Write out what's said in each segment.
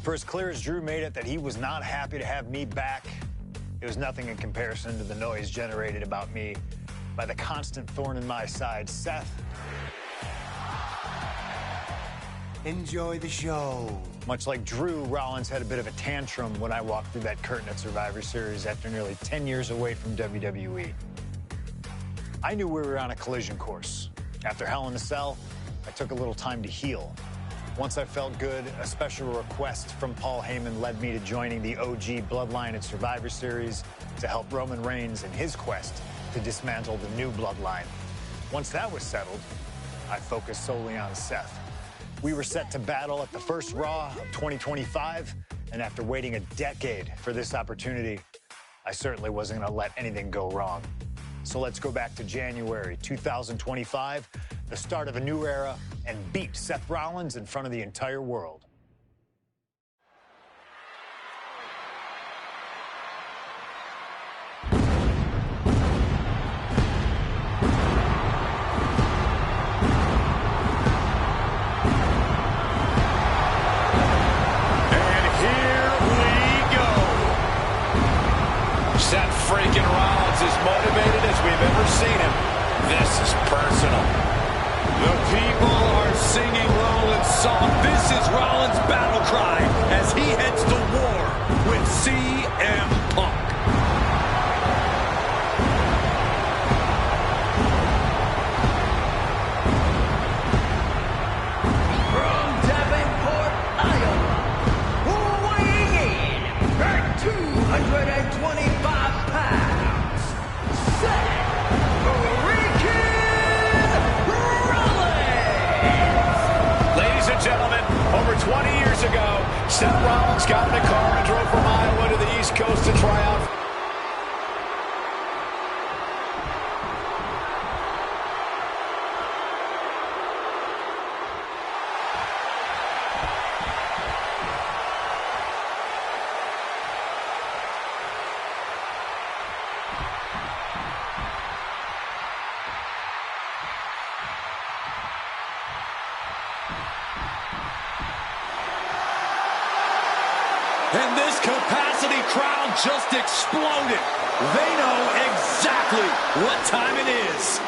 For as clear as Drew made it that he was not happy to have me back, it was nothing in comparison to the noise generated about me by the constant thorn in my side, Seth. Enjoy the show. Much like Drew, Rollins had a bit of a tantrum when I walked through that curtain at Survivor Series after nearly 10 years away from WWE. I knew we were on a collision course. After Hell in a Cell, I took a little time to heal. Once I felt good, a special request from Paul Heyman led me to joining the OG Bloodline at Survivor Series to help Roman Reigns in his quest to dismantle the new Bloodline. Once that was settled, I focused solely on Seth. We were set to battle at the first Raw of 2025, and after waiting a decade for this opportunity, I certainly wasn't going to let anything go wrong. So let's go back to January 2025, the start of a new era, and beat Seth Rollins in front of the entire world. Seth freaking Rollins is motivated as we've ever seen him. This is personal. The people are singing Rollins' song. This is Rollins' battle cry as he heads to war with CM Punk. From Davenport, Iowa, weighing in at 225 pounds, Seth freaking Rollins! Ladies and gentlemen, over 20 years ago, Seth Rollins got in a car and drove from Iowa to the East Coast to try out. And this capacity crowd just exploded. They know exactly what time it is.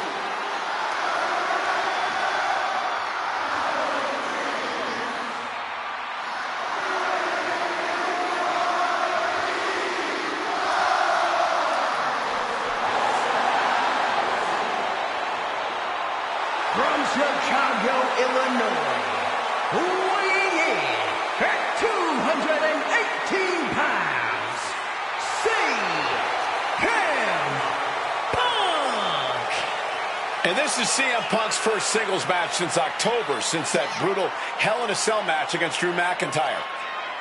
From Chicago, Illinois, weighing in at 218 pounds, CM Punk! And this is CM Punk's first singles match since October, since that brutal Hell in a Cell match against Drew McIntyre.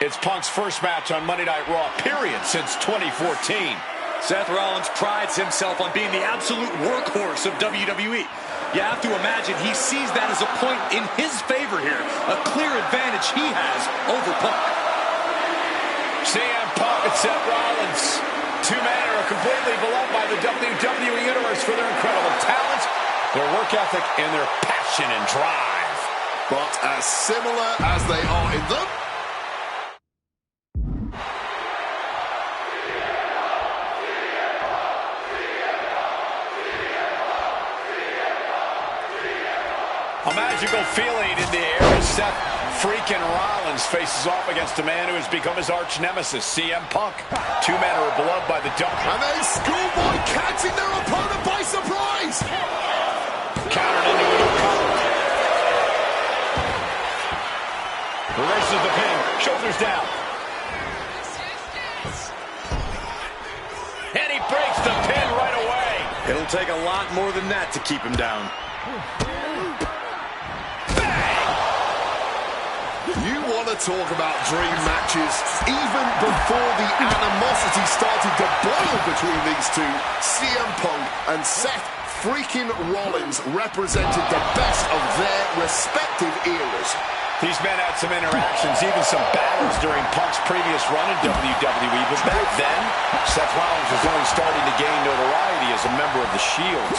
It's Punk's first match on Monday Night Raw, period, since 2014. Seth Rollins prides himself on being the absolute workhorse of WWE. You have to imagine he sees that as a point in his favor here. A clear advantage he has over Punk. CM Punk and Seth Rollins. Two men who are completely beloved by the WWE Universe for their incredible talent, their work ethic, and their passion and drive. But as similar as they are in them, a magical feeling in the air as Seth freaking Rollins faces off against a man who has become his arch nemesis, CM Punk. Two men who are beloved by the WWE. and then schoolboy catching their opponent by surprise. Countered into a new cover. Reverses the pin. Shoulders down. And he breaks the pin right away. It'll take a lot more than that to keep him down. You want to talk about dream matches? Even before the animosity started to boil between these two, CM Punk and Seth freaking Rollins represented the best of their respective eras. These men had some interactions, even some battles during Punk's previous run in WWE, but back then, Seth Rollins was only starting to gain notoriety as a member of the Shield.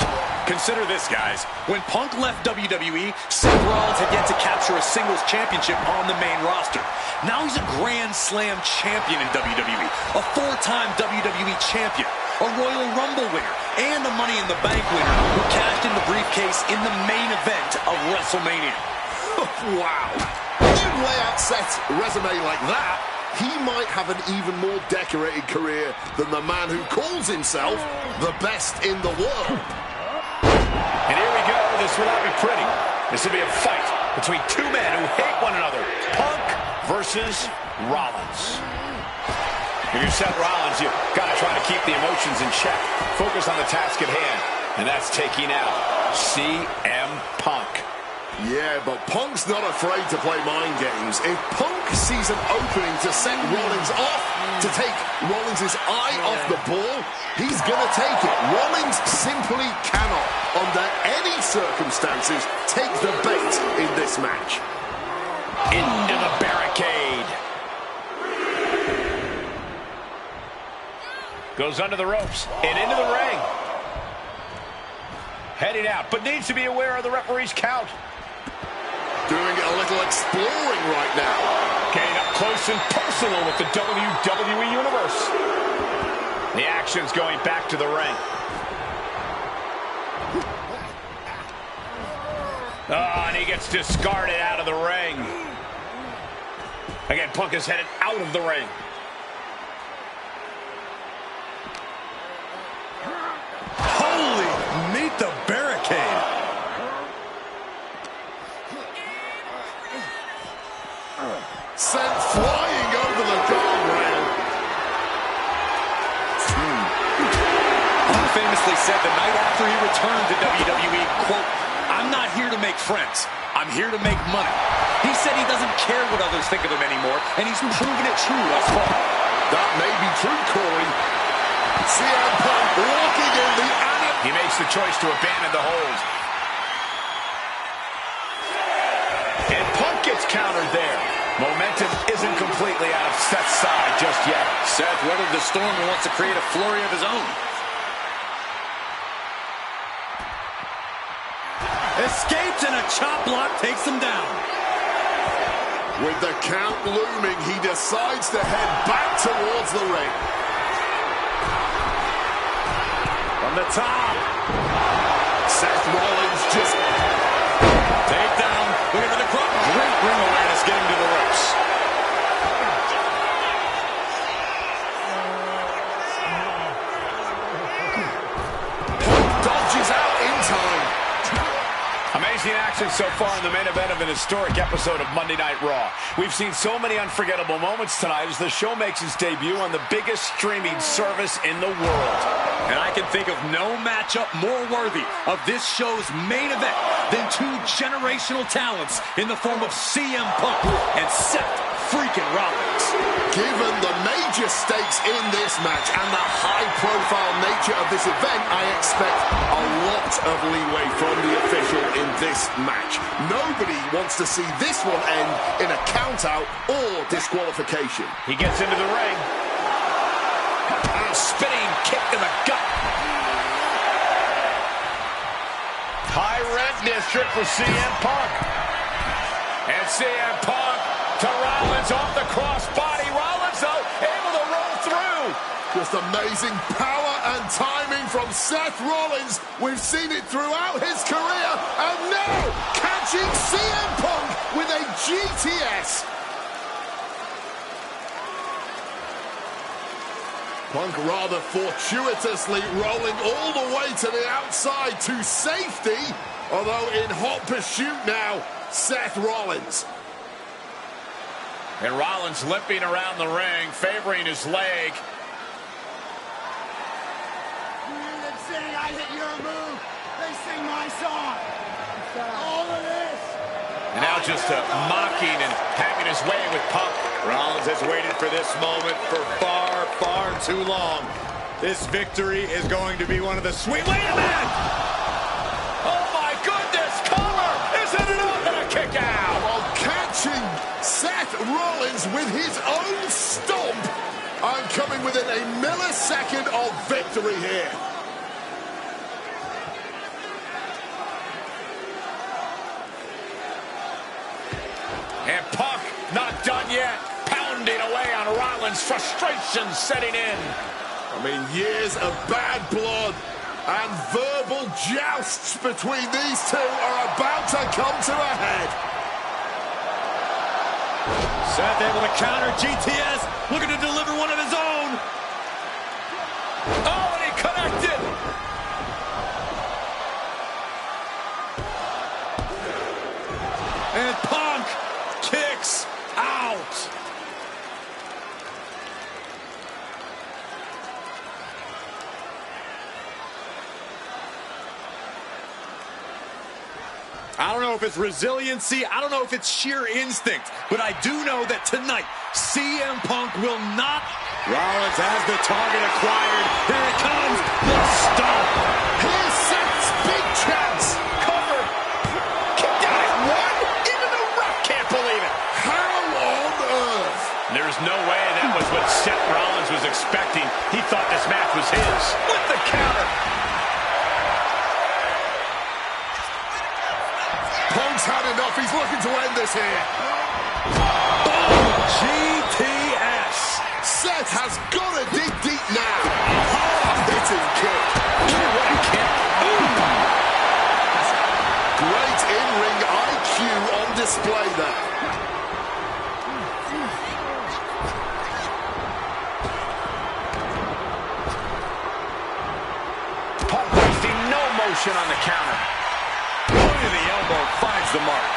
Consider this, guys. When Punk left WWE, Seth Rollins had yet to capture a singles championship on the main roster. Now he's a Grand Slam champion in WWE, a four-time WWE champion, a Royal Rumble winner, and a Money in the Bank winner who cashed in the briefcase in the main event of WrestleMania. Wow. When you lay out Seth's resume like that, he might have an even more decorated career than the man who calls himself the best in the world. And here we go. This will not be pretty. This will be a fight between two men who hate one another. Punk versus Rollins. If you're Seth Rollins, you've got to try to keep the emotions in check. Focus on the task at hand. And that's taking out CM Punk. Yeah, but Punk's not afraid to play mind games. If Punk sees an opening to set Rollins off, to take Rollins' eye off the ball, he's going to take it. Rollins simply cannot, under any circumstances, take the bait in this match. Into the barricade. Goes under the ropes and into the ring. Heading out, but needs to be aware of the referee's count. Doing a little exploring right now. Getting up close and personal with the WWE Universe. The action's going back to the ring. Oh, and he gets discarded out of the ring. Again, Punk is headed out of the ring. Holy, meet the barricade. Sent flying over the guardrail. Punk famously said the night after he returned to WWE, quote, "I'm not here to make friends. I'm here to make money." He said he doesn't care what others think of him anymore, and he's proven it true thus far. That may be true, Corey. CM Punk walking in the alley. He makes the choice to abandon the hold. And Punk gets countered there. Momentum isn't completely out of Seth's side just yet. Seth weathered the storm and wants to create a flurry of his own. Escapes and a chop block takes him down. With the count looming, he decides to head back towards the ring. From the top. Seth Rollins just... Take down. Look at the crowd. Great ring awareness getting to the ropes. dodges out in time. Amazing action so far in the main event of an historic episode of Monday Night Raw. We've seen so many unforgettable moments tonight as the show makes its debut on the biggest streaming service in the world. And I can think of no matchup more worthy of this show's main event than two generational talents in the form of CM Punk and Seth freaking Rollins. Given the major stakes in this match and the high-profile nature of this event, I expect a lot of leeway from the official in this match. Nobody wants to see this one end in a count-out or disqualification. He gets into the ring. And a spinning kick to the gut. High rent district for CM Punk. And CM Punk to Rollins off the crossbody. Rollins, though, able to roll through. Just amazing power and timing from Seth Rollins. We've seen it throughout his career. And now, catching CM Punk with a GTS. Punk rather fortuitously rolling all the way to the outside to safety. Although in hot pursuit now, Seth Rollins. And Rollins limping around the ring, favoring his leg. They sing, I hit your move. They sing my song. All of this. And now just mocking and having his way with Punk. Rollins has waited for this moment for far, far too long. This victory is going to be one of the sweet... Wait a minute! Oh my goodness, cover! Isn't it enough and a kick out? Well, catching Seth Rollins with his own stomp and coming within a millisecond of victory here. And Punk not done yet. Pounding away on Rollins, frustration setting in. I mean, years of bad blood and verbal jousts between these two are about to come to a head. Seth able to counter GTS, looking to deliver one of his own. Oh, and he connected. And Punk kicks out. I don't know if it's resiliency, I don't know if it's sheer instinct, but I do know that tonight, CM Punk will not. Rollins has the target acquired. Here it comes, the stomp. Here's Seth's big chance. Cover. Kicked out at one. Even the ref can't believe it. How on earth? There's no way that was what Seth Rollins was expecting. He thought this match was his. With the counter. Punk's had enough. He's looking to end this here. GTS. Seth has got to dig deep now. Hard-hitting kick. What a kick. Great in-ring IQ on display there. Punk wasting no motion on the counter. The elbow finds the mark.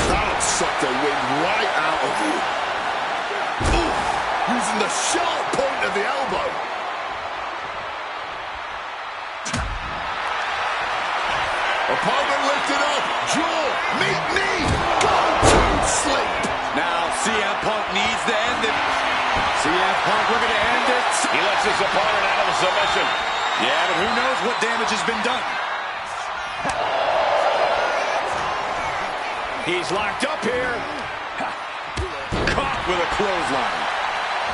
That'll suck the wind right out of you. Ooh, using the sharp point of the elbow. Opponent lifted up. Jaw, meet knee. Go to sleep. Now CM Punk needs to end it. CM Punk looking to end it. He lets his opponent out of a submission. Yeah, but who knows what damage has been done. He's locked up here. Caught with a clothesline.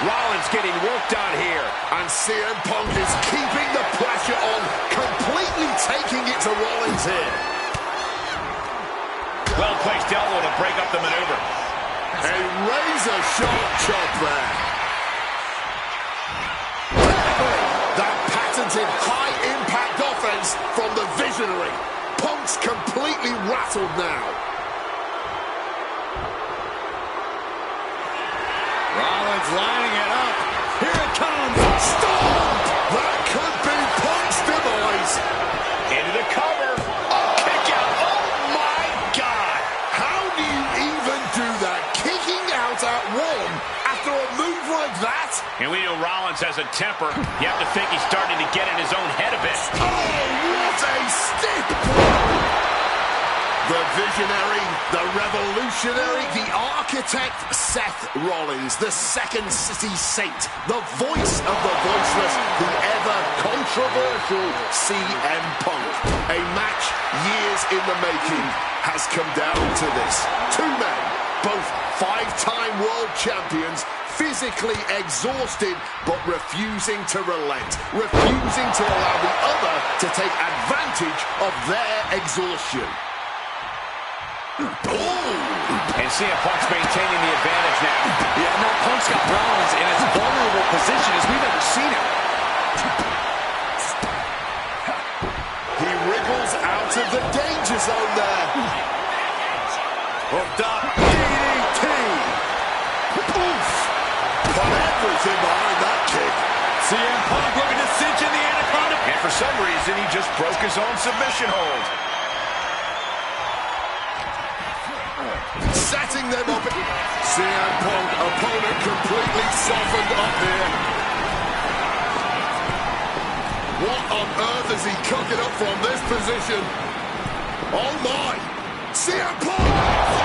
Rollins getting worked on here. And CM Punk is keeping the pressure on, completely taking it to Rollins here. Well-placed elbow to break up the maneuver. A razor-sharp chop there. That patented high-impact offense from the Visionary. Punk's completely rattled now. Rollins lining it up. Here it comes. Stop! That could be Punk's demise. Into the cover. Oh, kick out. Oh, my God. How do you even do that? Kicking out at one after a move like that? And we know Rollins has a temper. You have to think he's starting to get in his own head a bit. Oh, what a stick! The visionary, the revolutionary, the architect, Seth Rollins, the second city saint, the voice of the voiceless, the ever-controversial CM Punk. A match years in the making has come down to this. Two men, both five-time world champions, physically exhausted, but refusing to relent, refusing to allow the other to take advantage of their exhaustion. Oh! And CM Punk's maintaining the advantage now. Yeah, no, Punk's got Rollins in as vulnerable position as we've ever seen him. He wriggles out of the danger zone there. Hooked up. DDT. Oof! Put everything behind that kick. CM Punk looking to cinch in the Anaconda. And for some reason, he just broke his own submission hold. Setting them up. CM Punk, opponent completely softened up here. What on earth is he cooking up from this position? Oh my! CM Punk!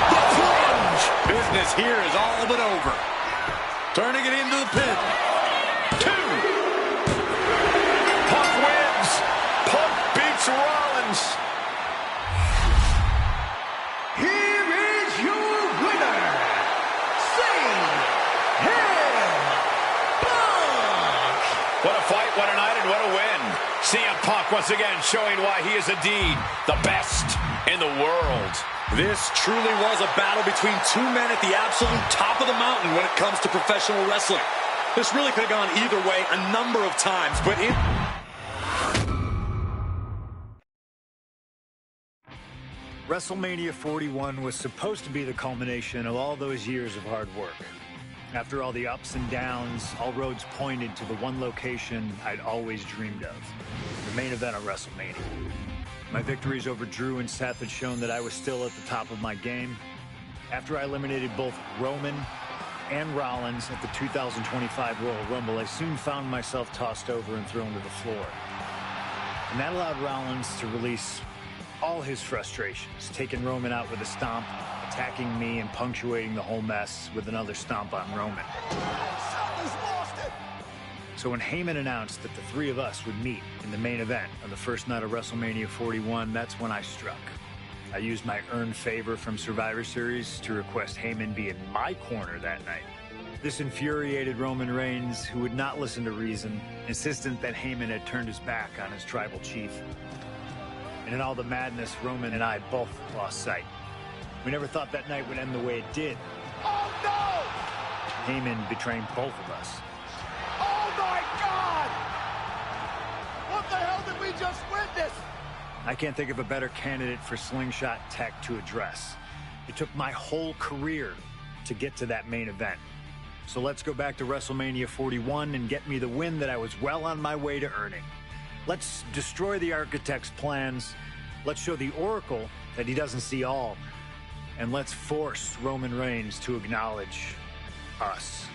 The plunge! Business here is all but over. Turning it into the pin. 2. Punk wins. Punk beats Rollins. Here is your winner, CM Punk once again showing why he is indeed the best in the world. This truly was a battle between two men at the absolute top of the mountain when it comes to professional wrestling. This really could have gone either way a number of times, but WrestleMania 41 was supposed to be the culmination of all those years of hard work. After all the ups and downs, all roads pointed to the one location I'd always dreamed of, the main event of WrestleMania. My victories over Drew and Seth had shown that I was still at the top of my game. After I eliminated both Roman and Rollins at the 2025 Royal Rumble, I soon found myself tossed over and thrown to the floor. And that allowed Rollins to release all his frustrations, taking Roman out with a stomp, attacking me, and punctuating the whole mess with another stomp on Roman. So when Heyman announced that the three of us would meet in the main event on the first night of WrestleMania 41, that's when I struck. I used my earned favor from Survivor Series to request Heyman be in my corner that night. This infuriated Roman Reigns, who would not listen to reason, insistent that Heyman had turned his back on his tribal chief. And in all the madness, Roman and I both lost sight. We never thought that night would end the way it did. Oh, no! Heyman betraying both of us. Oh, my God! What the hell did we just witness? I can't think of a better candidate for slingshot tech to address. It took my whole career to get to that main event. So let's go back to WrestleMania 41 and get me the win that I was well on my way to earning. Let's destroy the architect's plans. Let's show the Oracle that he doesn't see all. And let's force Roman Reigns to acknowledge us.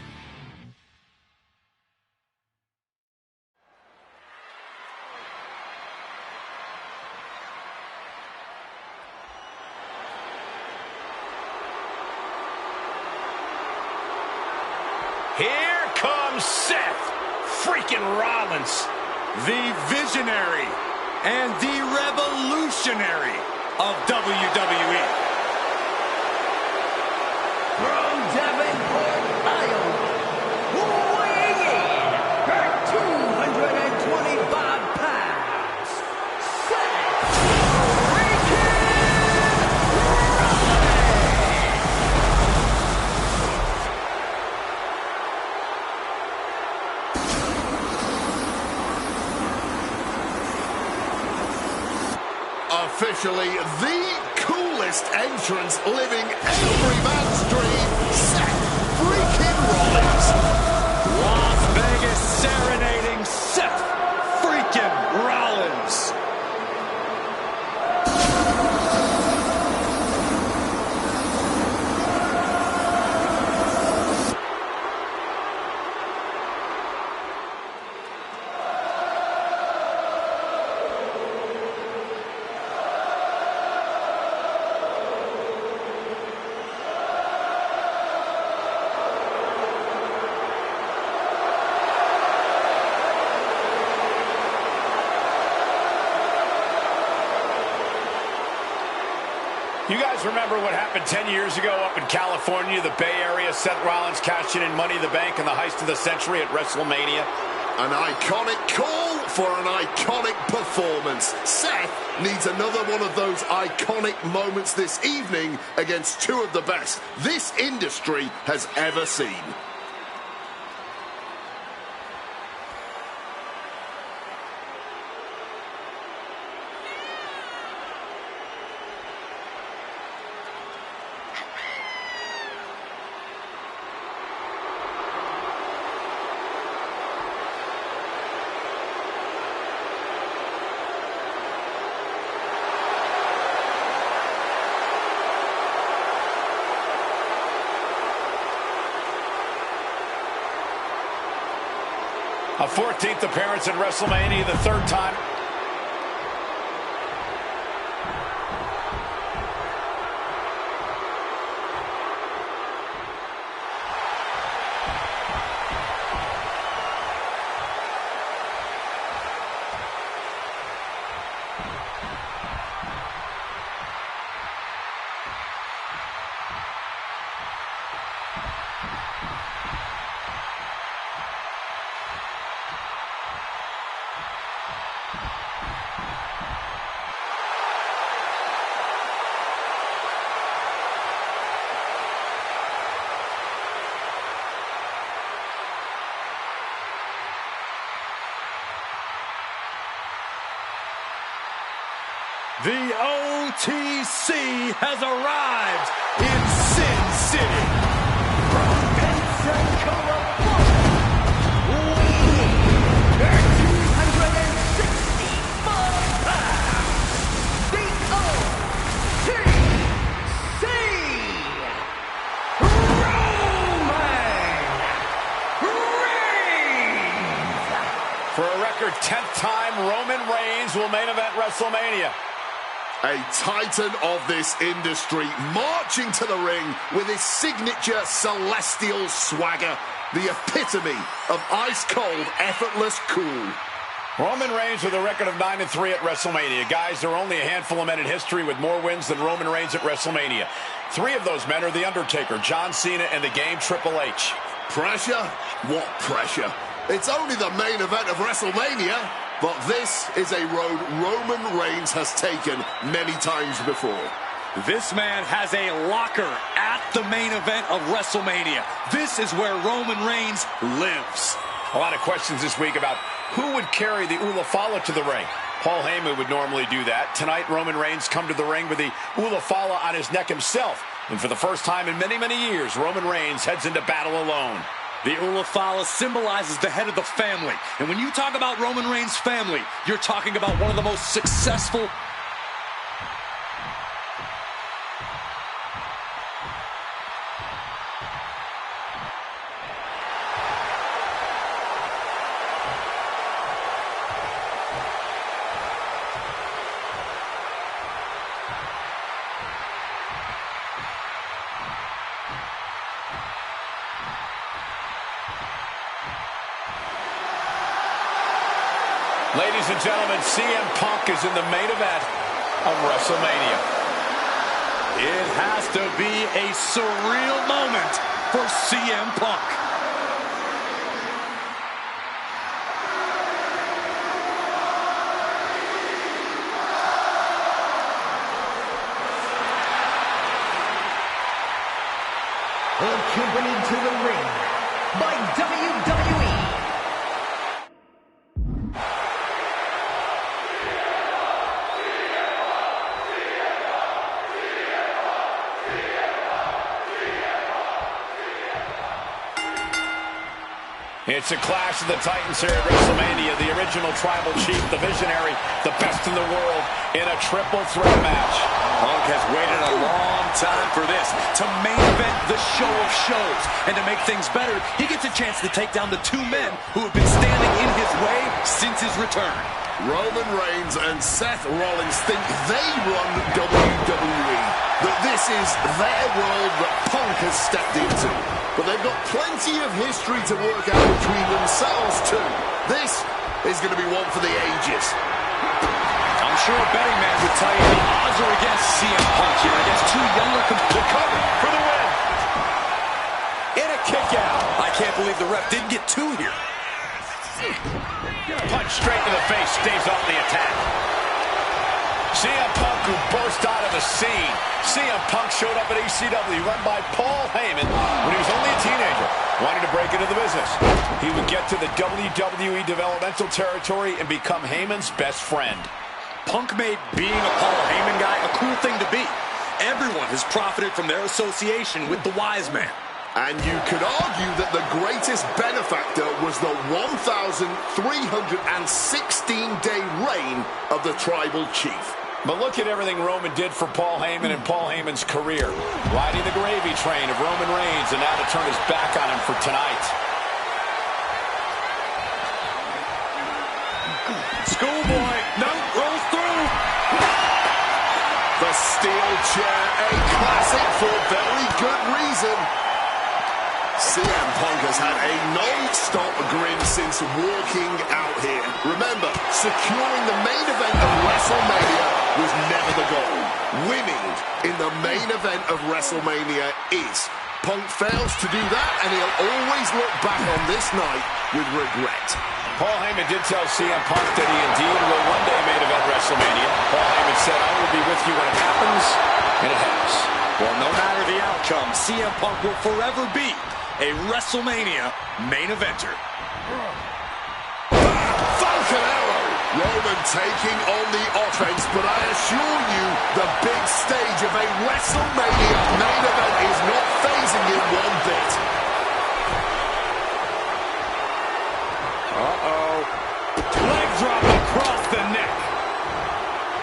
Here comes Seth freaking Rollins, the visionary and the revolutionary of WWE. From Davenport, Iowa, weighing in at 225 pounds, Seth freaking Officially the coolest entrance living every man's dream, Seth freaking Rollins. Las Vegas serenading Seth freaking Rollins. You guys remember what happened 10 years ago up in California, the Bay Area? Seth Rollins cashing in Money in the Bank in the heist of the century at WrestleMania. An iconic call for an iconic performance. Seth needs another one of those iconic moments this evening against two of the best this industry has ever seen. A 14th appearance at WrestleMania, the third time. The OTC has arrived in Sin City. From Benson, California, weighing 265 pounds, the OTC, Roman Reigns. For a record 10th time, Roman Reigns will main event WrestleMania. A titan of this industry, marching to the ring with his signature celestial swagger, the epitome of ice-cold, effortless cool. Roman Reigns with a record of 9-3 at WrestleMania. Guys, there are only a handful of men in history with more wins than Roman Reigns at WrestleMania. 3 of those men are The Undertaker, John Cena, and the Game Triple H. Pressure? What pressure? It's only the main event of WrestleMania. But this is a road Roman Reigns has taken many times before. This man has a locker at the main event of WrestleMania. This is where Roman Reigns lives. A lot of questions this week about who would carry the Ulafala to the ring. Paul Heyman would normally do that. Tonight, Roman Reigns come to the ring with the Ulafala on his neck himself. And for the first time in many, many years, Roman Reigns heads into battle alone. The Ulafala symbolizes the head of the family. And when you talk about Roman Reigns' family, you're talking about one of the most successful... Ladies and gentlemen, CM Punk is in the main event of WrestleMania. It has to be a surreal moment for CM Punk. Accompanied to the ring by WWE. It's a clash of the Titans here at WrestleMania. The original Tribal Chief, the Visionary, the best in the world in a triple threat match. Punk has waited a long time for this, to main event the show of shows. And to make things better, he gets a chance to take down the 2 men who have been standing in his way since his return. Roman Reigns and Seth Rollins think they run WWE, that this is their world that Punk has stepped into. But they've got plenty of history to work out between themselves too. This is going to be one for the ages. I'm sure a betting man would tell you the odds are against CM Punk here, against 2 younger competitors for the win. In a kick out. I can't believe the ref didn't get 2 here. Punch straight to the face, stays off the attack. CM Punk, who burst out of the scene. CM Punk showed up at ECW, run by Paul Heyman when he was only a teenager, wanting to break into the business. He would get to the WWE developmental territory and become Heyman's best friend. Punk made being a Paul Heyman guy a cool thing to be. Everyone has profited from their association with the Wise Man. And you could argue that the greatest benefactor was the 1,316-day reign of the Tribal Chief. But look at everything Roman did for Paul Heyman and Paul Heyman's career. Riding the gravy train of Roman Reigns, and now to turn his back on him for tonight. Schoolboy, no, rolls through. The steel chair, a classic for very good reason. CM Punk has had a non-stop grin since walking out here. Remember, securing the main event of WrestleMania was never the goal. Winning in the main event of WrestleMania is. Punk fails to do that, and he'll always look back on this night with regret. Paul Heyman did tell CM Punk that he indeed will one day main event WrestleMania. Paul Heyman said, "I will be with you when it happens," and it has. Well, no matter the outcome, CM Punk will forever be a WrestleMania main eventer. Falcon Arrow! Roman taking on the offense, but I assure you, the big stage of a WrestleMania main event is not phasing him one bit. Leg drop across the neck.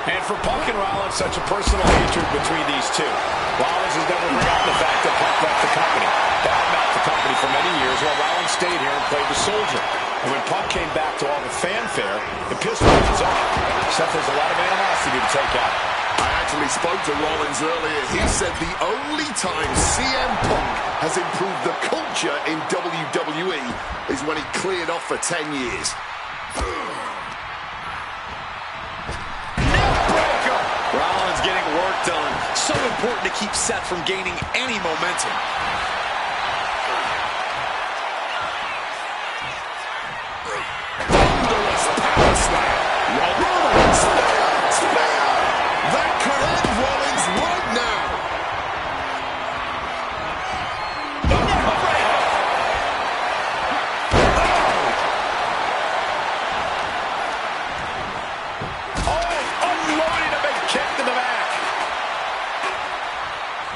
And for Punk and Rollins, such a personal hatred between these two. Rollins has never forgotten the fact that Punk left the company. Badmouthed the company for many years while Rollins stayed here and played the soldier. And when Punk came back to all the fanfare, it pissed Rollins off. Seth has a lot of animosity to take out. I actually spoke to Rollins earlier. He said the only time CM Punk has improved the culture in WWE is when he cleared off for 10 years. Neckbreaker! Rollins getting work done. So important to keep Seth from gaining any momentum. Thunderous power slam. Rollins, spear. That could end Rollins right now. Unloading a big kick to the back.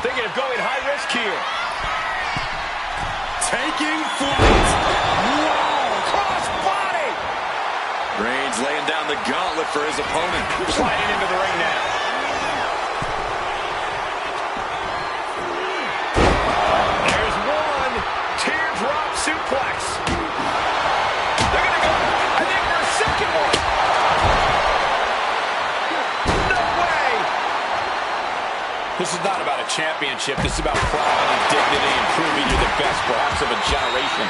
Thinking of going high risk here. Taking flight. Wow! Cross body! Reigns laying down the gauntlet for his opponent. Sliding into the ring now. There's one. Teardrop suplex. They're going to go, I think, for a second one. No way! This is not about a championship. This is about pride and dignity and proving you're the best, perhaps, of a generation.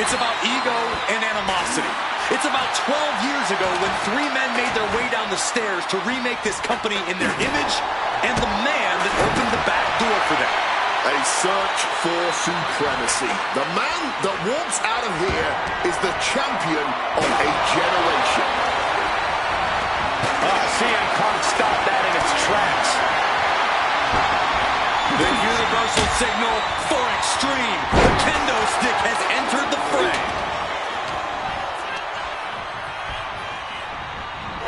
It's about ego and animosity. It's about 12 years ago when three men made their way down the stairs to remake this company in their image and the man that opened the back door for them. A search for supremacy. The man that walks out of here is the champion of a generation. CM Punk stopped that in its tracks. The universal signal for extreme. The kendo stick has entered the fray.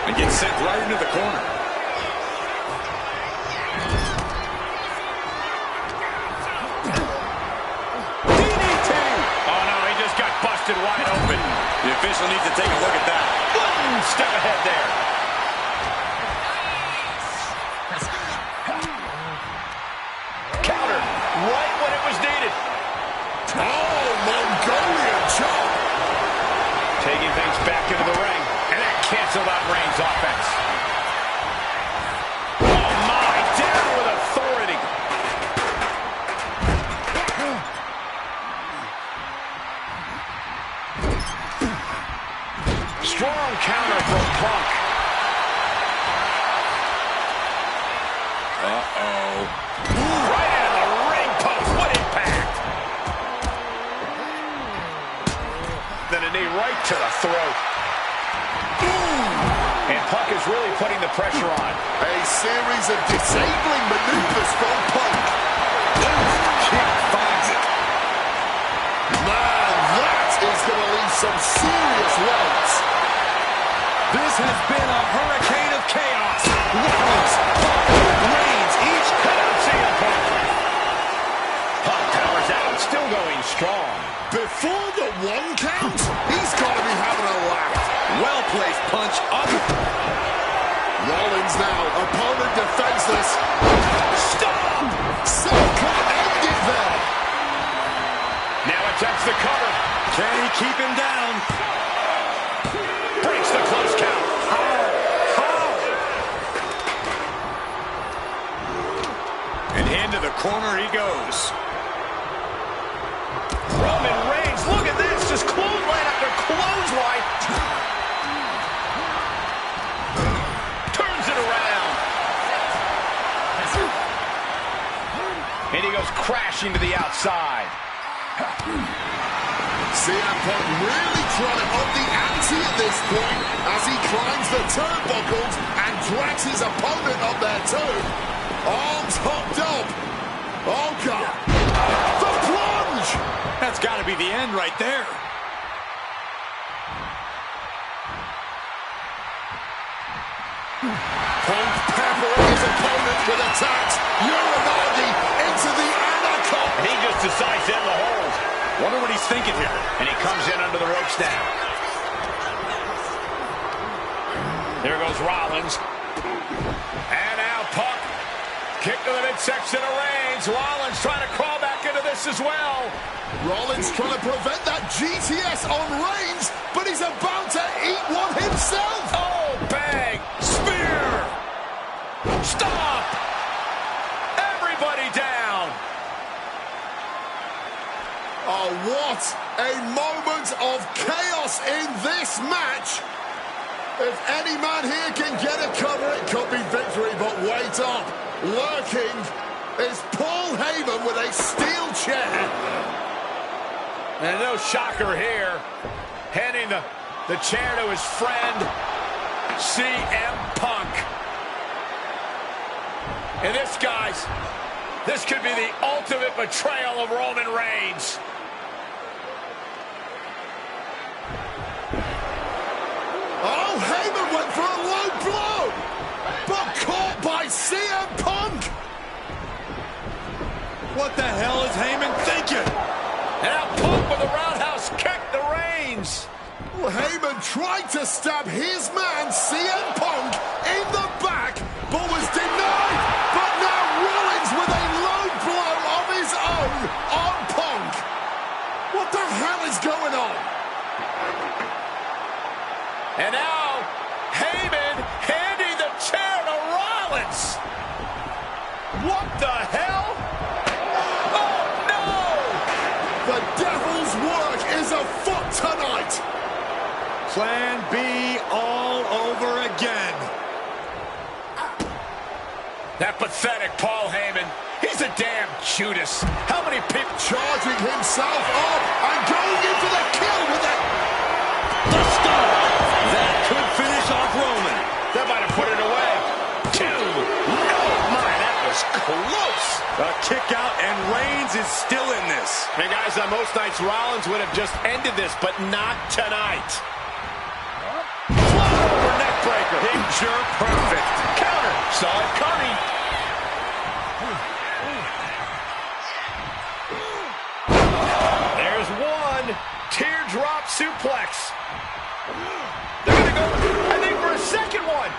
And gets sent right into the corner. DDT! Oh no, he just got busted wide open. The official needs to take a look at that. One step ahead there. Counter right when it was needed. Oh, Mongolian chop. Taking things back into the ring. And that canceled out Reigns' offense. Oh my, down with authority. Strong counter from Punk. Uh-oh. Right into the ring post. What impact. Then a knee right to the throat. And Punk is really putting the pressure on. A series of disabling maneuvers from Punk. Kick finds it. Man, that is going to leave some serious welts. This has been a hurricane of chaos. Rollins, Punk, Reigns, each Cut out CM Punk. Punk powers out, still going strong. Before the one count, he's got to be having a laugh. well-placed punch up. Rollins now, opponent defenseless. Stop! So can't end it there. Now attempts the cover. Can he keep him down? Breaks the close count. And into the corner he goes. Roman Reigns, look at this. Just clothesline after clothesline. Turns it around. And he goes crashing to the outside. CM Punk really trying to up the ante at this point as he climbs the turnbuckles and drags his opponent up there too. Arms hooked up. Oh, God. The plunge! That's got to be the end right there. Punk peppering his opponent with attacks. Uranagi into the anaconda. He just decides to end the hold. Wonder what he's thinking here. And he comes in under the ropes now. There goes Rollins. And now Punk. Kick to the midsection of Reigns. Rollins trying to crawl back into this as well. Rollins trying to prevent that GTS on Reigns, but he's about to eat one himself. Oh, bang. Spear. Stop. Everybody down. Oh, what a moment of chaos in this match. If any man here can get a cover, it could be victory, but wait up. Lurking is Paul Heyman with a steel chair. And no shocker here. Handing the chair to his friend, CM Punk. And this, guys, this could be the ultimate betrayal of Roman Reigns. Oh, Heyman went for a low blow, but caught by CM Punk. What the hell is Heyman thinking? And now Punk with a roundhouse kick to Reigns. Well, Heyman tried to stab his man, CM Punk, in the back, but was denied. But now Rollins with a low blow of his own on Punk. What the hell is going on? And now, Heyman handing the chair to Rollins. What the hell? Oh, no! The devil's work is afoot tonight. Plan B all over again. That pathetic Paul Heyman. He's a damn Judas. How many people... Charging himself up and going in for the kill with it. The stop! That could finish off Roman. That might have put it away. 2. Oh, my, that was close. A kick out, and Reigns is still in this. Hey, guys, on most nights, Rollins would have just ended this, but not tonight. Flat over neck breaker. Picture perfect. Counter. Saw it coming. There's one. Teardrop suplex. They're going to go, I think, for a second one.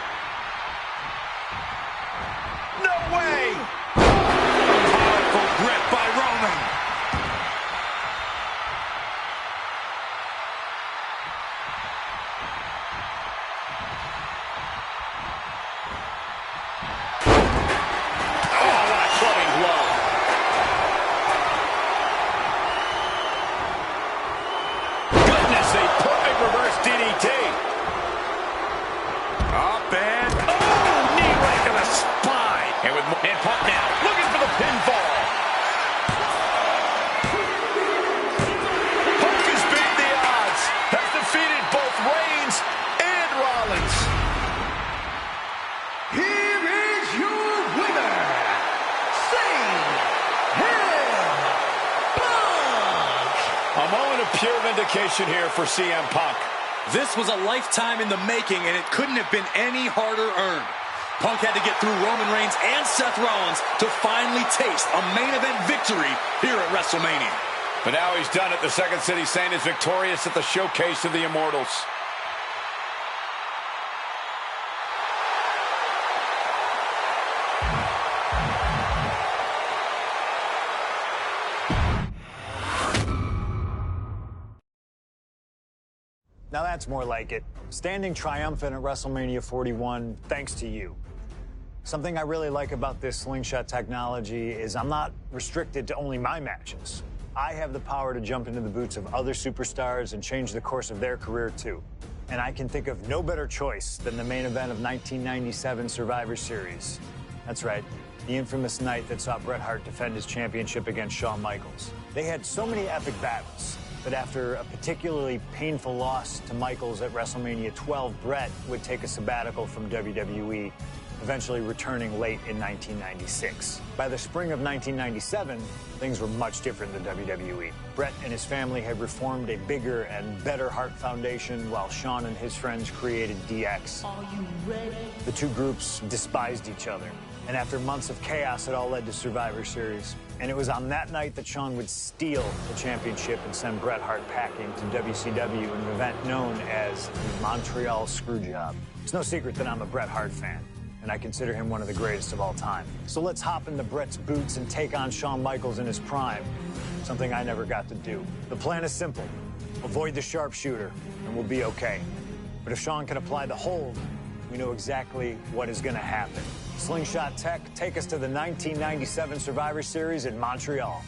No way. Powerful grip by Roman. Oh, what a clubbing blow. Goodness, a perfect reverse DDT. Up and knee right to the spine. And Punk now looking for the pinfall. Punk has beaten the odds. Has defeated both Reigns and Rollins. Here is your winner, Punk. A moment of pure vindication here for CM Punk. This was a lifetime in the making, and it couldn't have been any harder earned. Punk had to get through Roman Reigns and Seth Rollins to finally taste a main event victory here at WrestleMania. But now he's done it. The Second City Saint is victorious at the Showcase of the Immortals. Now that's more like it. Standing triumphant at WrestleMania 41 thanks to you. Something I really like about this slingshot technology is I'm not restricted to only my matches. I have the power to jump into the boots of other superstars and change the course of their career too. And I can think of no better choice than the main event of 1997 Survivor Series. That's right, the infamous night that saw Bret Hart defend his championship against Shawn Michaels. They had so many epic battles. But after a particularly painful loss to Michaels at WrestleMania 12, Bret would take a sabbatical from WWE eventually returning late in 1996. By the spring of 1997, things were much different than WWE. Bret and his family had reformed a bigger and better Hart Foundation, while Shawn and his friends created DX. Are you ready? The two groups despised each other, and after months of chaos, it all led to Survivor Series. And it was on that night that Shawn would steal the championship and send Bret Hart packing to WCW in an event known as the Montreal Screwjob. It's no secret that I'm a Bret Hart fan, and I consider him one of the greatest of all time. So let's hop into Bret's boots and take on Shawn Michaels in his prime, something I never got to do. The plan is simple. Avoid the sharpshooter, and we'll be okay. But if Shawn can apply the hold, we know exactly what is going to happen. Slingshot Tech, take us to the 1997 Survivor Series in Montreal.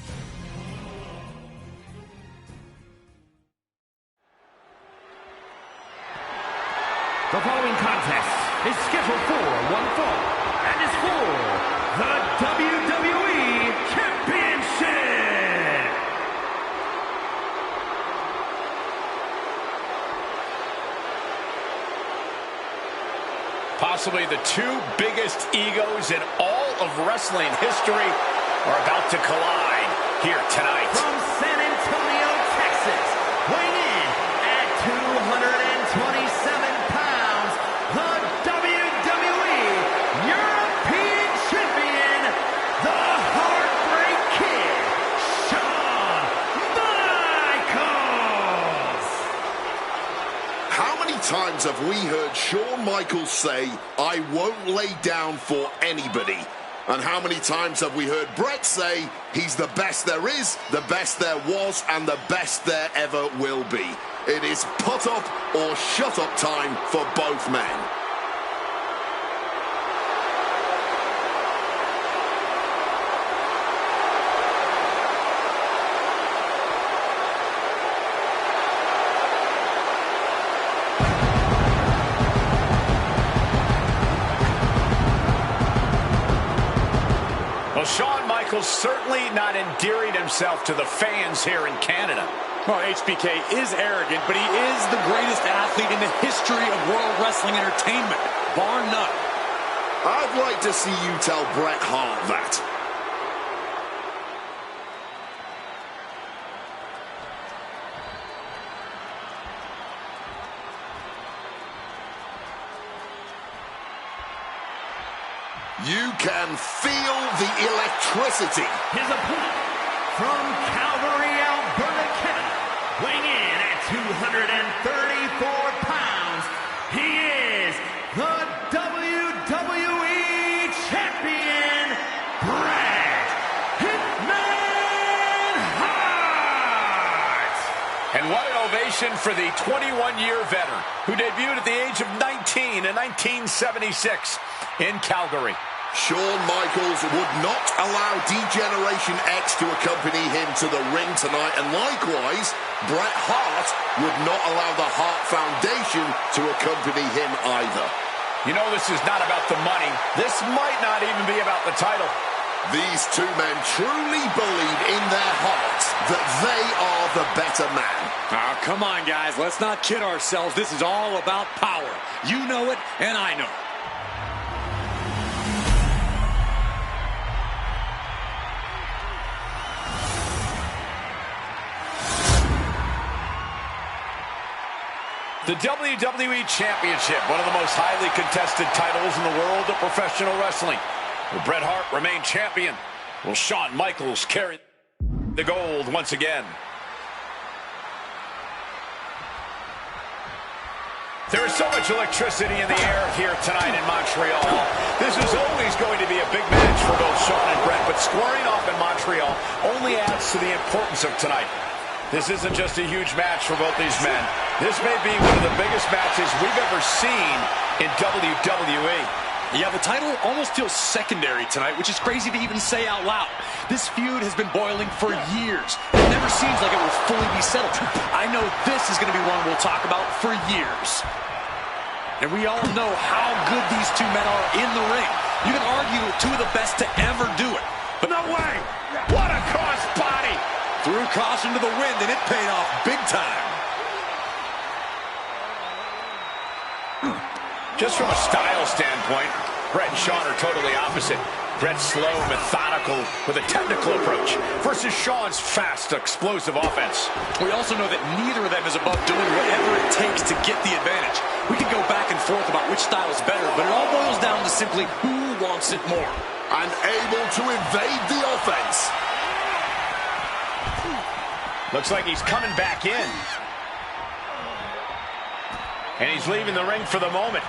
The following contest is scheduled for one fall and is for the WWE Championship. Possibly the two biggest egos in all of wrestling history are about to collide here tonight. From San Antonio, Texas, weighing in at 227 pounds, the WWE European Champion, the Heartbreak Kid, Shawn Michaels. How many times have we heard Shawn Michaels say, "I won't lay down for anybody"? And how many times have we heard Bret say, he's the best there is, the best there was, and the best there ever will be? It is put up or shut up time for both men. Well, Shawn Michaels certainly not endearing himself to the fans here in Canada. Well, HBK is arrogant, but he is the greatest athlete in the history of World Wrestling Entertainment, bar none. I'd like to see you tell Bret Hart that. You can feel the electricity. His opponent from Calgary, Alberta, Canada, weighing in at 234 pounds, he is the WWE Champion, Bret Hitman Hart. And what an ovation for the 21-year veteran who debuted at the age of 19 in 1976 in Calgary. Shawn Michaels would not allow D-Generation X to accompany him to the ring tonight, and likewise, Bret Hart would not allow the Hart Foundation to accompany him either. You know, this is not about the money. This might not even be about the title. These two men truly believe in their hearts that they are the better man. Oh, come on, guys. Let's not kid ourselves. This is all about power. You know it, and I know it. The WWE Championship, one of the most highly contested titles in the world of professional wrestling. Will Bret Hart remain champion? Will Shawn Michaels carry the gold once again? There is so much electricity in the air here tonight in Montreal. This is always going to be a big match for both Shawn and Bret, but squaring off in Montreal only adds to the importance of tonight. This isn't just a huge match for both these men. This may be one of the biggest matches we've ever seen in WWE. Yeah, the title almost feels secondary tonight, which is crazy to even say out loud. This feud has been boiling for years. It never seems like it will fully be settled. I know this is going to be one we'll talk about for years. And we all know how good these two men are in the ring. You can argue two of the best to ever do it. But no way! What a cross body! Threw caution to the wind, and it paid off big time. Just from a style standpoint, Bret and Shawn are totally opposite. Bret's slow, methodical, with a technical approach, versus Shawn's fast, explosive offense. We also know that neither of them is above doing whatever it takes to get the advantage. We can go back and forth about which style is better, but it all boils down to simply who wants it more. And able to evade the offense. Looks like he's coming back in. And he's leaving the ring for the moment.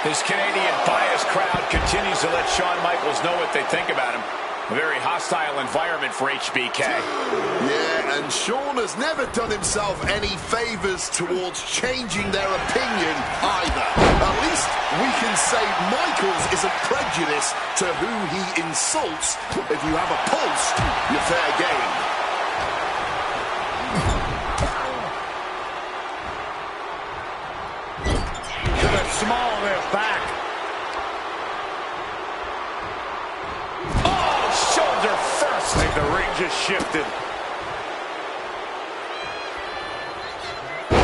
His Canadian bias crowd continues to let Shawn Michaels know what they think about him. A very hostile environment for HBK. Yeah, and Shawn has never done himself any favors towards changing their opinion either. At least we can say Michaels isn't prejudiced to who he insults. If you have a pulse, you're fair game. Small of their back. Oh, shoulder first. I think the ring just shifted.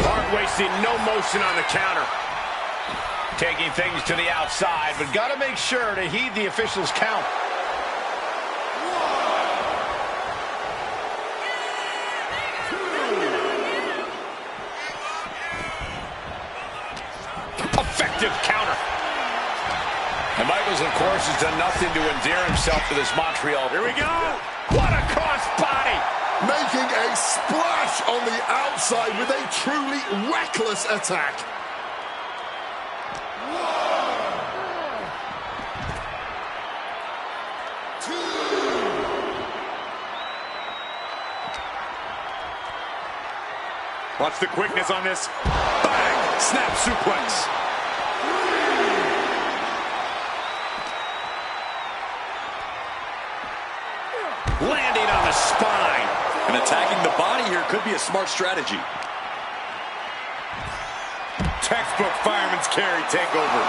Hart wasting no motion on the counter. Taking things to the outside, but got to make sure to heed the officials' count. Effective counter. And Michaels, of course, has done nothing to endear himself to this Montreal. Here we go. What a crossbody. Making a splash on the outside with a truly reckless attack. Watch the quickness on this. Bang! Snap suplex. Landing on the spine. And attacking the body here could be a smart strategy. Textbook fireman's carry takeover.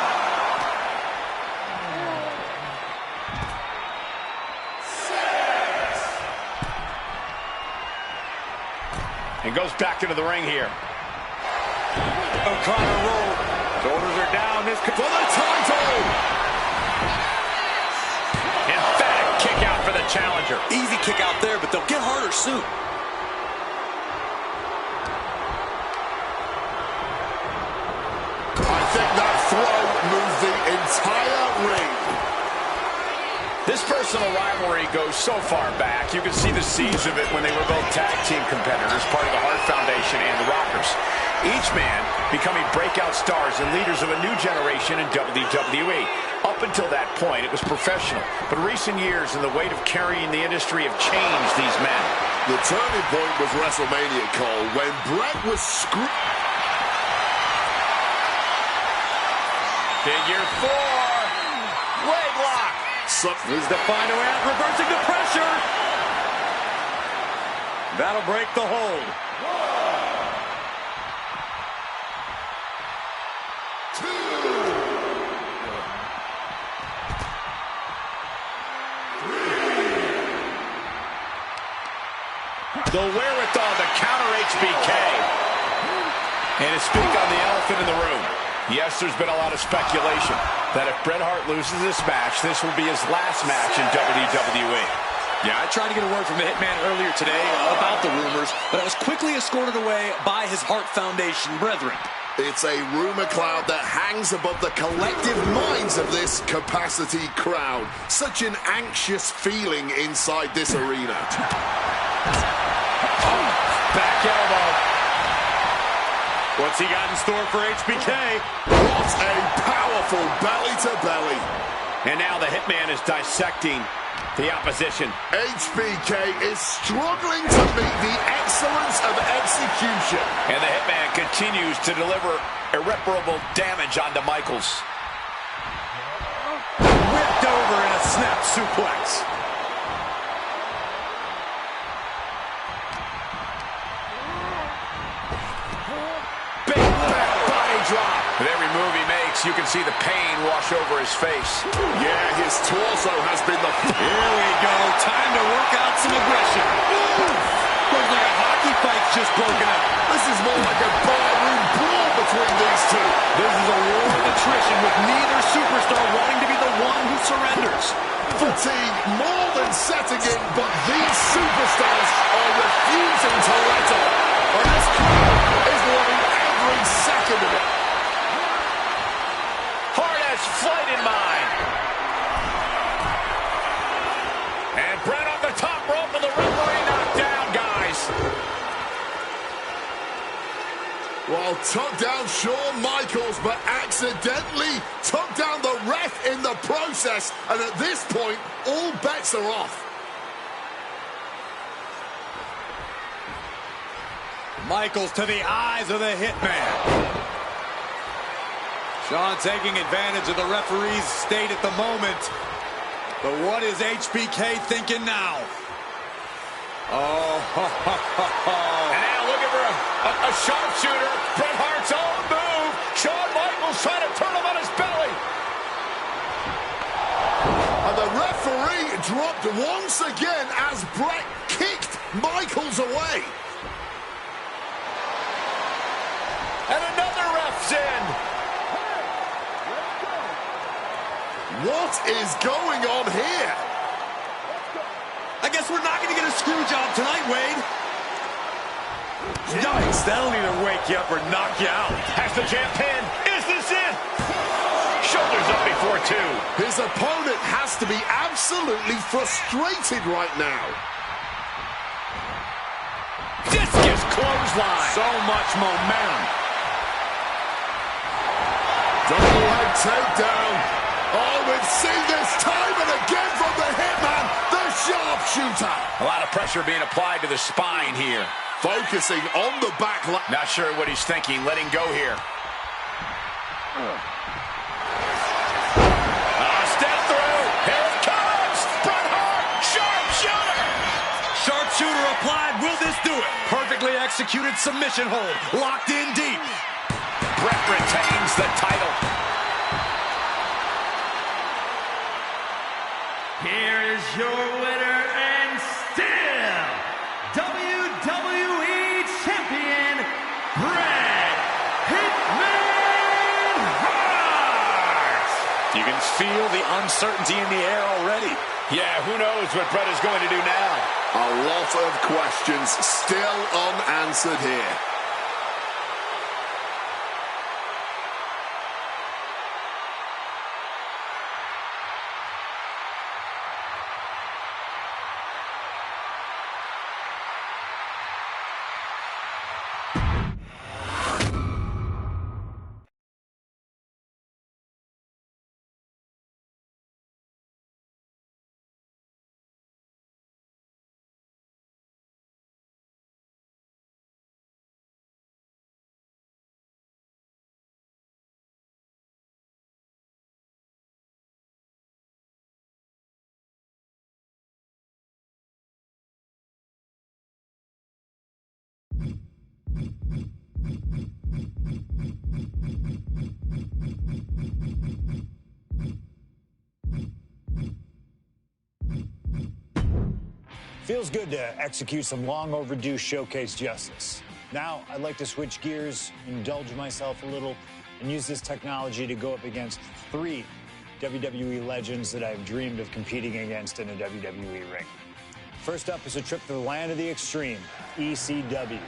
And goes back into the ring here. O'Connor roll. Shoulders are down. This could for the title. Emphatic kick out for the challenger. Easy kick out there, but they'll get harder soon. I think that throw moved the entire ring. This personal rivalry goes so far back, you can see the seeds of it when they were both tag team competitors, part of the Hart Foundation and the Rockers. Each man becoming breakout stars and leaders of a new generation in WWE. Up until that point, it was professional. But recent years and the weight of carrying the industry have changed these men. The turning point was WrestleMania, Cole, when Bret was screwed. Figure 4. Leg lock. Needs to find a way out, reversing the pressure. That'll break the hold. 2. The wherewithal to counter HBK. And to speak on the elephant in the room. Yes, there's been a lot of speculation that if Bret Hart loses this match, this will be his last match in WWE. Yeah, I tried to get a word from the Hitman earlier today about the rumors, but I was quickly escorted away by his Hart Foundation brethren. It's a rumor cloud that hangs above the collective minds of this capacity crowd. Such an anxious feeling inside this arena. Back elbow. What's he got in store for HBK? What a powerful belly-to-belly. And now the Hitman is dissecting the opposition. HBK is struggling to meet the excellence of execution. And the Hitman continues to deliver irreparable damage onto Michaels. Whipped over in a snap suplex. With every move he makes, you can see the pain wash over his face. Yeah, his torso has been the... Here we go. Time to work out some aggression. Looks like a hockey fight's just broken up. This is more like a barroom brawl between these two. This is a with neither superstar wanting to be the one who surrenders. Fatigue more than setting in, but these superstars are refusing to let up. And this crowd is loving every second of it. Hart has flight in mind. And Brett on the top rope and the referee knocked down, guys. Well, took down Shawn Michaels, but accidentally took down the ref in the process. And at this point, all bets are off. Michaels to the eyes of the Hitman. Shawn taking advantage of the referee's state at the moment. But what is HBK thinking now? Oh, And now looking for a sharpshooter. Bret Hart's own move. Shawn Michaels trying to turn him on his belly. And the referee dropped once again as Bret kicked Michaels away. And another ref's in. What is going on here? I guess we're not going to get a screw job tonight, Wade. Yikes, that'll either wake you up or knock you out. Has the champ pinned. Is this it? Shoulders up before two. His opponent has to be absolutely frustrated right now. Discus clothesline. So much momentum. Double leg takedown. Oh, we've seen this time and again from the Hitman, the sharpshooter. A lot of pressure being applied to the spine here. Focusing on the back line. Not sure what he's thinking. Letting go here. Step through. Here it comes. Bret Hart. Sharpshooter. Sharpshooter applied. Will this do it? Perfectly executed submission hold. Locked in deep. Bret retains the title. Here is your winner and still WWE Champion, Bret Hitman Hart. You can feel the uncertainty in the air already. Yeah, who knows what Bret is going to do now. A lot of questions still unanswered here. Feels good to execute some long overdue showcase justice. Now, I'd like to switch gears, indulge myself a little, and use this technology to go up against 3 WWE legends that I've dreamed of competing against in a WWE ring. First up is a trip to the land of the extreme, ECW.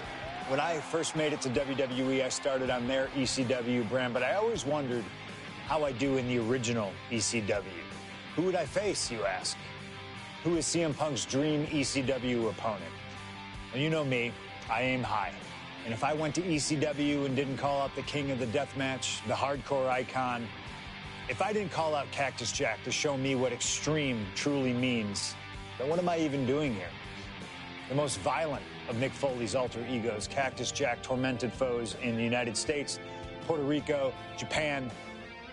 When I first made it to WWE, I started on their ECW brand, but I always wondered how I do in the original ECW. Who would I face, you ask? Who is CM Punk's dream ECW opponent? Well, you know me, I aim high. And if I went to ECW and didn't call out the king of the deathmatch, the hardcore icon, if I didn't call out Cactus Jack to show me what extreme truly means, then what am I even doing here? The most violent of Mick Foley's alter egos, Cactus Jack tormented foes in the United States, Puerto Rico, Japan,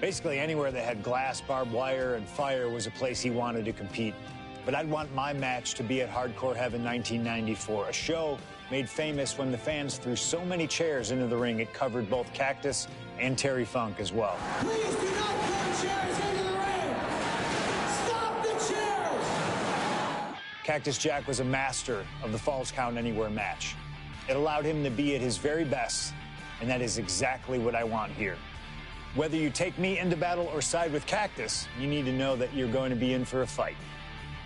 basically anywhere that had glass, barbed wire, and fire was a place he wanted to compete. But I'd want my match to be at Hardcore Heaven 1994, a show made famous when the fans threw so many chairs into the ring it covered both Cactus and Terry Funk as well. Please do not throw chairs into the ring. Stop the chairs. Cactus Jack was a master of the Falls Count Anywhere match. It allowed him to be at his very best, and that is exactly what I want here. Whether you take me into battle or side with Cactus, you need to know that you're going to be in for a fight.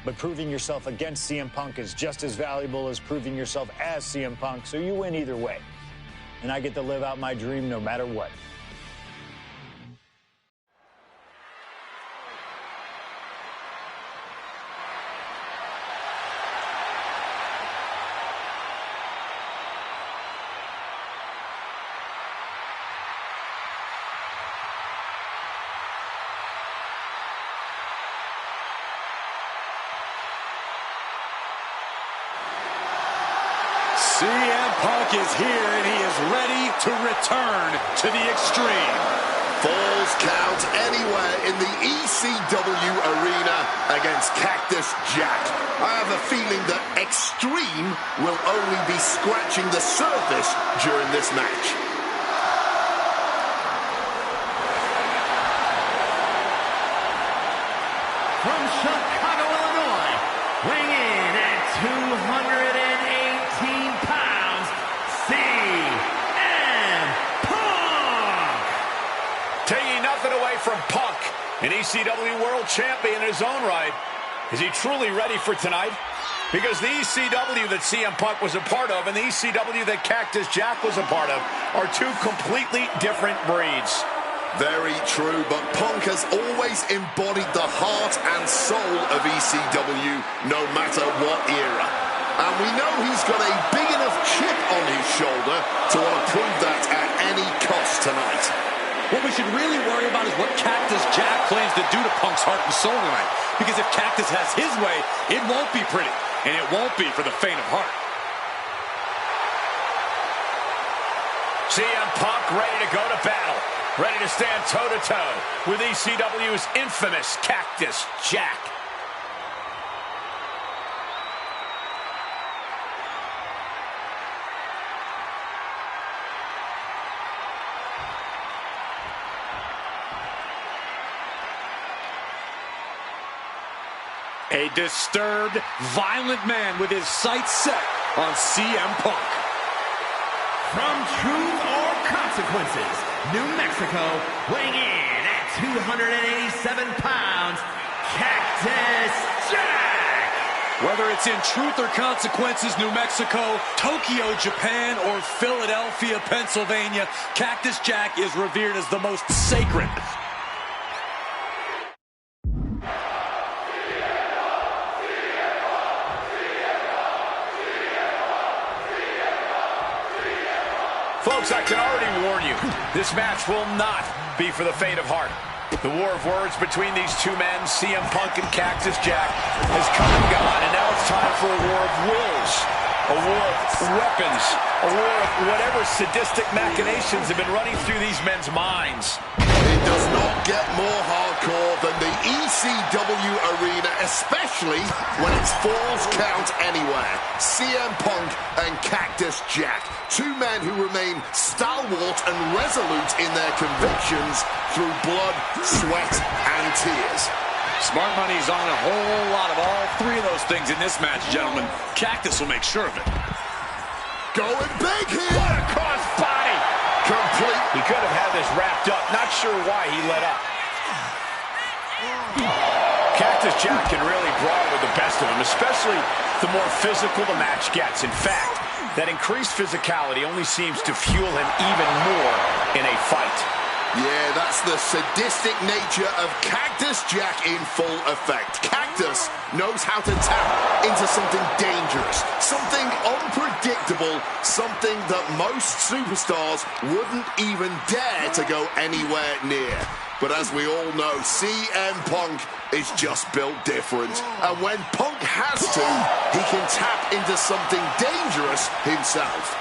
But proving yourself against CM Punk is just as valuable as proving yourself as CM Punk, so you win either way. And I get to live out my dream no matter what. CM Punk is here, and he is ready to return to the Extreme. Falls count anywhere in the ECW arena against Cactus Jack. I have a feeling that Extreme will only be scratching the surface during this match. From Chicago, Illinois, weighing in at 218 pounds, CM Punk! Taking nothing away from Punk, an ECW World Champion in his own right. Is he truly ready for tonight? Because the ECW that CM Punk was a part of and the ECW that Cactus Jack was a part of are two completely different breeds. Very true, but Punk has always embodied the heart and soul of ECW, no matter what era. And we know he's got a big enough chip on his shoulder to want to prove that at any cost tonight. What we should really worry about is what Cactus Jack plans to do to Punk's heart and soul tonight. Because if Cactus has his way, it won't be pretty. And it won't be for the faint of heart. CM Punk ready to go to battle. Ready to stand toe-to-toe with ECW's infamous Cactus Jack. A disturbed, violent man with his sights set on CM Punk. From Truth or Consequences, New Mexico, weighing in at 287 pounds, Cactus Jack! Whether it's in Truth or Consequences, New Mexico, Tokyo, Japan, or Philadelphia, Pennsylvania, Cactus Jack is revered as the most sacred. Folks, I can already warn you, this match will not be for the faint of heart. The war of words between these two men, CM Punk and Cactus Jack, has come and gone, and now it's time for a war of wills, a war of weapons, a war of whatever sadistic machinations have been running through these men's minds. It does not get more hardcore than the ECW arena, especially when it's Falls Count Anywhere. CM Punk and Cactus Jack, two men who remain stalwart and resolute in their convictions through blood, sweat, and tears. Smart money's on a whole lot of all three of those things in this match, gentlemen. Cactus will make sure of it. Going big here! What a cross body! Complete. He could have had this wrapped up. Not sure why he let up. Cactus Jack can really brawl with the best of them, especially the more physical the match gets. In fact, that increased physicality only seems to fuel him even more in a fight. Yeah, that's the sadistic nature of Cactus Jack in full effect. Cactus knows how to tap into something dangerous, something unpredictable, something that most superstars wouldn't even dare to go anywhere near. But as we all know, CM Punk is just built different. And when Punk has to, he can tap into something dangerous himself.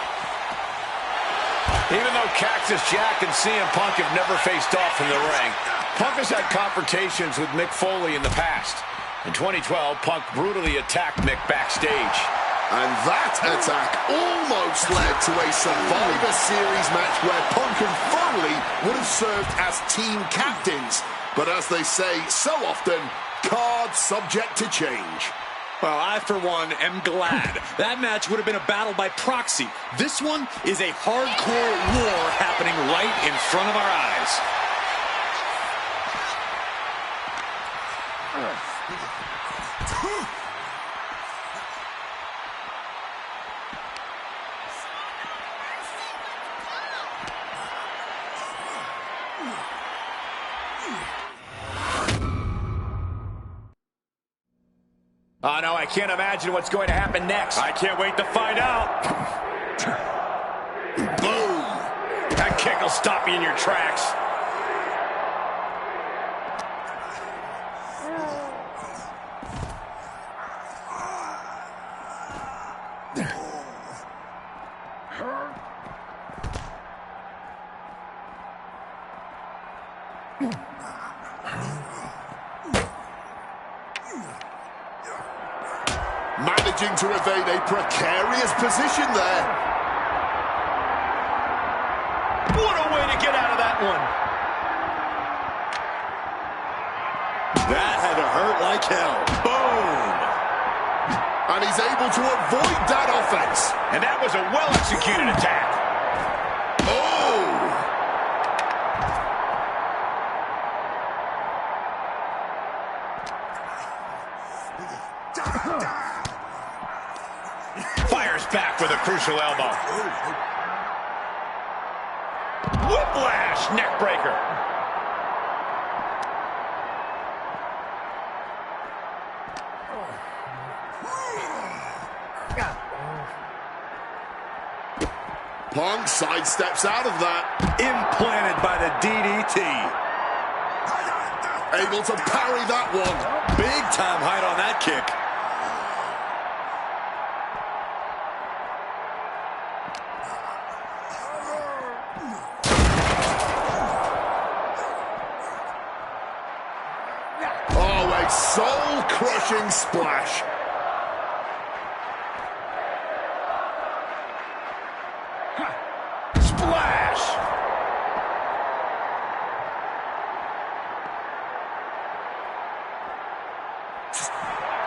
Even though Cactus Jack and CM Punk have never faced off in the ring, Punk has had confrontations with Mick Foley in the past. In 2012, Punk brutally attacked Mick backstage. And that attack almost led to a Survivor Series match where Punk and Foley would have served as team captains. But as they say so often, cards subject to change. Well, I, for one, am glad. That match would have been a battle by proxy. This one is a hardcore war happening right in front of our eyes. Oh, no, I can't imagine what's going to happen next. I can't wait to find out. Boom. That kick will stop you in your tracks. Managing to evade a precarious position there. What a way to get out of that one. That had to hurt like hell. Boom. And he's able to avoid that offense. And that was a well-executed attack. Oh! Fires back with a crucial elbow. Whiplash neckbreaker. Punk sidesteps out of that. Implanted by the DDT. Able to parry that one. Big time height on that kick. Oh, a soul-crushing splash. Splash!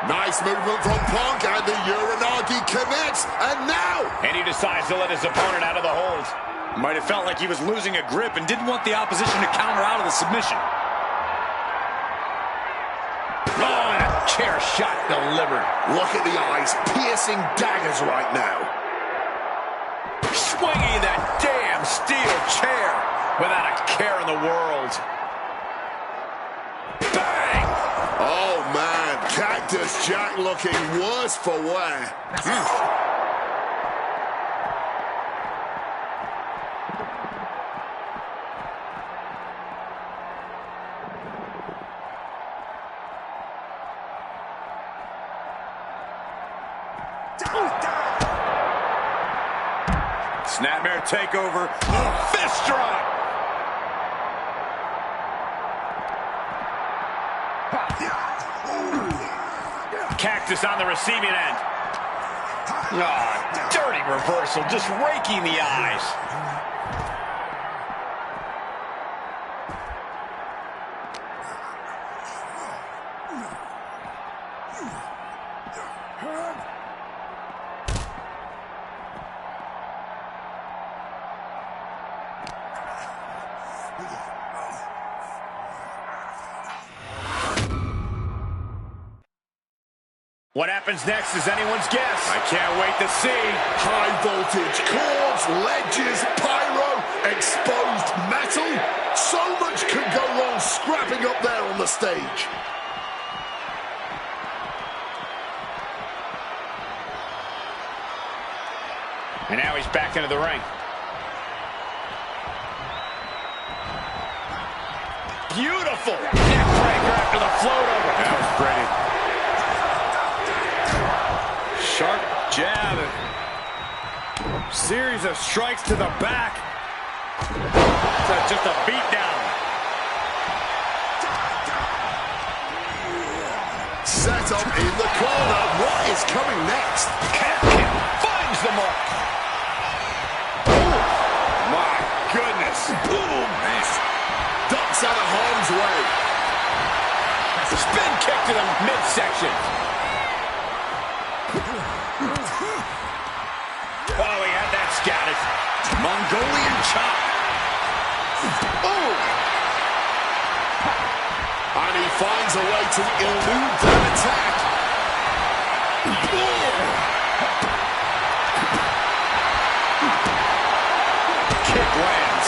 Nice movement from Punk, and the Uranagi connects, and now... And he decides to let his opponent out of the hold. Might have felt like he was losing a grip and didn't want the opposition to counter out of the submission. Oh, and a chair shot delivered. Look at the eyes, piercing daggers right now. Swinging that damn steel chair without a care in the world. Bang! Oh, man, Cactus Jack looking worse for wear. Snapmare takeover. Oh, fist drop. Cactus on the receiving end. Oh, dirty reversal, just raking the eyes. What happens next is anyone's guess. I can't wait to see. High voltage cords, ledges, pyro, exposed metal. So much could go wrong scrapping up there on the stage. And now he's back into the ring. Beautiful neckbreaker after the float over. That was pretty. Sharp jab. Series of strikes to the back. That's just a beatdown. Set up in the corner. What is coming next? Captain finds the mark. Oh, my goodness. Boom. Ducks out of harm's way. Spin kick to the midsection. Oh, he had that scouted. Mongolian chop. Oh. And he finds a way to elude that attack. Kick lands.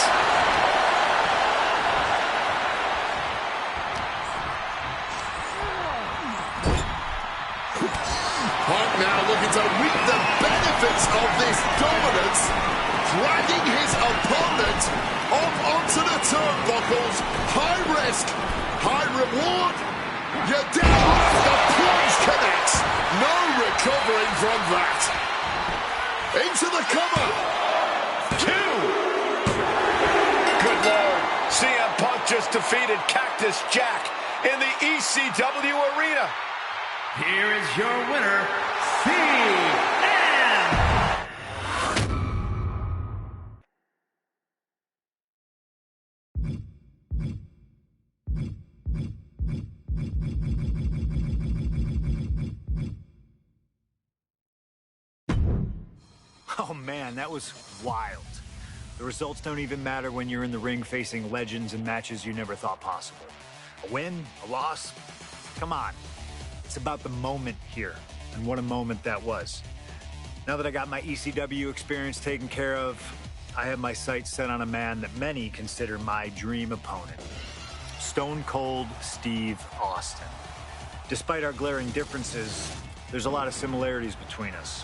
Punk now looking to reap the benefits of this dominance, dragging his opponent up onto the turnbuckles. High risk, high reward. You're dead left, the plunge connects. No recovering from that. Into the cover. 2. Good Lord. CM Punk just defeated Cactus Jack in the ECW arena. Here is your winner, CM. Oh man, that was wild. The results don't even matter when you're in the ring facing legends in matches you never thought possible. A win, a loss, come on. It's about the moment here, and what a moment that was. Now that I got my ECW experience taken care of, I have my sights set on a man that many consider my dream opponent. Stone Cold Steve Austin. Despite our glaring differences, there's a lot of similarities between us.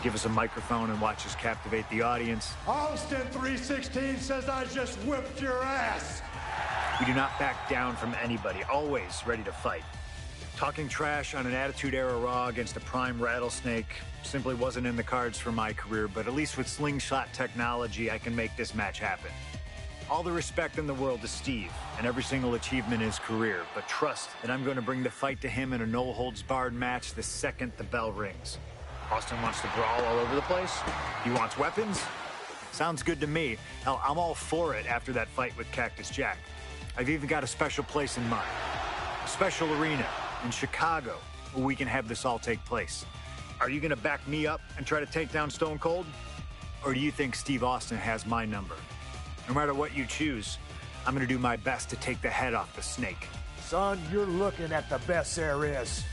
Give us a microphone and watch us captivate the audience. Austin 316 says I just whipped your ass. We do not back down from anybody, always ready to fight. Talking trash on an Attitude Era Raw against a prime Rattlesnake simply wasn't in the cards for my career, but at least with slingshot technology, I can make this match happen. All the respect in the world to Steve and every single achievement in his career, but trust that I'm going to bring the fight to him in a no-holds-barred match the second the bell rings. Austin wants to brawl all over the place? He wants weapons? Sounds good to me. Hell, I'm all for it after that fight with Cactus Jack. I've even got a special place in mind. A special arena in Chicago where we can have this all take place. Are you going to back me up and try to take down Stone Cold? Or do you think Steve Austin has my number? No matter what you choose, I'm going to do my best to take the head off the snake. Son, you're looking at the best there is.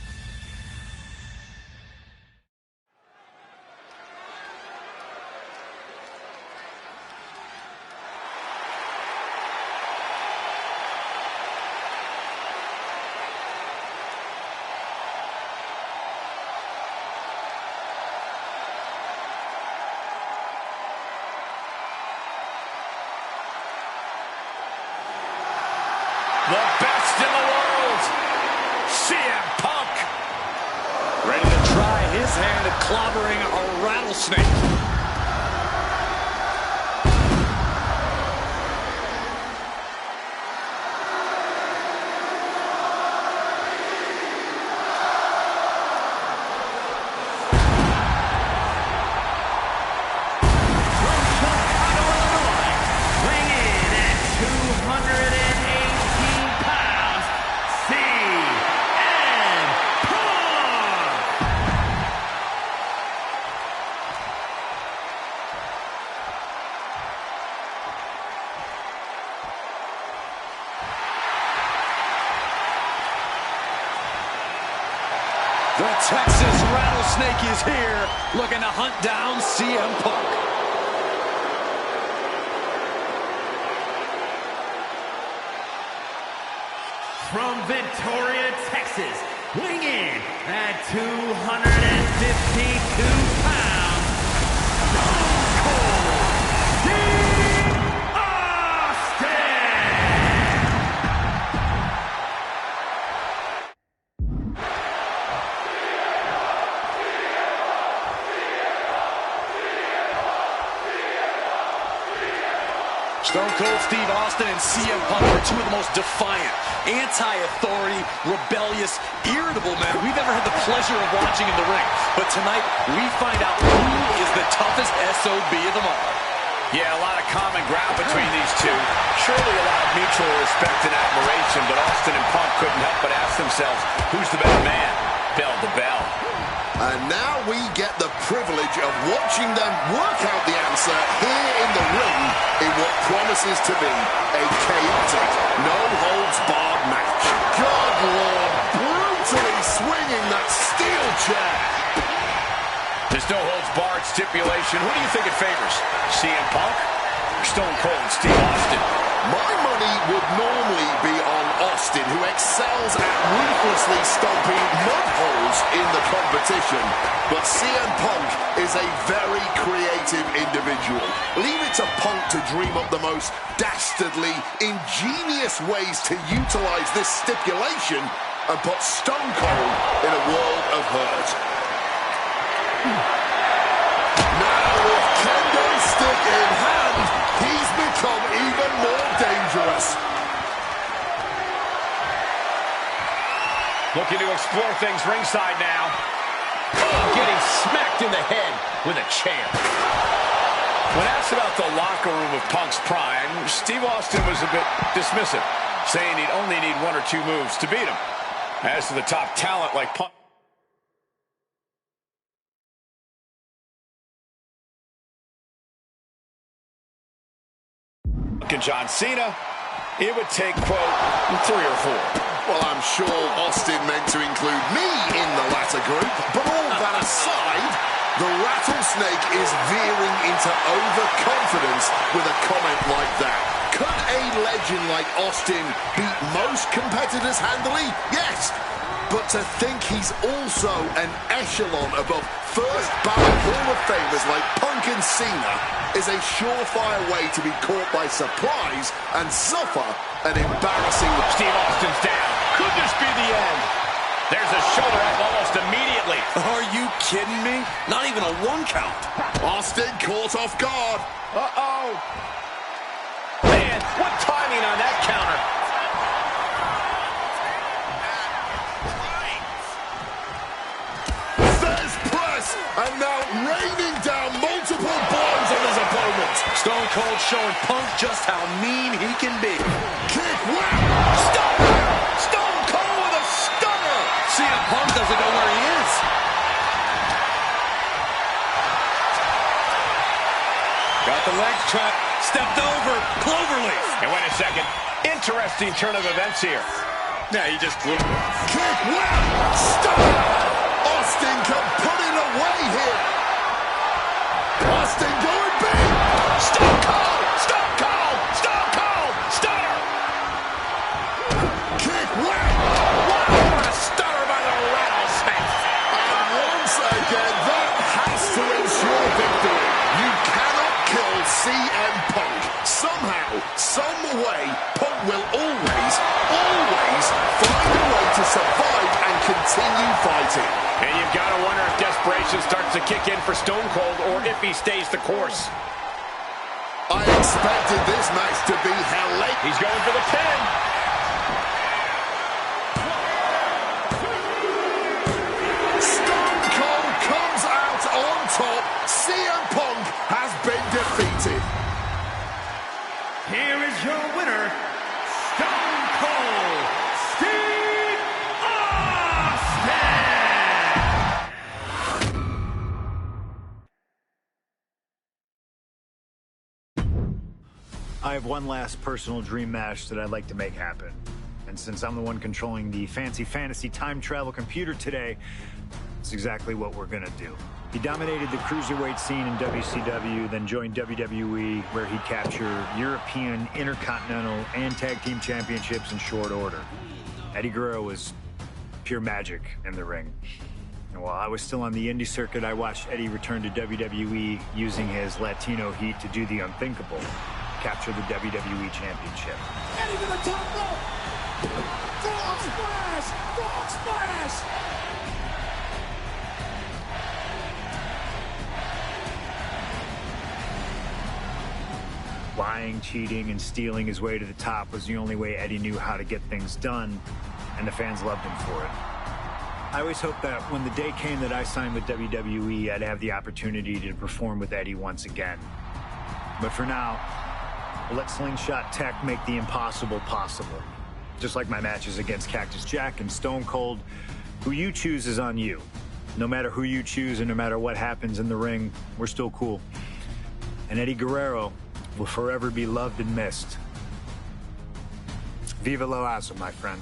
The best in the world, CM Punk. Ready to try his hand at clobbering a rattlesnake. The Texas Rattlesnake is here, looking to hunt down CM Punk. From Victoria, Texas, weighing in at 252 pounds, Stone Cold Steve Austin! Stone Cold Steve Austin and CM Punk are two of the most defiant, anti-authority, rebellious, irritable men we've ever had the pleasure of watching in the ring. But tonight, we find out who is the toughest SOB of them all. Yeah, a lot of common ground between these two. Surely a lot of mutual respect and admiration, but Austin and Punk couldn't help but ask themselves, who's the better man, bell to bell? And now we get the privilege of watching them work out the answer here in the ring in what promises to be a chaotic, no-holds-barred match. Go! chair. This no-holds-barred stipulation. Who do you think it favors? CM Punk or Stone Cold Steve Austin? My money would normally be on Austin, who excels at ruthlessly stomping mud holes in the competition. But CM Punk is a very creative individual. Leave it to Punk to dream up the most dastardly, ingenious ways to utilize this stipulation and put Stone Cold in a world of hurt. Now with kendo stick in hand, he's become even more dangerous. Looking to explore things ringside now. Getting smacked in the head with a chair. When asked about the locker room of Punk's prime, Steve Austin was a bit dismissive, saying he'd only need 1 or 2 moves to beat him. As to the top talent like Punk, and John Cena, it would take, quote, 3 or 4. Well, I'm sure Austin meant to include me in the latter group, but all that aside, the rattlesnake is veering into overconfidence with a comment like that. Could a legend like Austin beat most competitors handily? Yes. But to think he's also an echelon above first ballot Hall of Famers like Punk and Cena is a surefire way to be caught by surprise and suffer an embarrassing... Steve Austin's down. Could this be the end? There's a shoulder up almost immediately. Are you kidding me? Not even a 1 count. Austin caught off guard. Uh-oh. Man, what timing on that counter. There's press, and now raining down multiple blows on his opponent. Stone Cold showing Punk just how mean he can be. Kick, whap! Stunner! Stone Cold with a stunner! CM Punk doesn't know where he is. Got the legs trapped. Stepped over. Cloverleaf. And wait a second. Interesting turn of events here. Yeah, he just blew. Kick, whap! Stunner! Austin can put it away here. Austin going big. Stone Cold! Stone Cold! Stone Cold! Stunner! Kick, whap! Wow, what a stunner by the rattlesnake. And once again, that has to ensure victory. You cannot kill CM Punk. Somehow, some way, Punk will always find a way to survive and continue fighting. And you've got to wonder if desperation starts to kick in for Stone Cold or if he stays the course. I expected this match to be hell late. He's going for the pin. Stone Cold comes out on top. CM Punk has been defeated. Here is your winner, Stone Cold Steve Austin! I have one last personal dream match that I'd like to make happen. And since I'm the one controlling the fancy fantasy time travel computer today, it's exactly what we're gonna do. He dominated the cruiserweight scene in WCW, then joined WWE, where he captured European, Intercontinental, and Tag Team Championships in short order. Eddie Guerrero was pure magic in the ring. And while I was still on the indie circuit, I watched Eddie return to WWE using his Latino heat to do the unthinkable, capture the WWE Championship. Eddie to the top rope. Frog splash! Frog splash! Lying, cheating, and stealing his way to the top was the only way Eddie knew how to get things done, and the fans loved him for it. I always hoped that when the day came that I signed with WWE, I'd have the opportunity to perform with Eddie once again. But for now, we'll let Slingshot Tech make the impossible possible. Just like my matches against Cactus Jack and Stone Cold, who you choose is on you. No matter who you choose and no matter what happens in the ring, we're still cool. And Eddie Guerrero will forever be loved and missed. Viva la raza, my friend.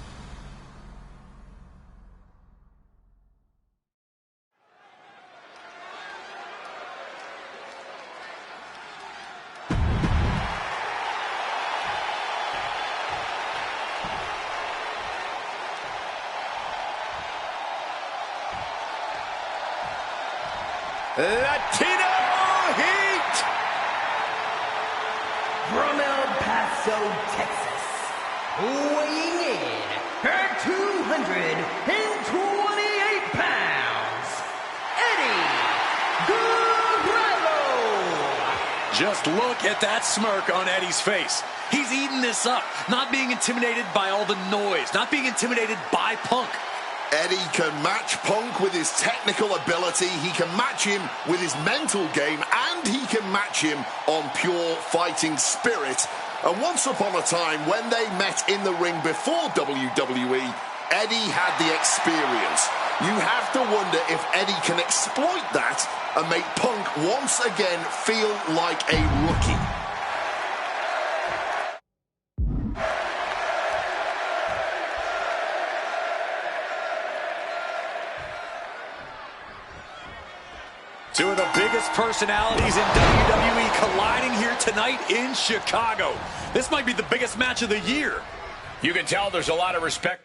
Latino Heat. From El Paso, Texas, weighing in at 228 pounds, Eddie Guerrero. Just look at that smirk on Eddie's face. He's eating this up, not being intimidated by all the noise, not being intimidated by Punk. Eddie can match Punk with his technical ability, he can match him with his mental game, and he can match him on pure fighting spirit. And once upon a time, when they met in the ring before WWE, Eddie had the experience. You have to wonder if Eddie can exploit that and make Punk once again feel like a rookie. Two of the biggest personalities in WWE colliding here tonight in Chicago. This might be the biggest match of the year. You can tell there's a lot of respect.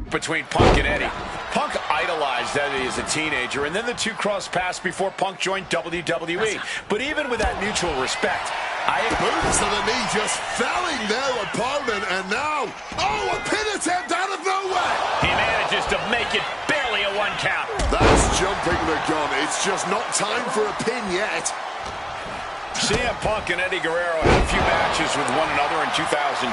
Between Punk and Eddie. Punk idolized Eddie as a teenager, and then the two crossed paths before Punk joined WWE. But even with that mutual respect, Boots to the knee just felling their opponent, and now, oh, a pin attempt out of nowhere! He manages to make it barely a 1 count. That's jumping the gun. It's just not time for a pin yet. CM Punk and Eddie Guerrero had a few matches with one another in 2002,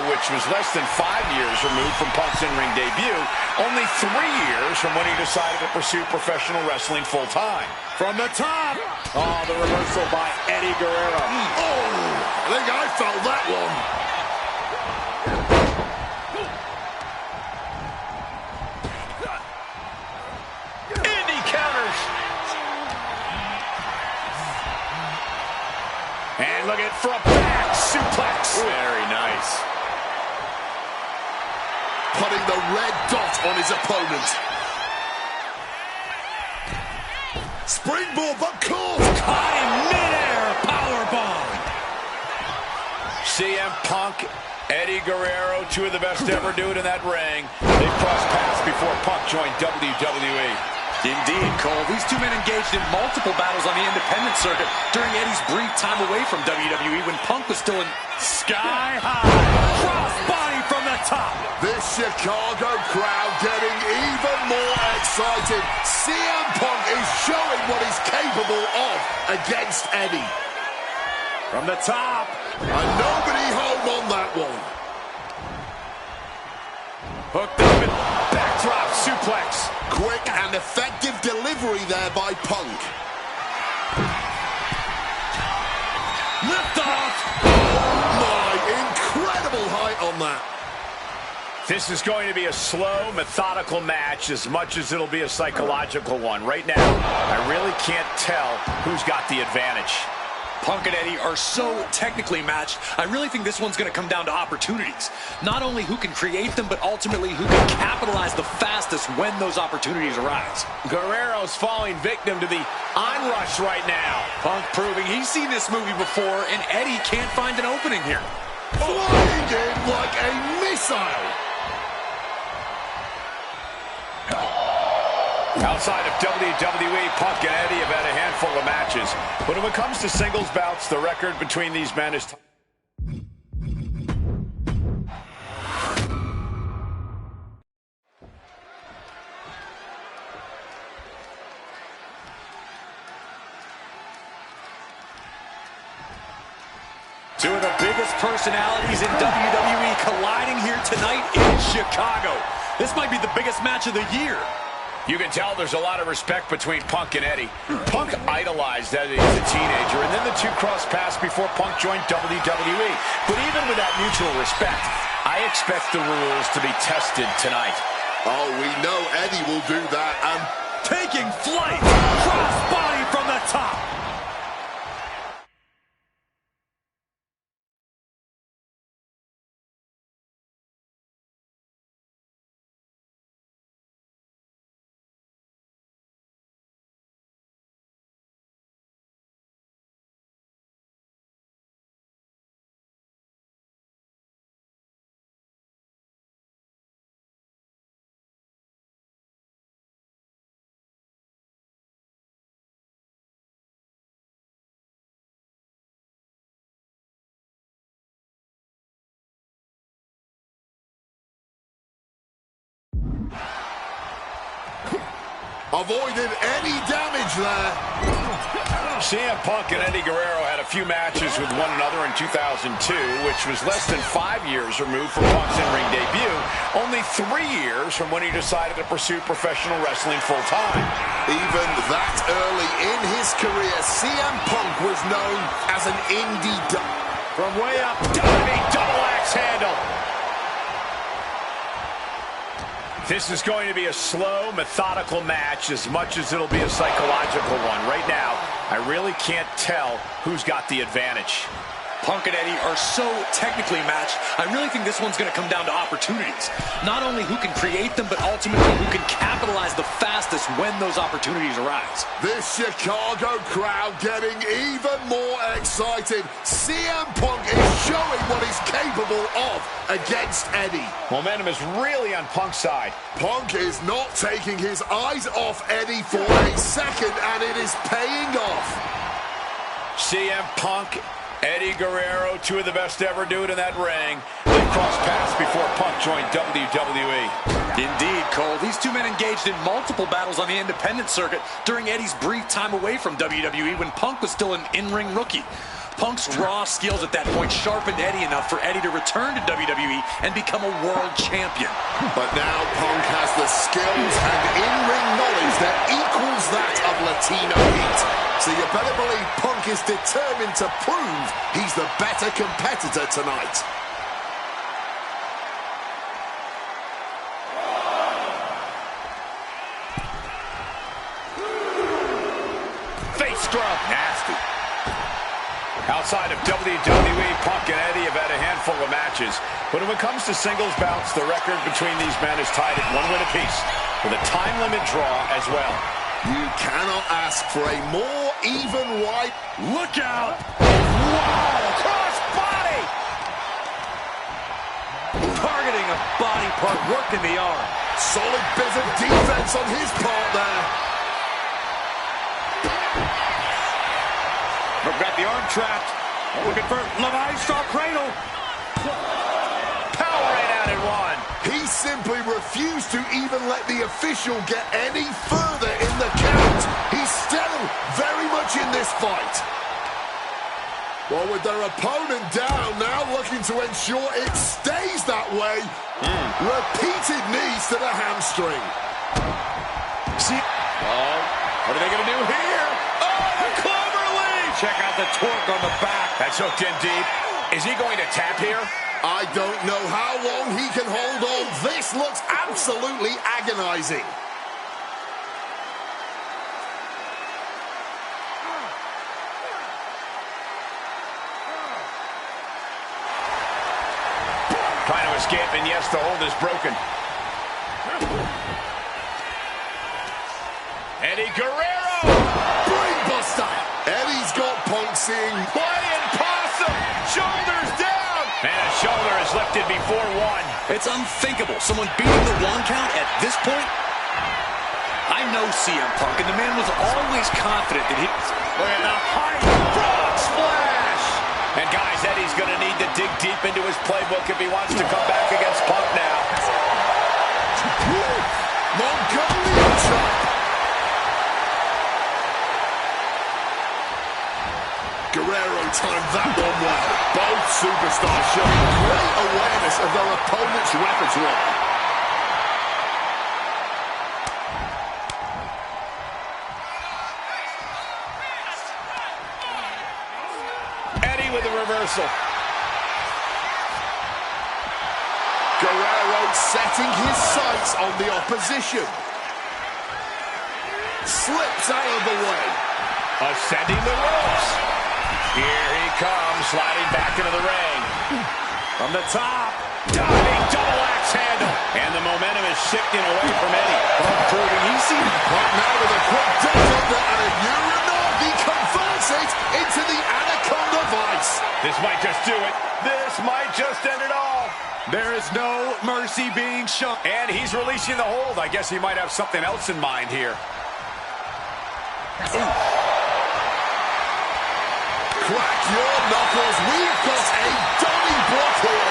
which was less than 5 years removed from Punk's in-ring debut, only 3 years from when he decided to pursue professional wrestling full-time. From the top, oh, the reversal by Eddie Guerrero. Oh, I think I felt that one. Eddie counters. And look at for a back suplex. Very nice. Putting the red dot on his opponent. Springboard, but caught. Caught in midair. Powerbomb. CM Punk, Eddie Guerrero, two of the best to ever do it in that ring. They crossed paths before Punk joined WWE. Indeed, Cole. These two men engaged in multiple battles on the independent circuit during Eddie's brief time away from WWE when Punk was still in sky high. Crossbody from the top. This Chicago crowd getting even more excited. CM Punk is showing what he's capable of against Eddie. From the top. And nobody home on that one. Hooked up and backdrop suplex. Quick and effective delivery there by Punk. Lift off. Oh my, incredible height on that. This is going to be a slow, methodical match as much as it'll be a psychological one. Right now, I really can't tell who's got the advantage. Punk and Eddie are so technically matched, I really think this one's going to come down to opportunities. Not only who can create them, but ultimately who can capitalize the fastest when those opportunities arise. Guerrero's falling victim to the onrush right now. Punk proving he's seen this movie before, and Eddie can't find an opening here. Flying in like a missile. Outside of WWE, Punk and Eddie have had a handful of matches. But when it comes to singles bouts, the record between these men is... Two of the biggest personalities in WWE colliding here tonight in Chicago. This might be the biggest match of the year. You can tell there's a lot of respect between Punk and Eddie. Punk idolized Eddie as a teenager, and then the two crossed paths before Punk joined WWE. But even with that mutual respect, I expect the rules to be tested tonight. Oh, we know Eddie will do that, and taking flight. Crossbody from the top. avoided any damage there. CM Punk and Eddie Guerrero had a few matches with one another in 2002, which was less than 5 years removed from Punk's in-ring debut, only 3 years from when he decided to pursue professional wrestling full-time. Even that early in his career, CM Punk was known as an indie... From way up, diving double axe handle. This is going to be a slow, methodical match as much as it'll be a psychological one. Right now, I really can't tell who's got the advantage. Punk and Eddie are so technically matched, I really think this one's going to come down to opportunities. Not only who can create them, but ultimately who can capitalize the fastest when those opportunities arise. This Chicago crowd getting even more excited. CM Punk is showing what he's capable of against Eddie. Momentum is really on Punk's side. Punk is not taking his eyes off Eddie for a second, and it is paying off. CM Punk, Eddie Guerrero, two of the best ever do it in that ring. They crossed paths before Punk joined WWE. Indeed, Cole. These two men engaged in multiple battles on the independent circuit during Eddie's brief time away from WWE when Punk was still an in-ring rookie. Punk's raw skills at that point sharpened Eddie enough for Eddie to return to WWE and become a world champion. But now Punk has the skills and in-ring knowledge that equals that of Latino Heat. So you better believe Punk is determined to prove he's the better competitor tonight. Face scrub. Nasty. Outside of WWE, Punk and Eddie have had a handful of matches. But when it comes to singles bouts, the record between these men is tied at 1 win apiece, with a time limit draw as well. You cannot ask for a more even right. Look out! Wow! Cross body! Targeting a body part, working the arm. Solid bit of defense on his part there. got the arm trapped. Looking for Levi's straw cradle. Powering out at one. He simply refused to even let the official get any further in the count. He's still very much in this fight. Well, with their opponent down, now looking to ensure it stays that way. Repeated knees to the hamstring. See? Oh, what are they going to do here? Oh, the clover leaf! Check out the torque on the back. That's hooked in deep. Is he going to tap here? I don't know how long he can hold on. This looks absolutely agonizing. Trying to escape, and yes, the hold is broken. Eddie Guerrero! Brainbuster! Eddie's got Punk seeing Flying possum! Shoulders down! And a shoulder is lifted before one. It's unthinkable. Someone beating the 1 count at this point? I know CM Punk, and the man was always confident that he... Look at the height! Frog splash! And guys, Eddie's going to need to dig deep into his playbook if he wants to come back against Punk now. Mongolian chop! Guerrero timed that one well. Both superstars showing great awareness of their opponent's repertoire. Eddie with the reversal. Guerrero setting his sights on the opposition. Slips out of the way. Ascending the ropes. Here he comes, sliding back into the ring. From the top, diving double axe handle. And the momentum is shifting away from Eddie. Proving easy. Right now with a quick dodge under and a Uranagi converts it into the Anaconda Vice. This might just do it. This might just end it all. There is no mercy being shown. And he's releasing the hold. I guess he might have something else in mind here. Crack your knuckles. We've got a Donnybrook here.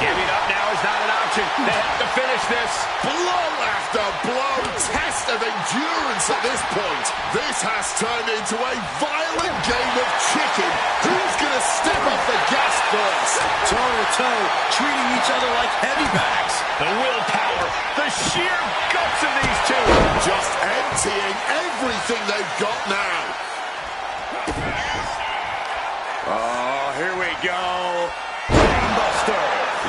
Giving up now is not an option. They have to finish this. Blow after blow. Test of endurance at this point. This has turned into a violent game of chicken. Who's going to step off the gas first? Toe to toe, treating each other like heavy bags. The willpower, the sheer guts of these two. Just emptying everything they've got now. Oh, here we go. Brainbuster.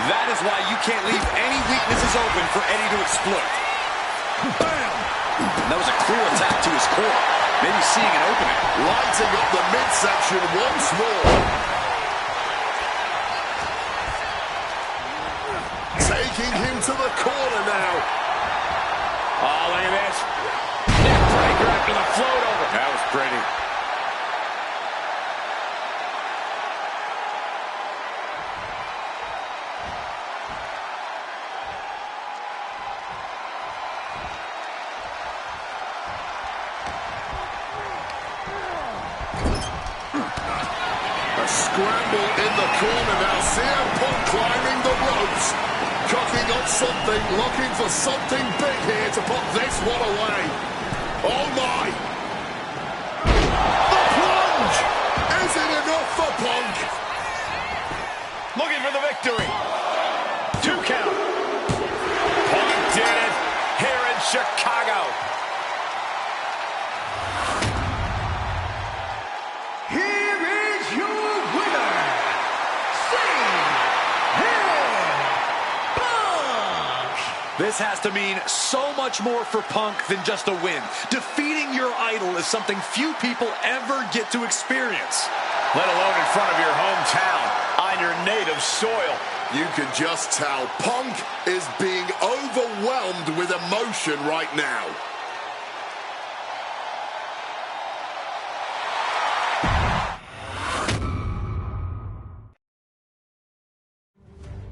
That is why you can't leave any weaknesses open for Eddie to exploit. Bam! That was a clear attack to his core. Maybe seeing an opening. Lighting up the midsection once more. Taking him to the corner now. Oh, look at this. Neck breaker after the float over. That was pretty. Scramble in the corner now. CM Punk climbing the ropes. Cooking up something, looking for something big here to put this one away. Oh my! The plunge! Is it enough for Punk? Looking for the victory. 2 count. Punk did it here in Chicago. This has to mean so much more for Punk than just a win. Defeating your idol is something few people ever get to experience. Let alone in front of your hometown, on your native soil. You can just tell Punk is being overwhelmed with emotion right now.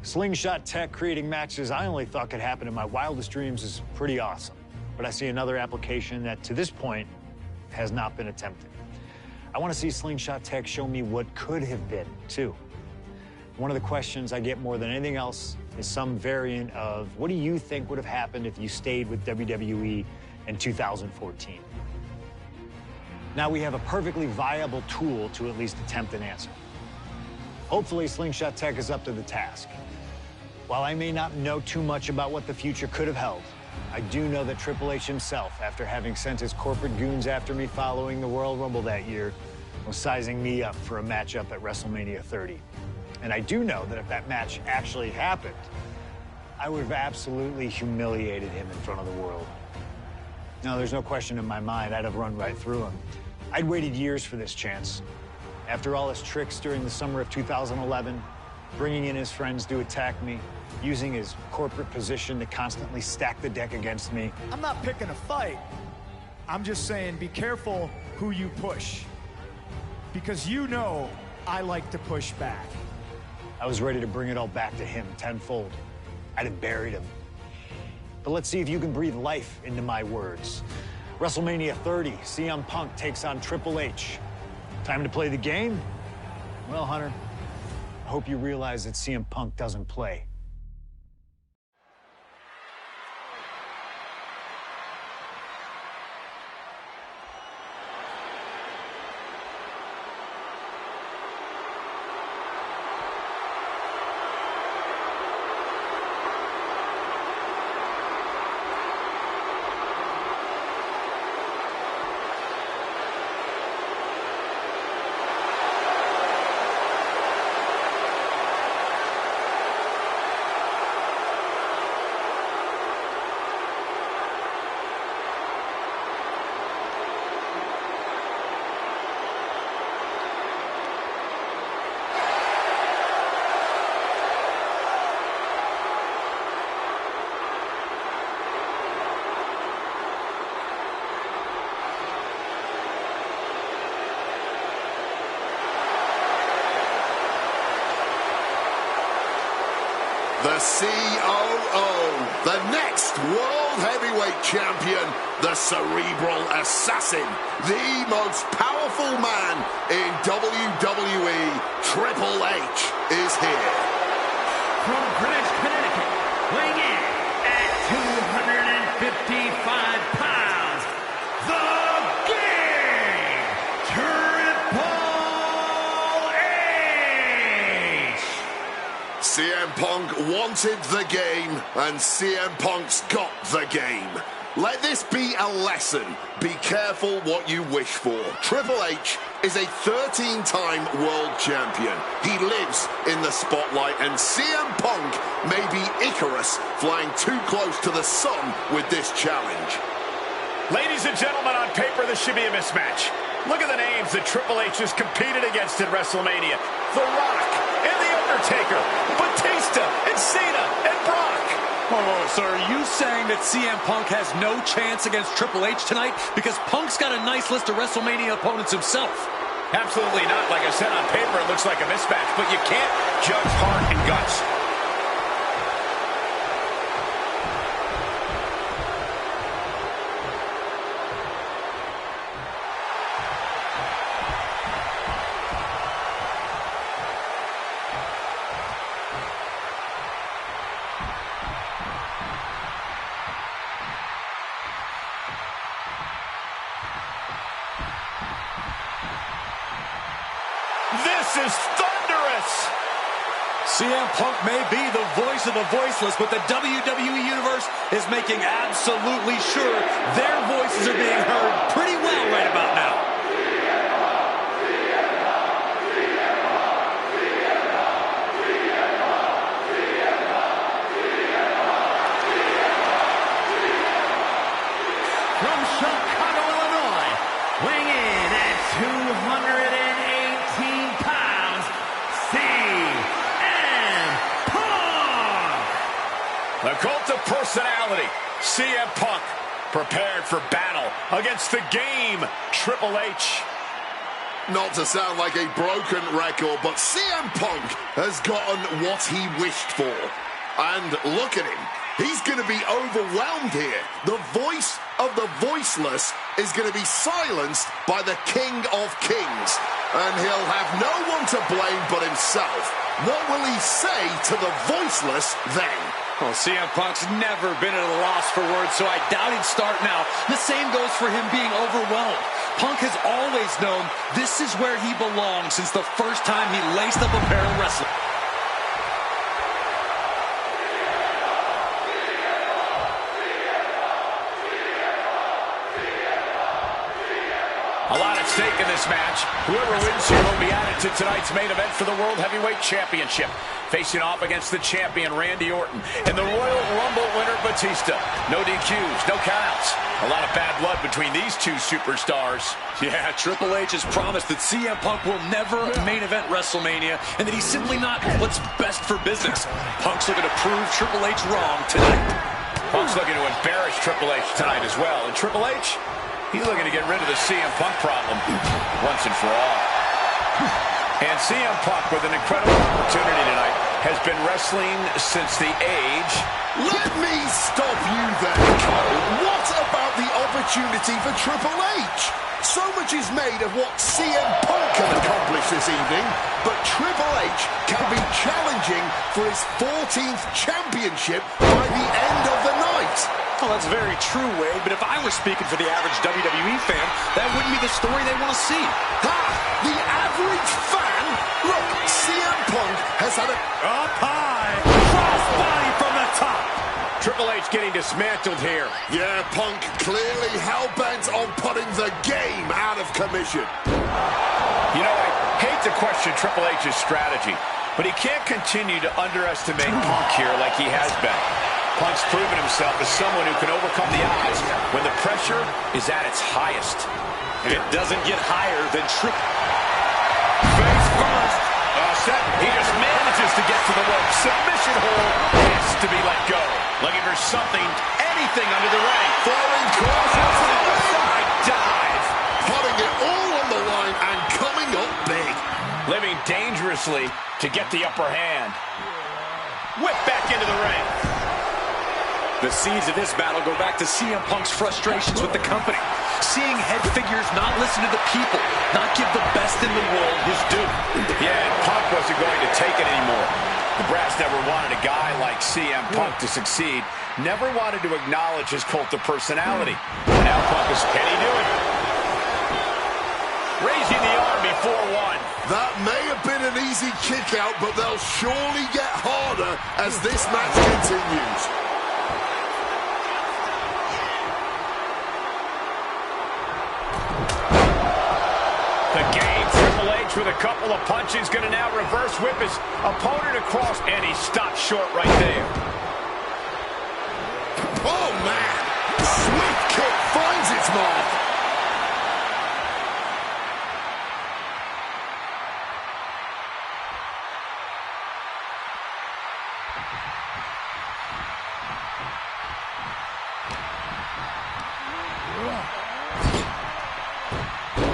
Slingshot tech creating matches I only thought could happen in my wildest dreams is pretty awesome. But I see another application that, to this point, has not been attempted. I want to see Slingshot Tech show me what could have been, too. One of the questions I get more than anything else is some variant of, what do you think would have happened if you stayed with WWE in 2014? Now we have a perfectly viable tool to at least attempt an answer. Hopefully, Slingshot Tech is up to the task. While I may not know too much about what the future could have held, I do know that Triple H himself, after having sent his corporate goons after me following the Royal Rumble that year, was sizing me up for a matchup at WrestleMania 30. And I do know that if that match actually happened, I would have absolutely humiliated him in front of the world. No, there's no question in my mind I'd have run right through him. I'd waited years for this chance. After all his tricks during the summer of 2011, bringing in his friends to attack me, using his corporate position to constantly stack the deck against me. I'm not picking a fight. I'm just saying be careful who you push. Because you know I like to push back. I was ready to bring it all back to him tenfold. I'd have buried him. But let's see if you can breathe life into my words. WrestleMania 30, CM Punk takes on Triple H. Time to play the game? Well, Hunter, I hope you realize that CM Punk doesn't play. The COO, the next World Heavyweight Champion, the Cerebral Assassin, the most powerful man in WWE, Triple H, is here. From Greenwich, Connecticut, weighing in at 255 pounds, the Game, Triple H! CM Punk wanted the game, and CM Punk's got the game. Let this be a lesson. Be careful what you wish for. Triple H is a 13-time world champion. He lives in the spotlight, and CM Punk may be Icarus flying too close to the sun with this challenge. Ladies and gentlemen, on paper, this should be a mismatch. Look at the names that Triple H has competed against at WrestleMania. The Rock and The Undertaker, Batista and Cena and Brock. Oh, so are you saying that CM Punk has no chance against Triple H tonight? Because Punk's got a nice list of WrestleMania opponents himself. Absolutely not. Like I said, on paper, it looks like a mismatch, but you can't judge heart and guts. This is thunderous! CM Punk may be the voice of the voiceless, but the WWE Universe is making absolutely sure their voices are being heard pretty well right about now. From Chicago, Illinois, weighing in at 218 pounds, CM Punk! The cult of personality, CM Punk, prepared for battle against the Game, Triple H. Not to sound like a broken record, but CM Punk has gotten what he wished for. And look at him. He's going to be overwhelmed here. The voice of the voiceless is going to be silenced by the King of Kings. And he'll have no one to blame but himself. What will he say to the voiceless then? Well, CM Punk's never been at a loss for words, so I doubt he'd start now. The same goes for him being overwhelmed. Punk has always known this is where he belongs since the first time he laced up a pair of wrestling. A lot at stake in this match. Whoever wins here will be added to tonight's main event for the World Heavyweight Championship. Facing off against the champion, Randy Orton, and the Royal Rumble winner, Batista. No DQs, no countouts. A lot of bad blood between these two superstars. Yeah, Triple H has promised that CM Punk will never main event WrestleMania, and that he's simply not what's best for business. Punk's looking to prove Triple H wrong tonight. Punk's looking to embarrass Triple H tonight as well. And Triple H, he's looking to get rid of the CM Punk problem once and for all. And CM Punk, with an incredible opportunity tonight, has been wrestling since the age... Let me stop you there, Cole. What about the opportunity for Triple H? So much is made of what CM Punk can accomplish this evening, but Triple H can be challenging for his 14th championship by the end of the night. Well, that's very true, Wade, but if I were speaking for the average WWE fan, that wouldn't be the story they want to see. Ha! The average fan? Look, CM Punk has had a... Up high, crossbody from the top. Triple H getting dismantled here. Yeah, Punk clearly hell-bent on putting the game out of commission. You know, I hate to question Triple H's strategy, but he can't continue to underestimate Punk here like he has been. Punk's proven himself as someone who can overcome the odds when the pressure is at its highest. And it doesn't get higher than Triple. Face first. Set. He just manages to get to the rope. Submission hold has to be let go. Looking for something, anything under the ring. Falling crosses to the side dive. Putting it all on the line and coming up big. Living dangerously to get the upper hand. Whip back into the ring. The seeds of this battle go back to CM Punk's frustrations with the company. Seeing head figures not listen to the people, not give the best in the world his due. Yeah, and Punk wasn't going to take it anymore. The brass never wanted a guy like CM Punk to succeed. Never wanted to acknowledge his cult of personality. Now Punk is, can he do it? Raising the arm before one. That may have been an easy kick out, but they'll surely get harder as this match continues. The game, Triple H with a couple of punches, going to now reverse whip his opponent across, and he stopped short right there. Oh, man! Swift kick finds its mark.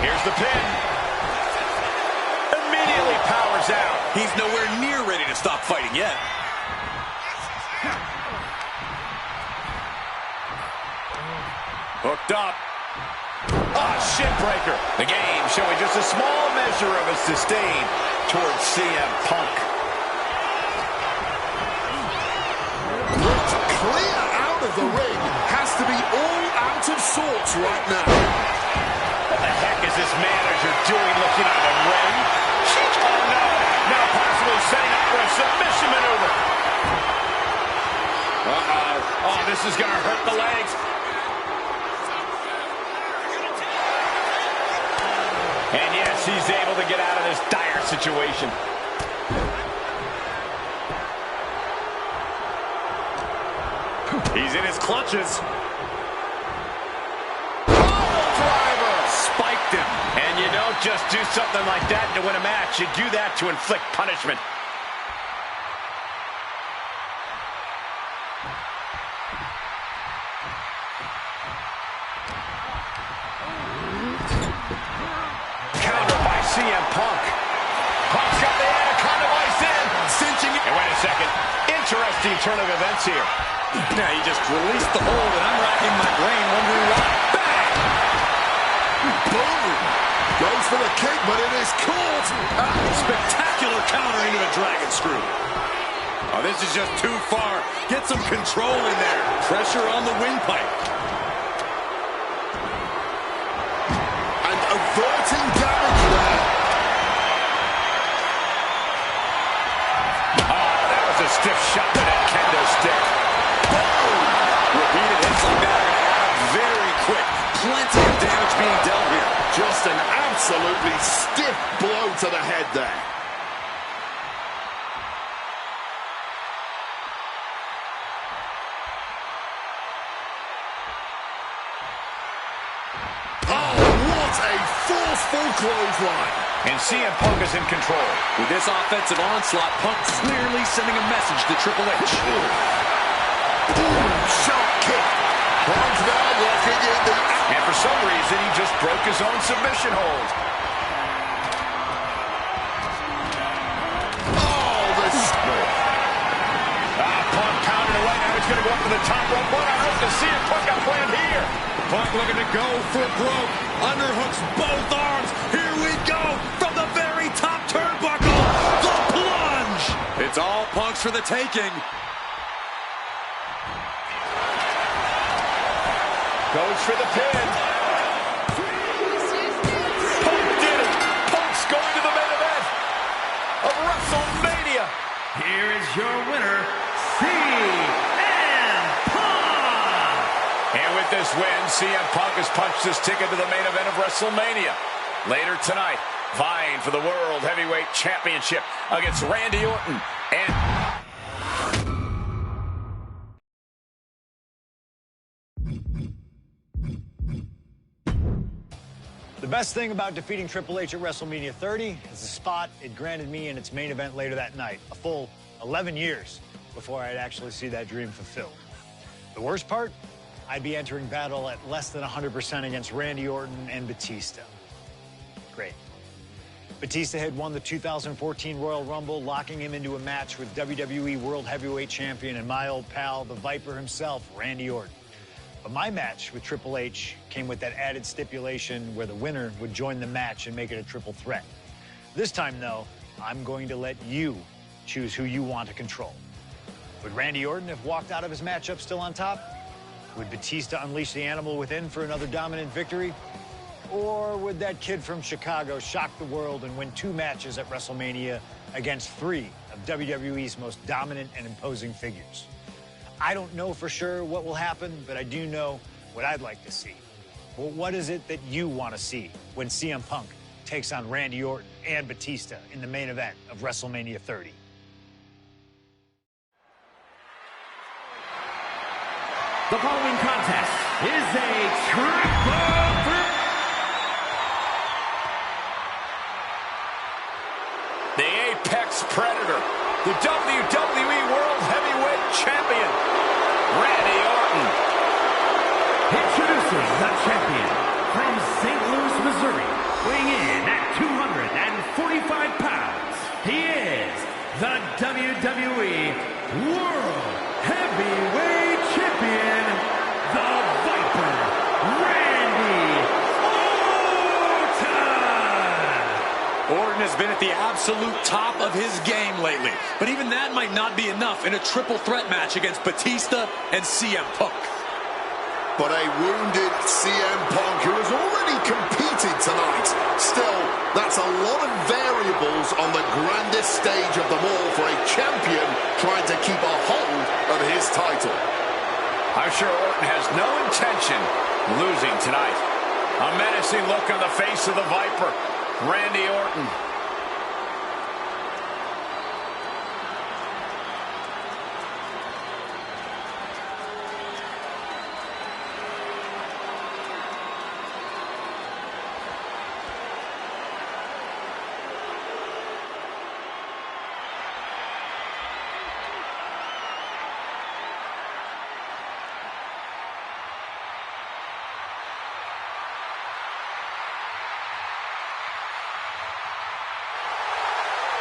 Here's the pin. Immediately powers out. He's nowhere near ready to stop fighting yet. Hooked up. Ah, shin breaker. The game showing just a small measure of its disdain towards CM Punk. Looked clear out of the ring. Has to be all out of sorts right now. What the heck is this manager doing looking out of the ring? Oh, no. Now possibly setting up for a submission maneuver. Uh-oh. Oh, this is going to hurt the legs. And yes, he's able to get out of this dire situation. He's in his clutches. Spiked him. And you don't just do something like that to win a match. You do that to inflict punishment. Counter by CM Punk. Punk's got the anaconda vice in. Cinching it. And wait a second. Interesting turn of events here. Now he just released the hold, and I'm racking my brain wondering why. Bang! Boom! Goes for the kick, but it is caught. Spectacular counter into a dragon screw. Oh, this is just too far. Get some control in there. Pressure on the windpipe. And averting damage there. Oh, that was a stiff shot to that kendo stick. Boom! Repeated hits like that are going to add up very quick. Plenty of damage being dealt here. Just an absolutely stiff blow to the head there. Oh, what a forceful clothesline. And CM Punk is in control. With this offensive onslaught, Punk clearly sending a message to Triple H. Boom, sharp kick. Punk now locking in the... And for some reason, he just broke his own submission hold. Oh, the... Punk pounding away. Now he's going to go up to the top rope. What on earth does CM Punk got planned here? Punk looking to go for broke. Underhooks both arms. Here we go. From the very top turnbuckle. The plunge. It's all Punk's for the taking. Goes for the pin. Punk did it. Punk's going to the main event of WrestleMania. Here is your winner, CM Punk! And with this win, CM Punk has punched his ticket to the main event of WrestleMania. Later tonight, vying for the World Heavyweight Championship against Randy Orton and... The best thing about defeating Triple H at WrestleMania 30 is the spot it granted me in its main event later that night. A full 11 years before I'd actually see that dream fulfilled. The worst part? I'd be entering battle at less than 100% against Randy Orton and Batista. Great. Batista had won the 2014 Royal Rumble, locking him into a match with WWE World Heavyweight Champion and my old pal, the Viper himself, Randy Orton. But my match with Triple H came with that added stipulation where the winner would join the match and make it a triple threat. This time, though, I'm going to let you choose who you want to control. Would Randy Orton have walked out of his matchup still on top? Would Batista unleash the animal within for another dominant victory? Or would that kid from Chicago shock the world and win 2 matches at WrestleMania against 3 of WWE's most dominant and imposing figures? I don't know for sure what will happen, but I do know what I'd like to see. Well, what is it that you want to see when CM Punk takes on Randy Orton and Batista in the main event of WrestleMania 30? The following contest is a triple threat. The Apex Predator, the WWE World Heavyweight Champion, Randy Orton. Introducing the champion from St. Louis, Missouri, weighing in at 245 pounds. He is the WWE World Heavyweight Champion, the Viper, Randy Orton. Orton has been at the absolute top of his game lately, but even that might not be enough in a triple threat match against Batista and CM Punk. But a wounded CM Punk who has already competed tonight. Still, that's a lot of variables on the grandest stage of them all for a champion trying to keep a hold of his title. I'm sure Orton has no intention of losing tonight. A menacing look on the face of the Viper, Randy Orton.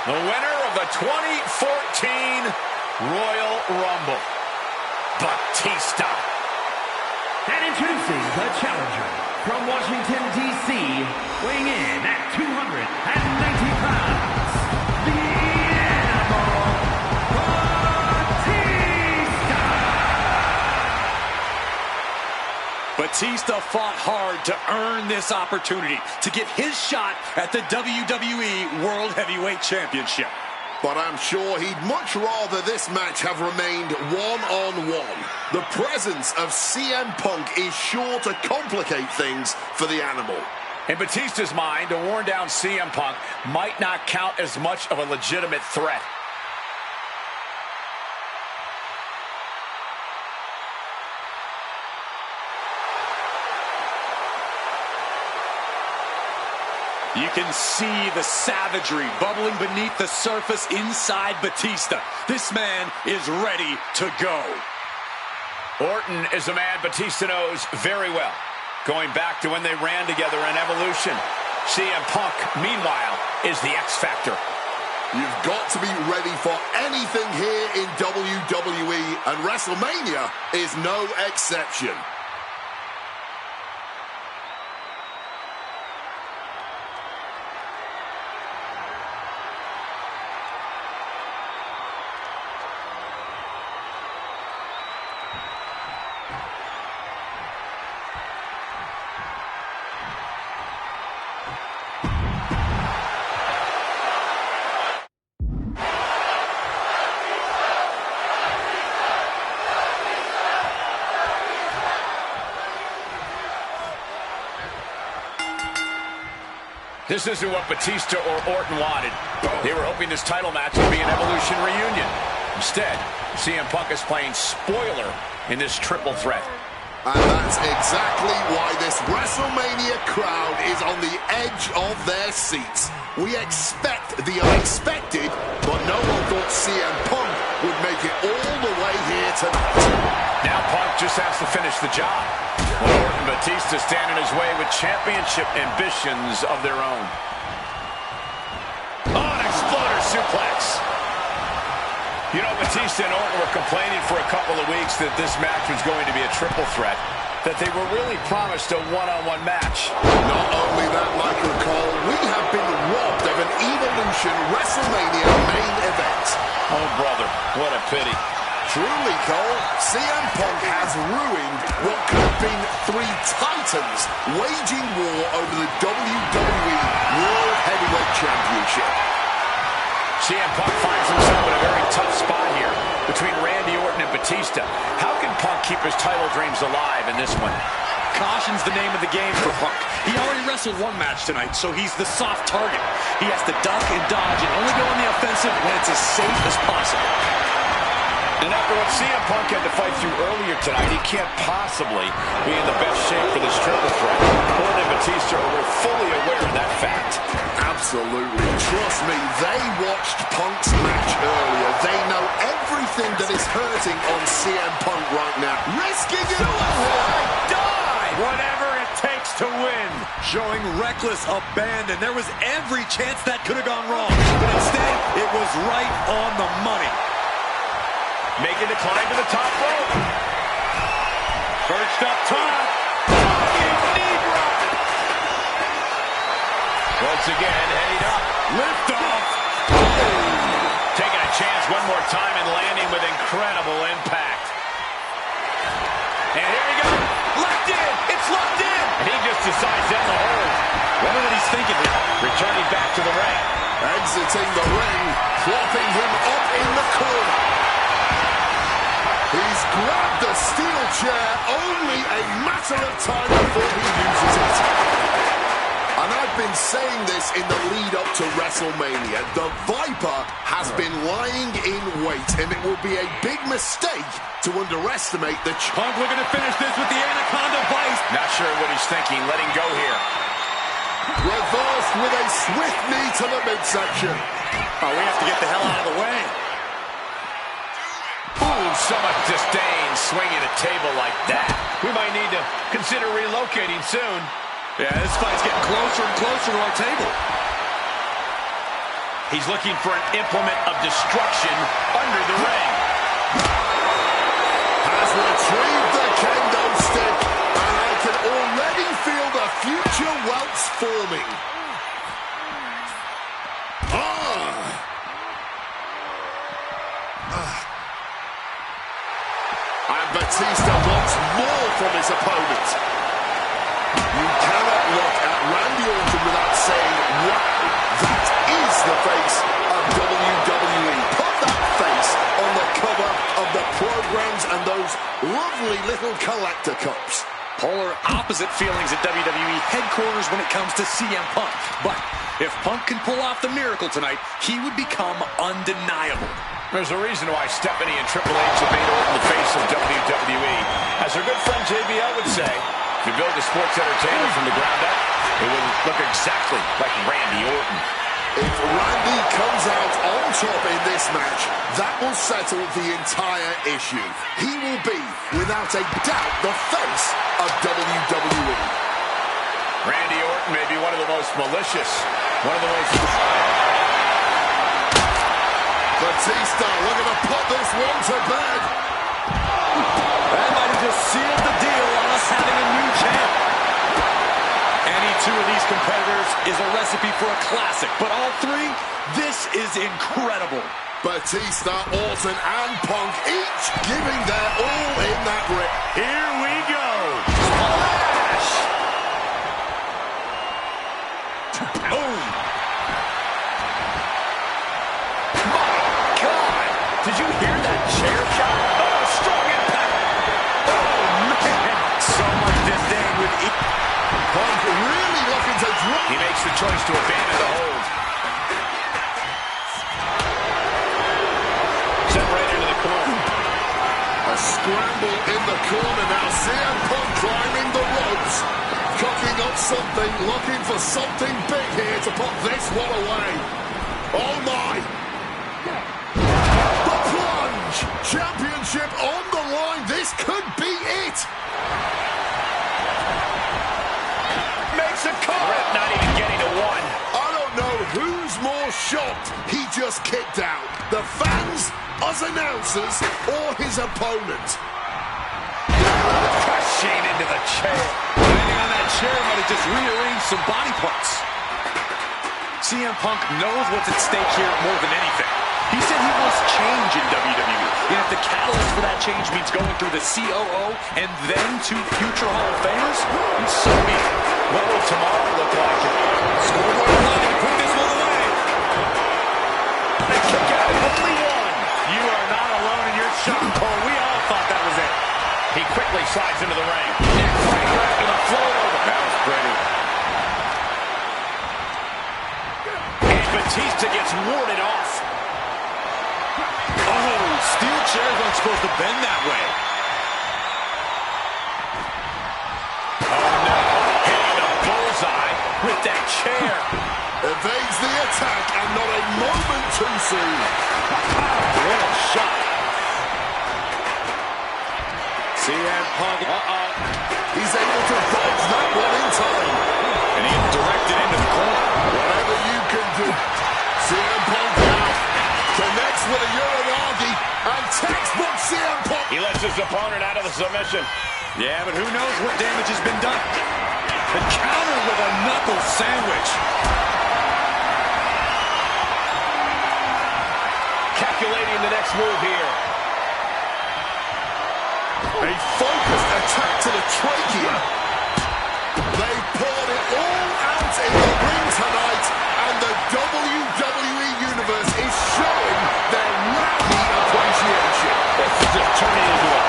The winner of the 2014 Royal Rumble, Batista. And introducing the challenger from Washington, D.C., weighing in at 290 pounds, the Animal, Batista fought hard to earn this opportunity to get his shot at the WWE World Heavyweight Championship. But I'm sure he'd much rather this match have remained one-on-one. The presence of CM Punk is sure to complicate things for the Animal. In Batista's mind, a worn-down CM Punk might not count as much of a legitimate threat. You can see the savagery bubbling beneath the surface inside Batista. This man is ready to go. Orton is a man Batista knows very well, going back to when they ran together in Evolution. CM Punk, meanwhile, is the X Factor. You've got to be ready for anything here in WWE, and WrestleMania is no exception. This isn't what Batista or Orton wanted. They were hoping this title match would be an Evolution reunion. Instead, CM Punk is playing spoiler in this triple threat. And that's exactly why this WrestleMania crowd is on the edge of their seats. We expect the unexpected, but no one thought CM Punk would make it all the way here tonight. Now Punk just has to finish the job. Orton and Batista stand in his way with championship ambitions of their own. Oh, an exploder suplex. You know, Batista and Orton were complaining for a couple of weeks that this match was going to be a triple threat, that they were really promised a one-on-one match. Not only that, Michael Cole, we have been robbed of an Evolution WrestleMania main event. Oh, brother, what a pity. Truly, Cole, CM Punk has ruined what could have been three titans waging war over the WWE World Heavyweight Championship. CM Punk finds himself in a very tough spot here between Randy Orton and Batista. How can Punk keep his title dreams alive in this one? Caution's the name of the game for Punk. He already wrestled one match tonight, so he's the soft target. He has to duck and dodge and only go on the offensive when it's as safe as possible. And after what CM Punk had to fight through earlier tonight, he can't possibly be in the best shape for this triple threat. Orton and Batista are fully aware of that fact. Absolutely. Trust me, they watched Punk's match earlier. They know everything that is hurting on CM Punk right now. Risking it all. Die! Whatever it takes to win. Showing reckless abandon. There was every chance that could have gone wrong. But instead, it was right on the money. Making the climb to the top rope. Perched up top. Knee drop. Once again, heading up. Lift off. Taking a chance one more time and landing with incredible impact. And here we go. Locked in. It's locked in. And he just decides down the hold. Wonder what he's thinking here. Returning back to the ring. Exiting the ring. Plopping him up in the corner. He's grabbed the steel chair, only a matter of time before he uses it. And I've been saying this in the lead up to WrestleMania. The Viper has been lying in wait, and it will be a big mistake to underestimate the Punk looking to finish this with the Anaconda Vice. Not sure what he's thinking, letting go here. Reversed with a swift knee to the midsection. Oh, we have to get the hell out of the way. Ooh, so much disdain swinging a table like that. We might need to consider relocating soon. Yeah, this fight's getting closer and closer to our table. He's looking for an implement of destruction under the ring. Has retrieved the kendo stick, and I can already feel the welts forming. And Batista wants more from his opponent. You cannot look at Randy Orton without saying, wow, that is the face of WWE. Put that face on the cover of the programs and those lovely little collector cups. Polar opposite feelings at WWE headquarters when it comes to CM Punk. But if Punk can pull off the miracle tonight, he would become undeniable. There's a reason why Stephanie and Triple H have made Orton the face of WWE. As our good friend JBL would say, if you build a sports entertainer from the ground up, it will look exactly like Randy Orton. If Randy comes out on top in this match, that will settle the entire issue. He will be, without a doubt, the face of WWE. Randy Orton may be one of the most malicious, one of the most... Batista looking to put this one to bed. That might have just sealed the deal on us having a new champ. Any two of these competitors is a recipe for a classic, but all three, this is incredible. Batista, Orton, and Punk each giving their all in that ring. Here we go. Splash. Boom. Did you hear that chair shot? Oh, strong impact. Oh, man. So much disdain with each. Punk really looking to drop. He makes the choice to abandon the hold. Sent right into the corner. A scramble in the corner now. CM Punk climbing the ropes. Cooking up something, looking for something big here to put this one away. Oh, my. Championship on the line. This could be it. Makes a call. Not even getting to one. I don't know who's more shocked he just kicked out. The fans, us announcers, or his opponent. Crashing into the chair. Landing on that chair might have just rearranged some body parts. CM Punk knows what's at stake here more than anything. He said he wants change in WWE, and if the catalyst for that change means going through the COO and then to future Hall of Famers, then so be it. What will tomorrow look like? Scoreboard line, put this one away. They kick out only one. You are not alone in your shock, Cole. We all thought that was it. He quickly slides into the ring. Neck break right to the floor over. That was pretty. And Batista gets warded off. Oh, steel chairs aren't supposed to bend that way. Oh, no. Hitting the bullseye with that chair. Evades the attack and not a moment too soon. What a shot. CM Punk, He's able to dodge that one in time. And he directed into the corner. Whatever you can do. CM Punk now connects with a Uranagi and textbook CM Punk. He lets his opponent out of the submission. Yeah, but who knows what damage has been done. The counter with a knuckle sandwich. Calculating the next move here. A focused attack to the trachea. They poured it all out in the ring tonight, and the WWE Universe is showing their Randy appreciation. This is just turning into a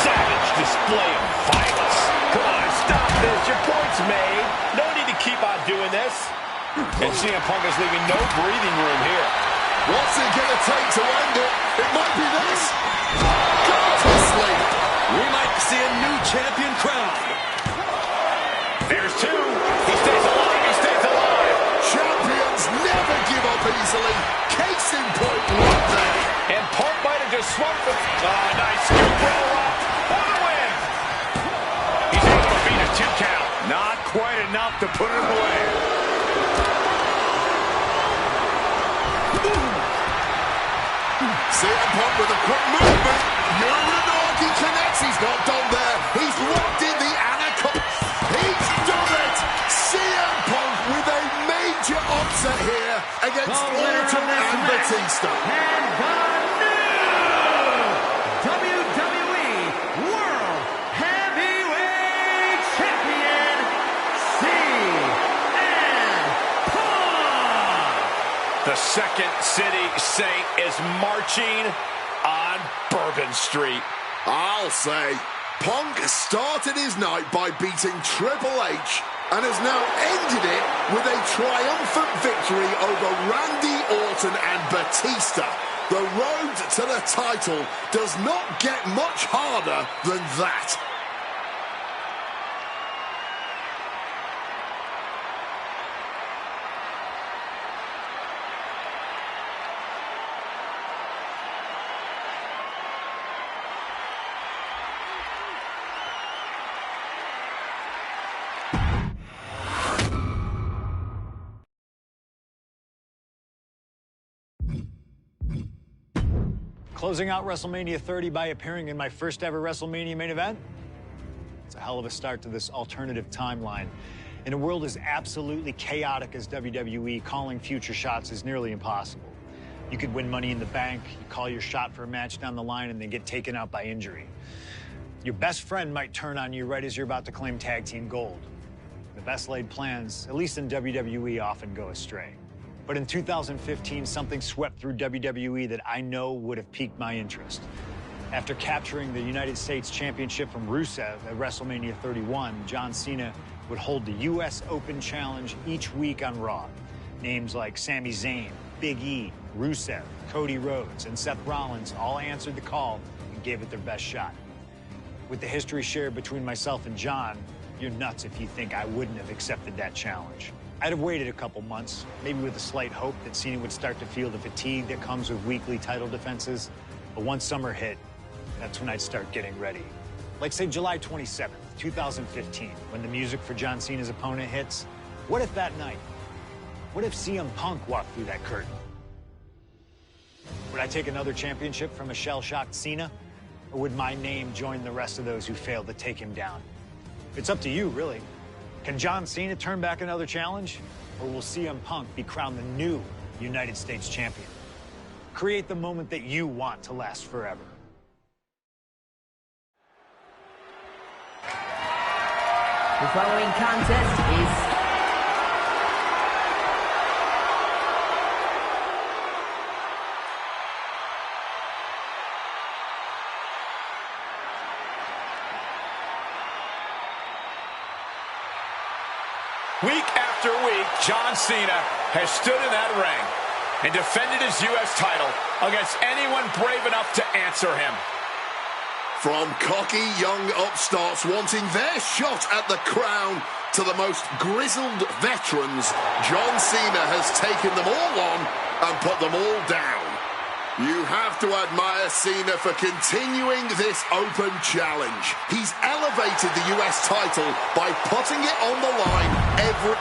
savage display of violence. Come on, stop this. Your point's made. No need to keep on doing this. And CM Punk is leaving no breathing room here. What's it going to take to end it? It might be this. Gorgeously. We might see a new champion crowned. There's two. He stays alive. He stays alive. Champions never give up easily. Case in point right there. And Punk might have just swung for... nice scoop roll up for the win. He's able to beat a 2 count. Not quite enough to put him away. CM Punk with a quick movement. Uranagi connects. He's not done there. He's locked in the anaconda. He's done it. CM against Orton and Batista. And the new WWE World Heavyweight Champion, CM Punk. The Second City Saint is marching on Bourbon Street. I'll say, Punk started his night by beating Triple H and has now ended it with a triumphant victory over Randy Orton and Batista. The road to the title does not get much harder than that. Closing out WrestleMania 30 by appearing in my first ever WrestleMania main event? It's a hell of a start to this alternative timeline. In a world as absolutely chaotic as WWE, calling future shots is nearly impossible. You could win Money in the Bank, you call your shot for a match down the line, and then get taken out by injury. Your best friend might turn on you right as you're about to claim tag team gold. The best laid plans, at least in WWE, often go astray. But in 2015, something swept through WWE that I know would have piqued my interest. After capturing the United States Championship from Rusev at WrestleMania 31, John Cena would hold the U.S. Open Challenge each week on Raw. Names like Sami Zayn, Big E, Rusev, Cody Rhodes, and Seth Rollins all answered the call and gave it their best shot. With the history shared between myself and John, you're nuts if you think I wouldn't have accepted that challenge. I'd have waited a couple months, maybe with a slight hope that Cena would start to feel the fatigue that comes with weekly title defenses. But once summer hit, that's when I'd start getting ready. Like, say, July 27th, 2015, when the music for John Cena's opponent hits. What if that night? What if CM Punk walked through that curtain? Would I take another championship from a shell-shocked Cena? Or would my name join the rest of those who failed to take him down? It's up to you, really. Can John Cena turn back another challenge? Or will CM Punk be crowned the new United States champion? Create the moment that you want to last forever. The following contest is Week after week, John Cena has stood in that ring and defended his U.S. title against anyone brave enough to answer him. From cocky young upstarts wanting their shot at the crown to the most grizzled veterans, John Cena has taken them all on and put them all down. You have to admire Cena for continuing this open challenge. He's elevated the U.S. title by putting it on the line every...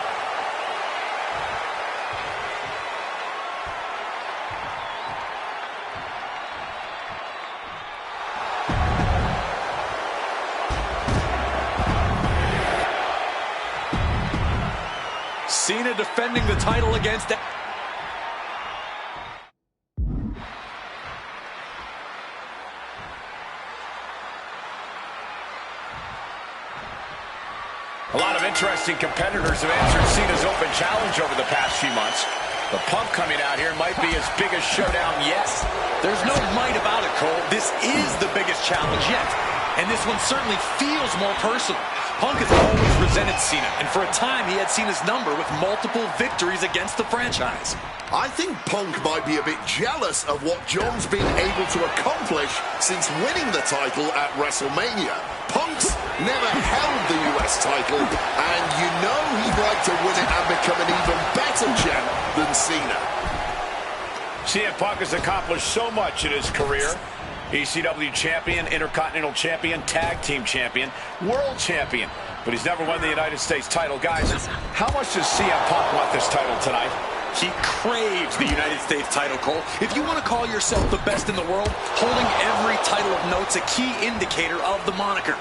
Cena defending the title against... A lot of interesting competitors have answered Cena's open challenge over the past few months. The Punk coming out here might be his biggest showdown yet. There's no might about it, Cole. This is the biggest challenge yet. And this one certainly feels more personal. Punk has always resented Cena, and for a time he had Cena's number with multiple victories against the franchise. I think Punk might be a bit jealous of what John's been able to accomplish since winning the title at WrestleMania. Punk's never held the US title, and you know he'd like to win it and become an even better champ than Cena. CM Punk has accomplished so much in his career. ECW champion, Intercontinental champion, Tag Team champion, World champion. But he's never won the United States title. Guys, how much does CM Punk want this title tonight? He craves the United States title, Cole. If you want to call yourself the best in the world, holding every title of note's a key indicator of the moniker.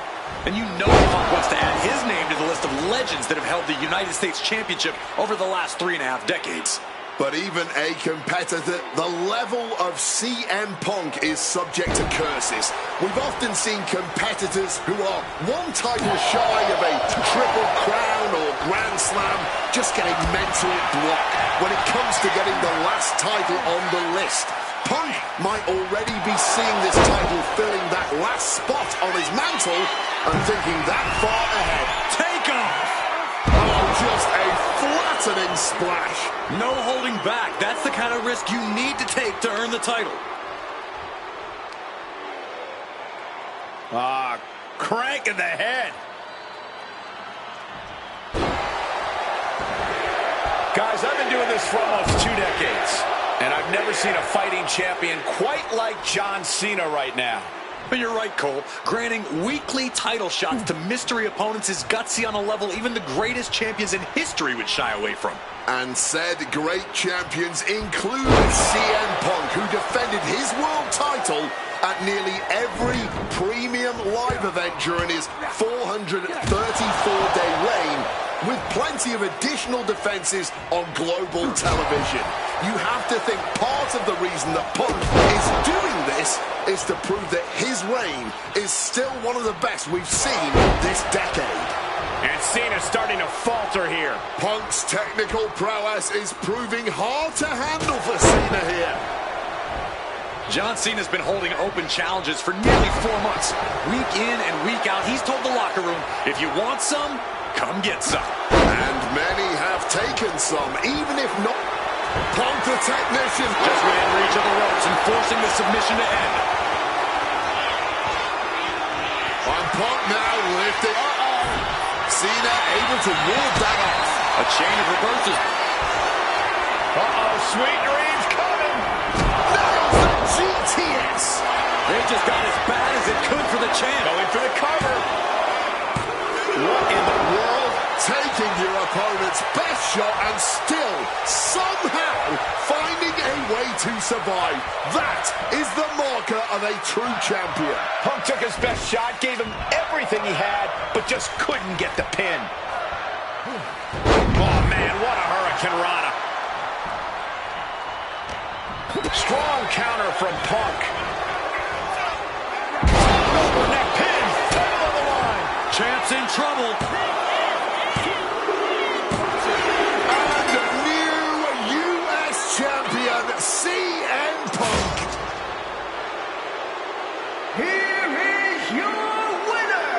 And you know Punk wants to add his name to the list of legends that have held the United States Championship over the last 3.5 decades. But even a competitor the level of CM Punk is subject to curses. We've often seen competitors who are one title shy of a triple crown or grand slam just getting mental block when it comes to getting the last title on the list. Punk might already be seeing this title filling that last spot on his mantle and thinking that far ahead. Take off! Oh, just a flattening splash. No holding back. That's the kind of risk you need to take to earn the title. Crank in the head. Guys, I've been doing this for almost 2 decades, and I've never seen a fighting champion quite like John Cena right now. But you're right, Cole. Granting weekly title shots to mystery opponents is gutsy on a level even the greatest champions in history would shy away from. And said great champions include CM Punk, who defended his world title at nearly every premium live event during his 434-day reign, with plenty of additional defenses on global television. You have to think part of the reason that Punk is doing this is to prove that his reign is still one of the best we've seen this decade. And Cena's starting to falter here. Punk's technical prowess is proving hard to handle for Cena here. John Cena's been holding open challenges for nearly 4 months. Week in and week out, he's told the locker room, if you want some, come get some. And many have taken some, even if not. Punk the technician. Just within reach of the ropes and forcing the submission to end. And Punk now lifting. Cena able to ward that off. A chain of reverses. Sweet dreams coming. Nails the GTS. They just got as bad as it could for the champ. Going for the cover. What in the world? Taking your opponent's best shot and still somehow finding a way to survive. That is the marker of a true champion. Punk took his best shot, gave him everything he had, but just couldn't get the pin. Oh, man, what a Hurricane Rana. Strong counter from Punk. Overneck pin, middle of the line. Champ's in trouble. And the new U.S. champion, CM Punk. Here is your winner,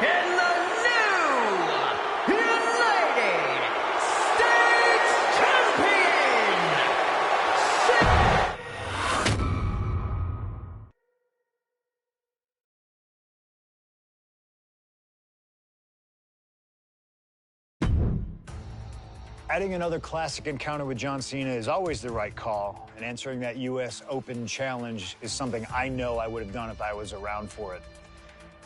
and the new United States Champion, Adding another classic encounter with John Cena is always the right call, and answering that U.S. Open challenge is something I know I would have done if I was around for it.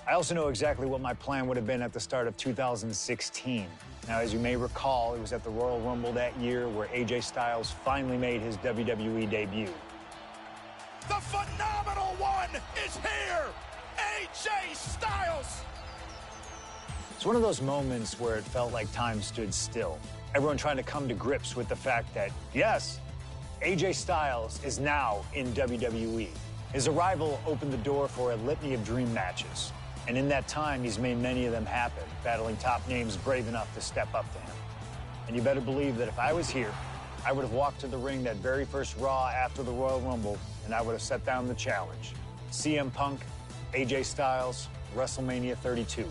I also know exactly what my plan would have been at the start of 2016. Now, as you may recall, it was at the Royal Rumble that year where AJ Styles finally made his WWE debut. The phenomenal one is here! AJ Styles! It's one of those moments where it felt like time stood still. Everyone trying to come to grips with the fact that, yes, AJ Styles is now in WWE. His arrival opened the door for a litany of dream matches. And in that time, he's made many of them happen, battling top names brave enough to step up to him. And you better believe that if I was here, I would have walked to the ring that very first Raw after the Royal Rumble, and I would have set down the challenge. CM Punk, AJ Styles, WrestleMania 32.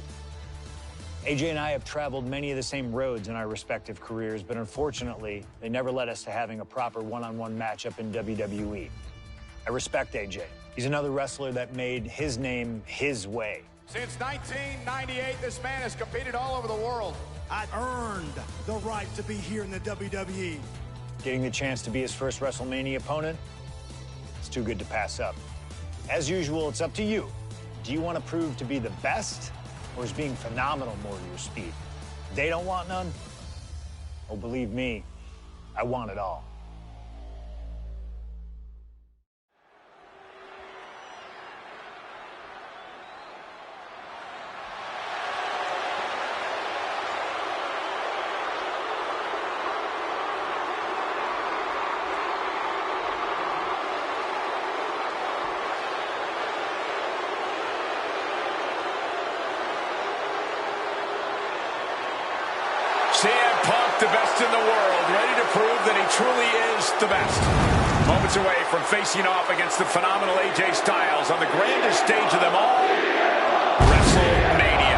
AJ and I have traveled many of the same roads in our respective careers, but unfortunately, they never led us to having a proper one-on-one matchup in WWE. I respect AJ. He's another wrestler that made his name his way. Since 1998, this man has competed all over the world. I've earned the right to be here in the WWE. Getting the chance to be his first WrestleMania opponent, it's too good to pass up. As usual, it's up to you. Do you want to prove to be the best? Or is being phenomenal more to your speed? They don't want none? Oh, believe me, I want it all. the best in the world, ready to prove that he truly is the best. Moments away from facing off against the phenomenal AJ Styles on the grandest stage of them all, WrestleMania.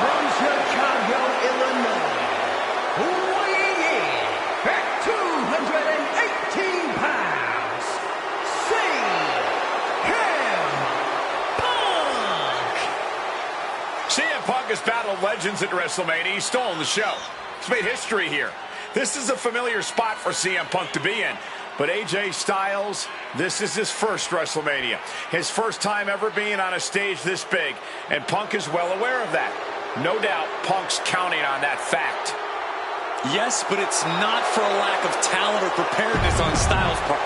From Chicago, Illinois, weighing in at 218 pounds, CM Punk has battled legends at WrestleMania. He's stolen the show. He's made history here. This is a familiar spot for CM Punk to be in. But AJ Styles, this is his first WrestleMania. His first time ever being on a stage this big. And Punk is well aware of that. No doubt Punk's counting on that fact. Yes, but it's not for a lack of talent or preparedness on Styles' part.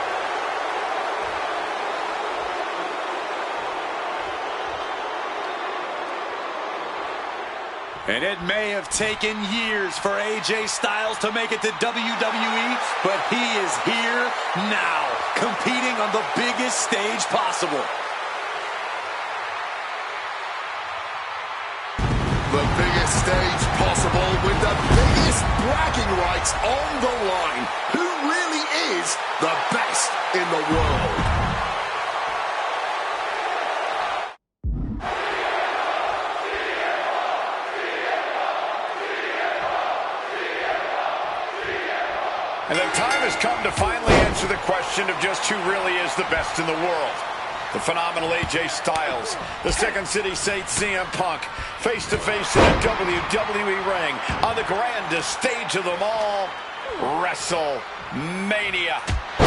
And it may have taken years for AJ Styles to make it to WWE, but he is here now, competing on the biggest stage possible. The biggest stage possible with the biggest bragging rights on the line. Who really is the best in the world? And the time has come to finally answer the question of just who really is the best in the world. The phenomenal AJ Styles, the Second City Saint CM Punk, face-to-face in a WWE ring on the grandest stage of them all, WrestleMania.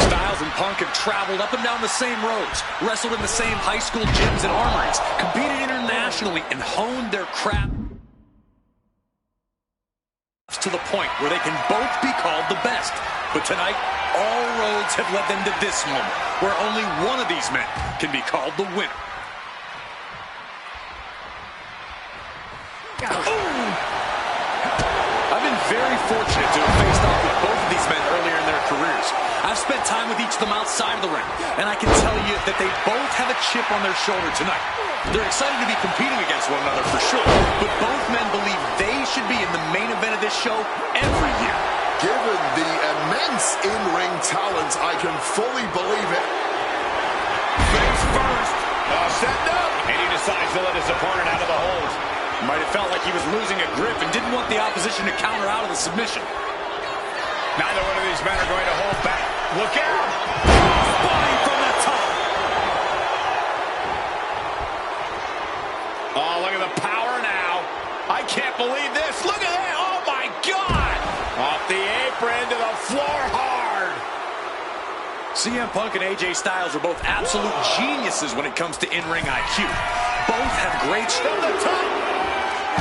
Styles and Punk have traveled up and down the same roads, wrestled in the same high school gyms and armories, competed internationally, and honed their craft to the point where they can both be called the best. But tonight, all roads have led them to this moment, where only one of these men can be called the winner. I've been very fortunate to have faced off with both of these men earlier in their careers. I've spent time with each of them outside of the ring, and I can tell you that they both have a chip on their shoulder tonight. They're excited to be competing against one another for sure, but both men believe they should be in the main event of this show every year. Given the immense in-ring talent, I can fully believe it. Face first, setting up, and he decides to let his opponent out of the hold. Might have felt like he was losing a grip and didn't want the opposition to counter out of the submission. Neither one of these men are going to hold back. Look out! Body from the top. Oh, look at the power now. I can't believe this. Look at that. Oh, my God. Off the apron to the floor hard. CM Punk and AJ Styles are both absolute geniuses when it comes to in-ring IQ. Both have great from the top.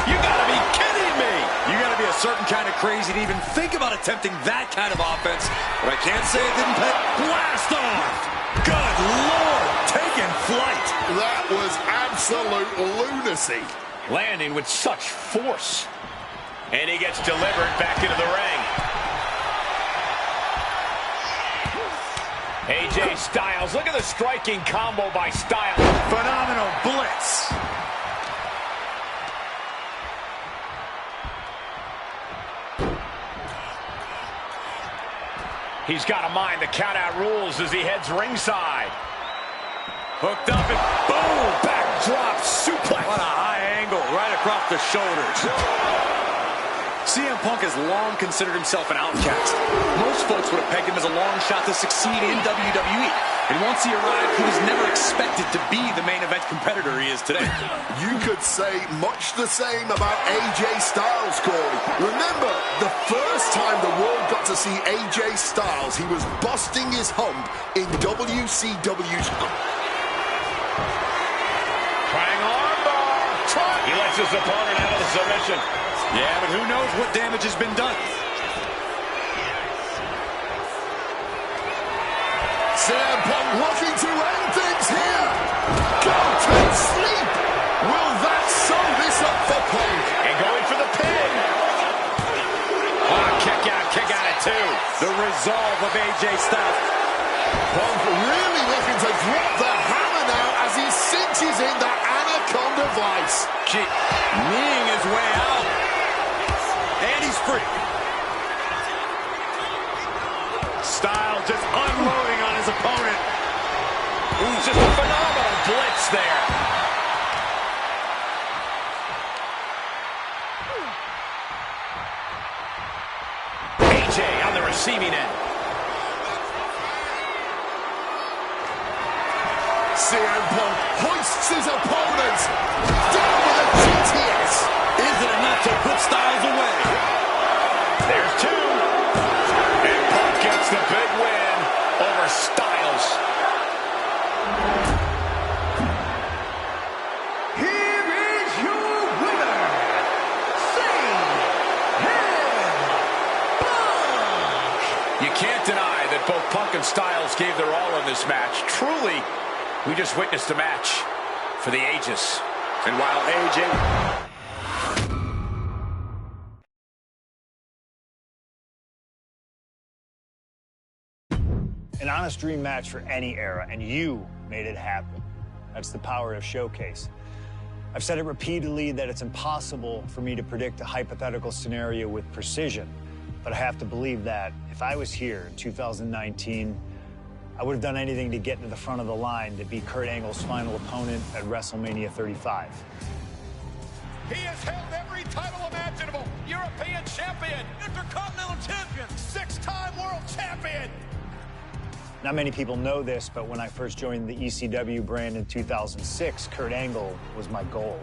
You gotta be kidding me. You gotta be a certain kind of crazy to even think about attempting that kind of offense. But I can't say it didn't pay. Blast off. Good Lord, taking flight. That was absolute lunacy. Landing with such force. And he gets delivered back into the ring. AJ Styles, look at the striking combo by Styles. Phenomenal blitz. He's got to mind the count-out rules as he heads ringside. Hooked up and boom! Backdrop suplex. What a high angle right across the shoulders. CM Punk has long considered himself an outcast. Most folks would have pegged him as a long shot to succeed in WWE. And once he arrived, he was never expected to be the main event competitor he is today. You could say much the same about AJ Styles, Corey. Remember, the first time the world got to see AJ Styles, he was busting his hump in WCW's... Triangle armbar. He lets his opponent out of the submission. Yeah, but who knows what damage has been done. CM Punk looking to end things here. Go to sleep. Will that sum this up for Punk? And going for the pin. Oh, kick out at two. The resolve of AJ Styles. Punk really looking to drop the hammer now as he cinches in that anaconda vice. Kneeing his way out. And he's free. Styles just unloading on his opponent. Ooh, just a phenomenal blitz there. AJ on the receiving end. CM Punk hoists his opponent down with a GTS. Is it enough to put Styles away? There's two. And Punk gets the big win over Styles. Here is your winner, CM Punk. You can't deny that both Punk and Styles gave their all in this match. Truly, we just witnessed a match for the ages. And while AJ... An honest dream match for any era, and you made it happen. That's the power of Showcase. I've said it repeatedly that it's impossible for me to predict a hypothetical scenario with precision, but I have to believe that if I was here in 2019, I would have done anything to get to the front of the line to beat Kurt Angle's final opponent at WrestleMania 35. He has held every title imaginable. European champion, Intercontinental champion, 6-time world champion. Not many people know this, but when I first joined the ECW brand in 2006, Kurt Angle was my goal.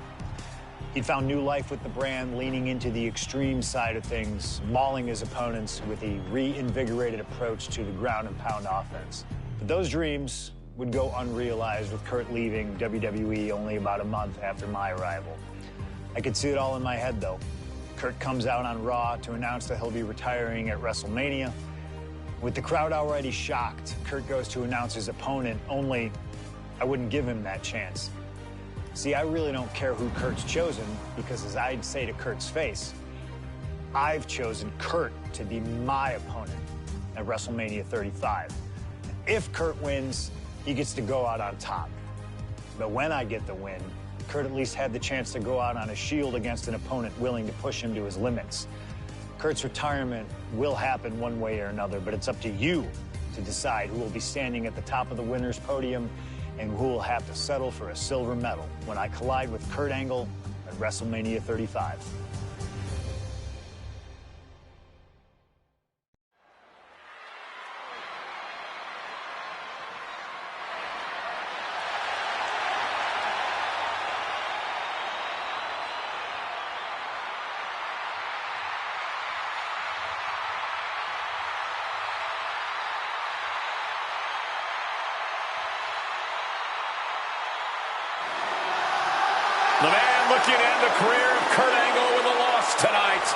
He'd found new life with the brand, leaning into the extreme side of things, mauling his opponents with a reinvigorated approach to the ground and pound offense. But those dreams would go unrealized with Kurt leaving WWE only about a month after my arrival. I could see it all in my head, though. Kurt comes out on Raw to announce that he'll be retiring at WrestleMania. With the crowd already shocked, Kurt goes to announce his opponent, only I wouldn't give him that chance. See, I really don't care who Kurt's chosen, because as I'd say to Kurt's face, I've chosen Kurt to be my opponent at WrestleMania 35. If Kurt wins, he gets to go out on top. But when I get the win, Kurt at least had the chance to go out on a shield against an opponent willing to push him to his limits. Kurt's retirement will happen one way or another, but it's up to you to decide who will be standing at the top of the winner's podium and who will have to settle for a silver medal when I collide with Kurt Angle at WrestleMania 35. The man looking to end the career of Kurt Angle with a loss tonight,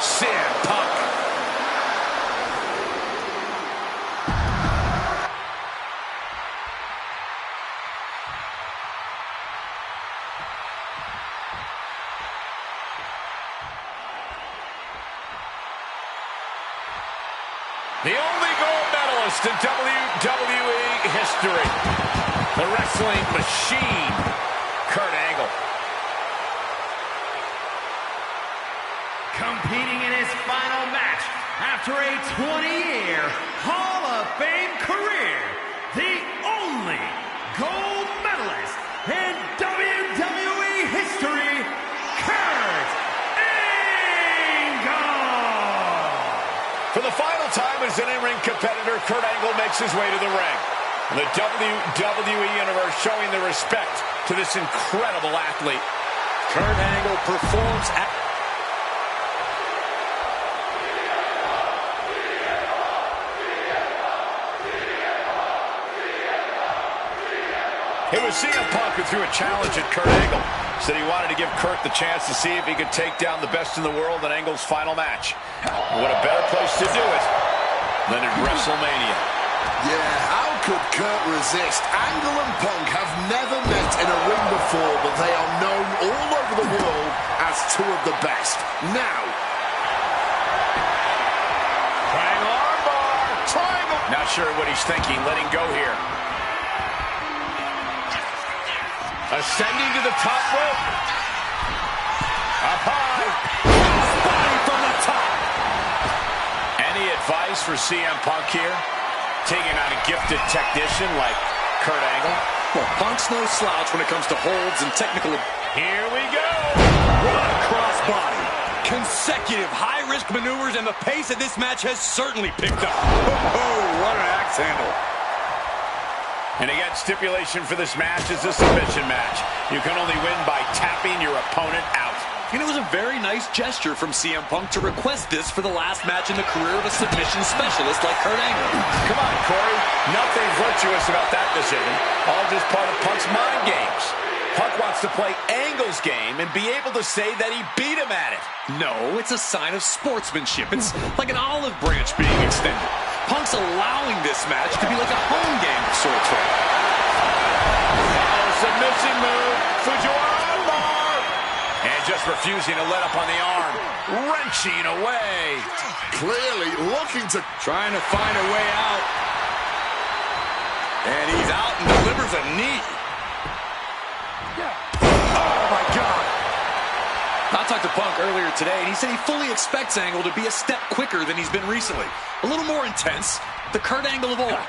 CM Punk. The only gold medalist in WWE history. The wrestling machine, Kurt Angle. Competing in his final match after a 20-year Hall of Fame career, the only gold medalist in WWE history, Kurt Angle! For the final time as an in-ring competitor, Kurt Angle makes his way to the ring. The WWE Universe showing the respect to this incredible athlete. Kurt Angle performs at... It was CM Punk who threw a challenge at Kurt Angle. Said he wanted to give Kurt the chance to see if he could take down the best in the world in Angle's final match. What a better place to do it than at WrestleMania. Yeah, how could Kurt resist? Angle and Punk have never met in a ring before, but they are known all over the world as two of the best. Now, Triangle armbar. Not sure what he's thinking, letting go here. Ascending to the top rope. Up high. Body from the top. Any advice for CM Punk here? Taking on a gifted technician like Kurt Angle? Well, Punk's no slouch when it comes to holds and technical. Here we go. What a crossbody. Consecutive high-risk maneuvers, and the pace of this match has certainly picked up. Oh, what an axe handle. And again, stipulation for this match is a submission match. You can only win by tapping your opponent out. And it was a very nice gesture from CM Punk to request this for the last match in the career of a submission specialist like Kurt Angle. Come on, Corey. Nothing virtuous about that decision. All just part of Punk's mind games. Punk wants to play Angle's game and be able to say that he beat him at it. No, it's a sign of sportsmanship. It's like an olive branch being extended. Punk's allowing this match to be like a home game of sorts. Submission move. Fujiwara bar. And just refusing to let up on the arm. Wrenching away. Clearly looking to... Trying to find a way out. And he's out and delivers a knee. Oh, my God. I talked to Punk earlier today, and he said he fully expects Angle to be a step quicker than he's been recently. A little more intense. The Kurt Angle of old.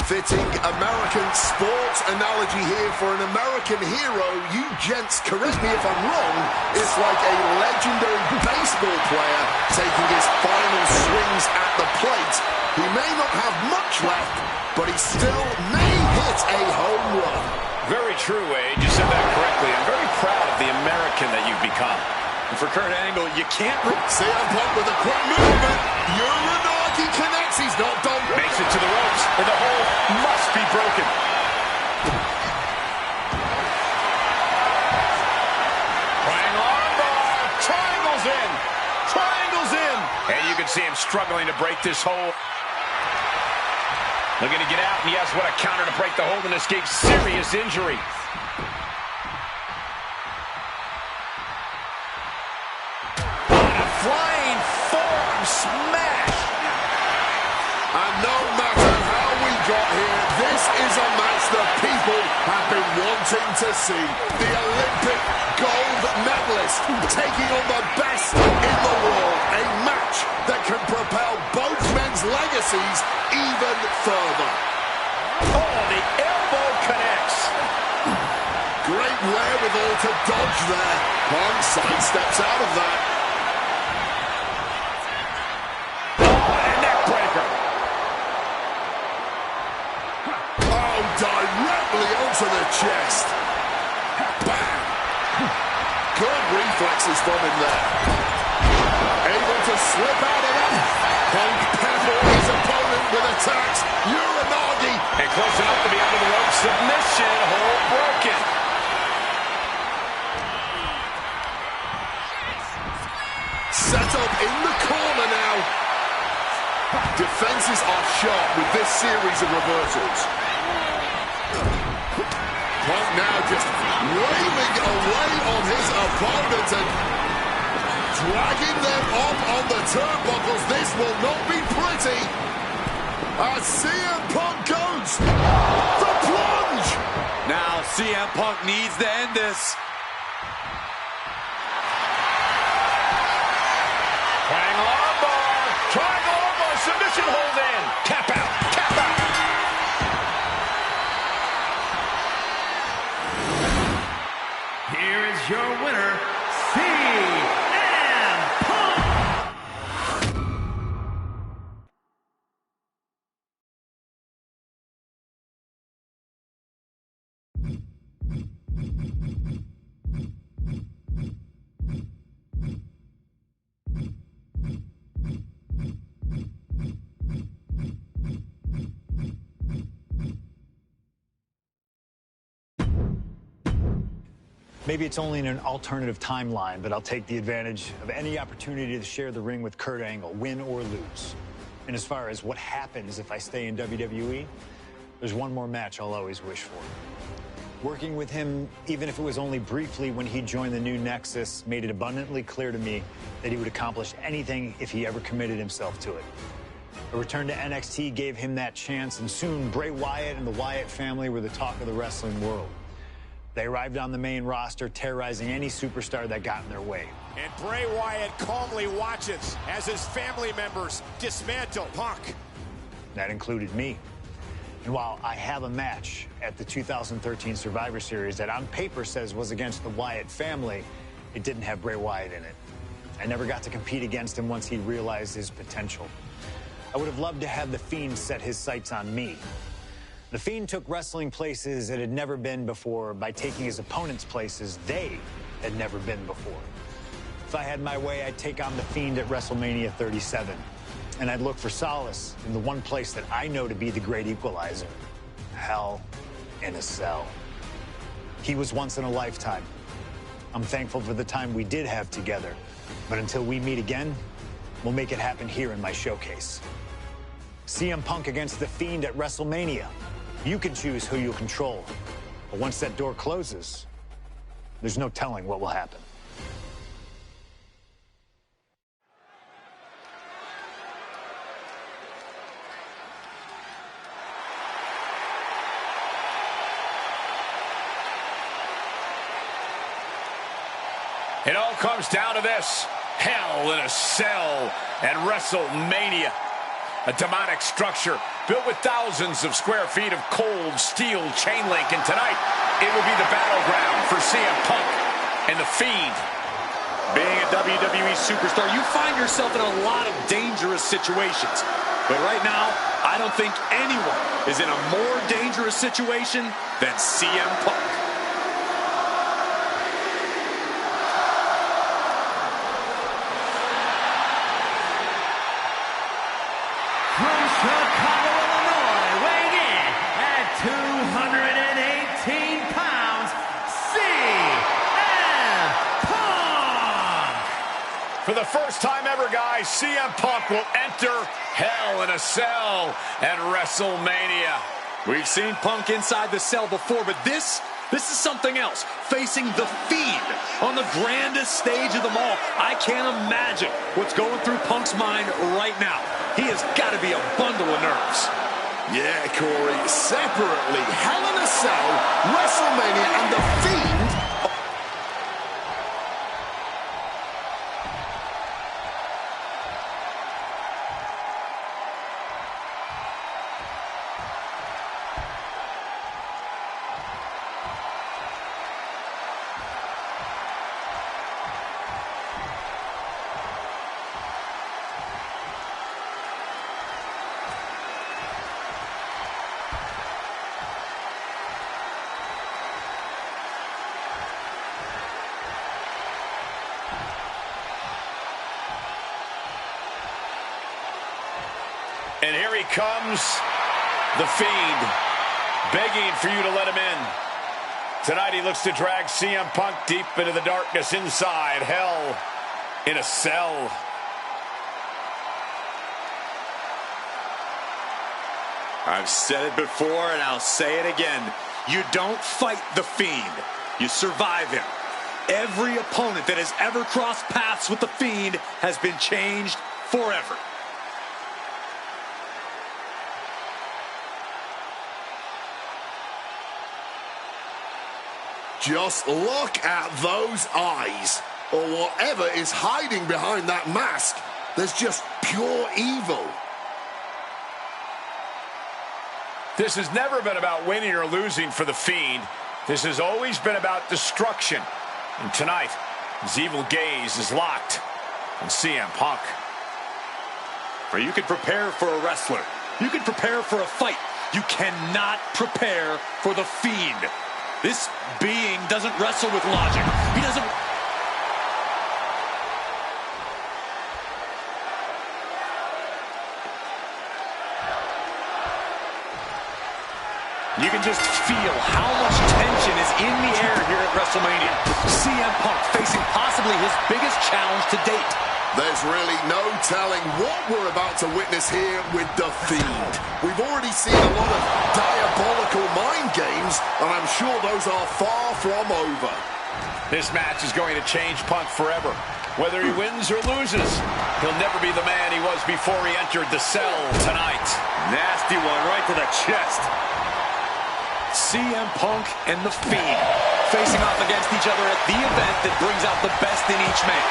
Fitting American sports analogy here for an American hero. You gents, correct me if I'm wrong, it's like a legendary baseball player taking his final swings at the plate. He may not have much left, but he still may hit a home run. Very true, Wade. You said that correctly. I'm very proud of the American that you've become. And for Kurt Angle, you can't... CM Punk with a quick movement. Uranagi connects. He's not done. Makes it to the ropes, and the hold must be broken. Triangle armbar. Triangle's in. Triangle's in. And you can see him struggling to break this hold. Looking to get out, and yes, what a counter to break the hold and escape serious injury. Flying forearm smash. And no matter how we got here, this is a match that people have been wanting to see. The Olympic gold medalist taking on the best in the world. A match that can propel both men's legacies even further. Oh, the elbow connects. Great wherewithal to dodge there. Punk sidesteps out of that. Directly onto the chest. Bam! Good reflexes from him there. Able to slip out of that. Punk peppering his opponent with attacks. Uranagi. And close enough to be under the rope. Submission. Hold broken. Set up in the corner now. Defenses are sharp with this series of reversals. Punk now just wailing away on his opponent and dragging them up on the turnbuckles. This will not be pretty. As CM Punk goes, the plunge. Now CM Punk needs to end this. Triangle armbar. Triangle armbar. Submission hold in. Tap out. Tap out. Here is your winner, CM Punk! Maybe it's only in an alternative timeline, but I'll take the advantage of any opportunity to share the ring with Kurt Angle, win or lose. And as far as what happens if I stay in WWE, there's one more match I'll always wish for. Working with him, even if it was only briefly when he joined the new Nexus, made it abundantly clear to me that he would accomplish anything if he ever committed himself to it. A return to NXT gave him that chance, and soon Bray Wyatt and the Wyatt family were the talk of the wrestling world. They arrived on the main roster, terrorizing any superstar that got in their way. And Bray Wyatt calmly watches as his family members dismantle Punk. That included me. And while I have a match at the 2013 Survivor Series that on paper says was against the Wyatt family, it didn't have Bray Wyatt in it. I never got to compete against him once he realized his potential. I would have loved to have The Fiend set his sights on me. The Fiend took wrestling places it had never been before by taking his opponents places they had never been before. If I had my way, I'd take on The Fiend at WrestleMania 37. And I'd look for solace in the one place that I know to be the great equalizer: Hell in a Cell. He was once in a lifetime. I'm thankful for the time we did have together. But until we meet again, we'll make it happen here in my showcase. CM Punk against The Fiend at WrestleMania. You can choose who you'll control. But once that door closes, there's no telling what will happen. It all comes down to this: Hell in a Cell and WrestleMania. A demonic structure built with thousands of square feet of cold steel chain link. And tonight, it will be the battleground for CM Punk and The Fiend. Being a WWE superstar, you find yourself in a lot of dangerous situations. But right now, I don't think anyone is in a more dangerous situation than CM Punk. Chicago, Illinois, weighing in at 218 pounds, CM Punk! For the first time ever, guys, CM Punk will enter Hell in a Cell at WrestleMania. We've seen Punk inside the cell before, but this is something else. Facing The Fiend on the grandest stage of them all. I can't imagine what's going through Punk's mind right now. He has got to be a bundle of nerves. Yeah, Corey. Separately, Hell in a Cell, WrestleMania, and The Fiend. And here he comes, The Fiend, begging for you to let him in. Tonight he looks to drag CM Punk deep into the darkness inside Hell in a Cell. I've said it before and I'll say it again. You don't fight The Fiend. You survive him. Every opponent that has ever crossed paths with The Fiend has been changed forever. Just look at those eyes, or whatever is hiding behind that mask. There's just pure evil. This has never been about winning or losing for The Fiend. This has always been about destruction. And tonight, his evil gaze is locked on CM Punk. For you can prepare for a wrestler. You can prepare for a fight. You cannot prepare for The Fiend. This being doesn't wrestle with logic. He doesn't... You can just feel how much tension is in the air here at WrestleMania. CM Punk facing possibly his biggest challenge to date. There's really no telling what we're about to witness here with The Fiend. We've already seen a lot of diabolical mind games, and I'm sure those are far from over. This match is going to change Punk forever. Whether he wins or loses, he'll never be the man he was before he entered the cell tonight. Nasty one right to the chest. CM Punk and The Fiend facing off against each other at the event that brings out the best in each man.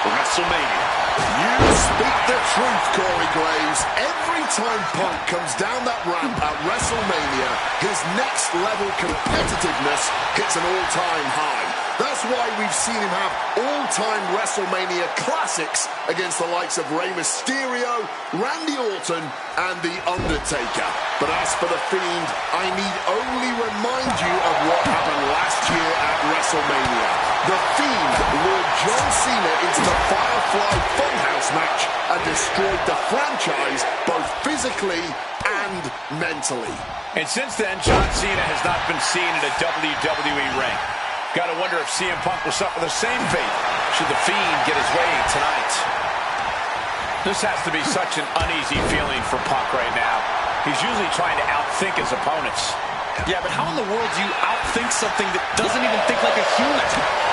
WrestleMania. You speak the truth, Corey Graves. Every time Punk comes down that ramp at WrestleMania, his next level competitiveness hits an all-time high. That's why we've seen him have all-time WrestleMania classics against the likes of Rey Mysterio, Randy Orton, and The Undertaker. But as for The Fiend, I need only remind you of what happened last year at WrestleMania. The Fiend lured John Cena into the Firefly Funhouse match and destroyed the franchise both physically and mentally. And since then, John Cena has not been seen in a WWE ring. Gotta wonder if CM Punk will suffer the same fate should The Fiend get his way tonight. This has to be such an uneasy feeling for Punk right now. He's usually trying to outthink his opponents. Yeah, but how in the world do you outthink something that doesn't even think like a human?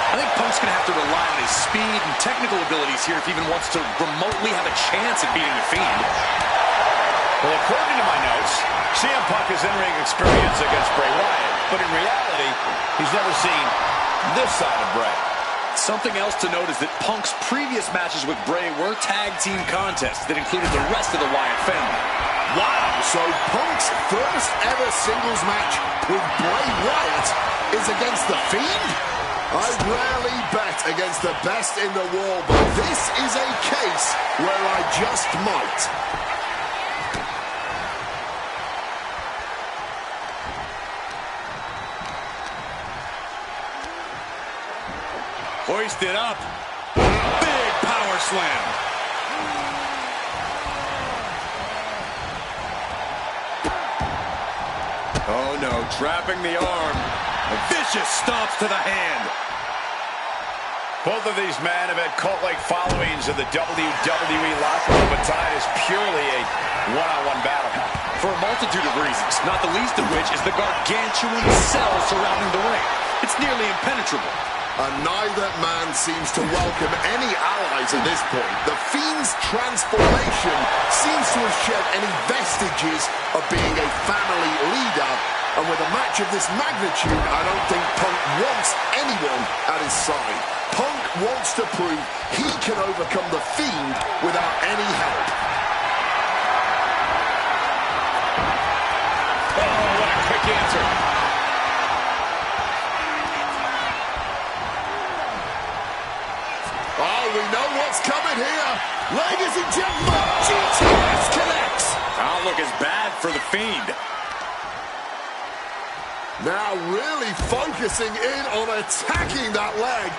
I think Punk's going to have to rely on his speed and technical abilities here if he even wants to remotely have a chance at beating The Fiend. Well, according to my notes, CM Punk has in-ring experience against Bray Wyatt, but in reality, he's never seen this side of Bray. Something else to note is that Punk's previous matches with Bray were tag team contests that included the rest of the Wyatt family. Wow, so Punk's first ever singles match with Bray Wyatt is against The Fiend? I rarely bet against the best in the world, but this is a case where I just might. Hoisted up. Big power slam. Oh no, trapping the arm. A vicious stomps to the hand. Both of these men have had cult-like followings in the WWE locker room, but tonight is purely a one-on-one battle. For a multitude of reasons, not the least of which is the gargantuan cell surrounding the ring. It's nearly impenetrable. And neither man seems to welcome any allies at this point. The Fiend's transformation seems to have shed any vestiges of being a family leader. And with a match of this magnitude, I don't think Punk wants anyone at his side. Punk wants to prove he can overcome The Fiend without any help. Oh, what a quick answer. Oh, we know what's coming here. Ladies and gentlemen, GTS connects. Outlook is bad for The Fiend. Now really focusing in on attacking that leg.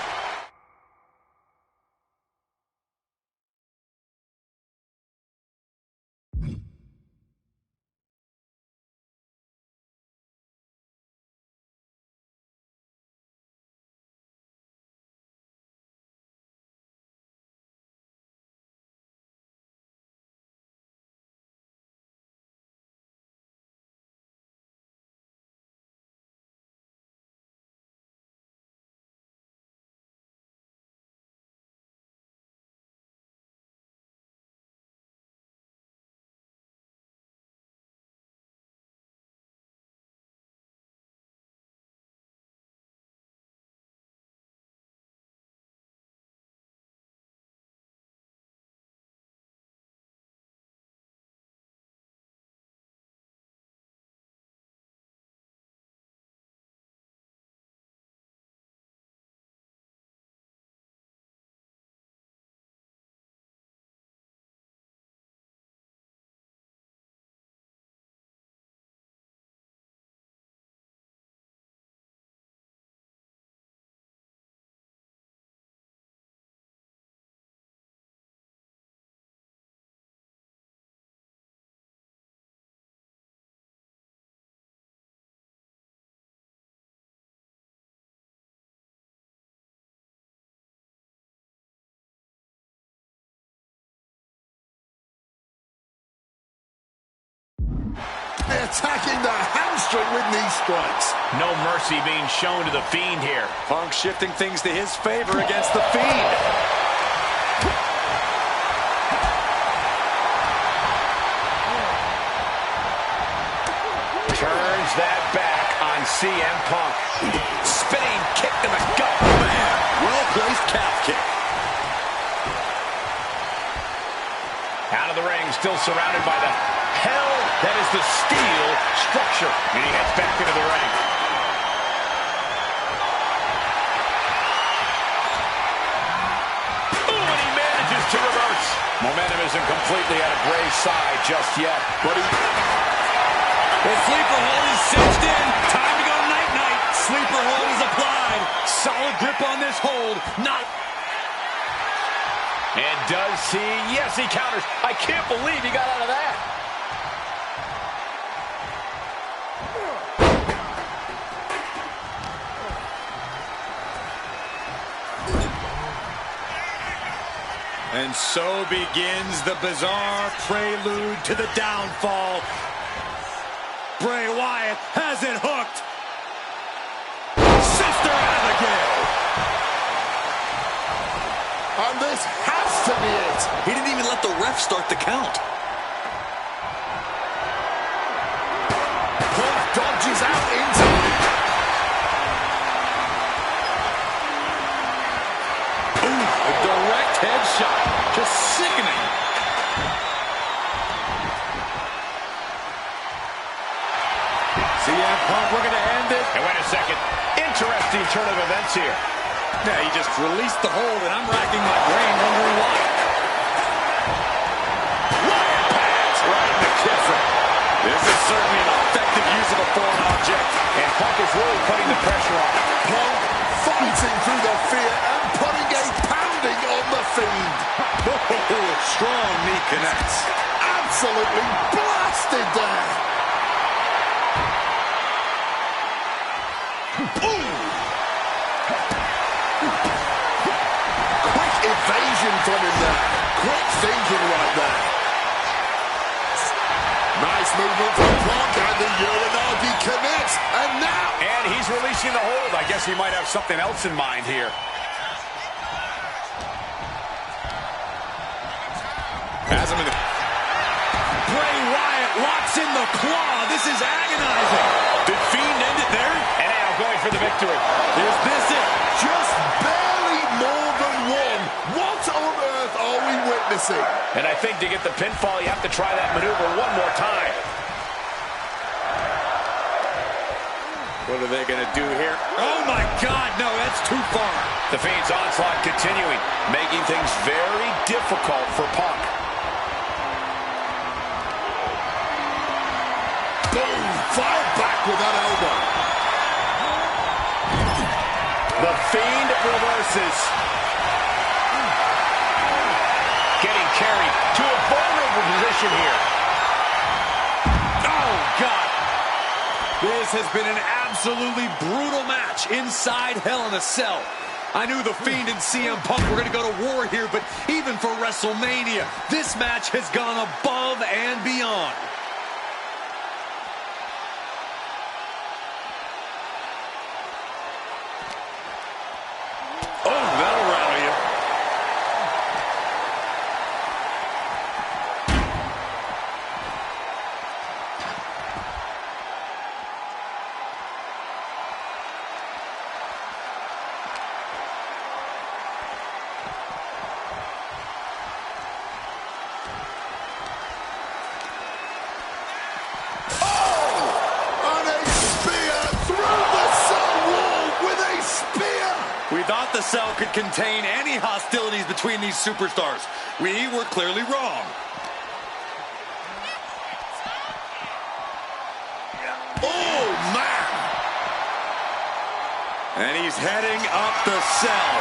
Attacking the hamstring with knee strikes. No mercy being shown to The Fiend here. Punk shifting things to his favor against The Fiend. CM Punk. Spinning kick to the gut. Man, well-placed calf kick. Out of the ring, still surrounded by the hell that is the steel structure. And he heads back into the ring. Ooh, and he manages to reverse. Momentum isn't completely out of Bray's side just yet. But the sleeper hold is cinched in. Time to go night-night. Sleeper hold is applied. Solid grip on this hold. Not... And does he? Yes, he counters. I can't believe he got out of that. And so begins the bizarre prelude to the downfall. Bray Wyatt has it hooked. Sister Abigail. And this has to be it. He didn't even let the ref start the count. Punk dodges out into it. Ooh, a direct headshot. Just sickening. CM Punk, we're going to end it. And wait a second. Interesting turn of events here. Yeah, he just released the hold, and I'm racking my brain wondering why. Wyatt pads right in the kisser. This is certainly an effective use of a foreign object. And Punk is really putting the pressure on. Punk fighting through the fear and putting a pounding on the Fiend. Strong knee connects. Absolutely blasted there. Quick evasion from him there. Quick thinking right there. Nice movement from Punk, and the Uranagi connects. And now... And he's releasing the hold. I guess he might have something else in mind here. Has him in the... Bray Wyatt locks in the claw. This is agonizing. Did Fiend end it there? And now going for the victory. Is this it? Just barely more than one. What on earth are we witnessing? And I think to get the pinfall, you have to try that maneuver one more time. What are they going to do here? Oh, my God. No, that's too far. The Fiend's onslaught continuing, making things very difficult for Punk. Boom! Fired back with that elbow. The Fiend reverses. Getting carried to a vulnerable position here. Oh, God. This has been an absolutely brutal match inside Hell in a Cell. I knew the Fiend and CM Punk were going to go to war here, but even for WrestleMania, this match has gone above and beyond. Oh, that'll rattle you. We thought the cell could contain any hostilities between these superstars. We were clearly wrong. Oh, man! And he's heading up the cell.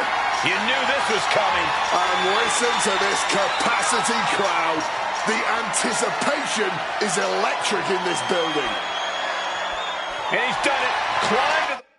You knew this was coming. And listen to this capacity crowd. The anticipation is electric in this building. And he's done it. Climbed to the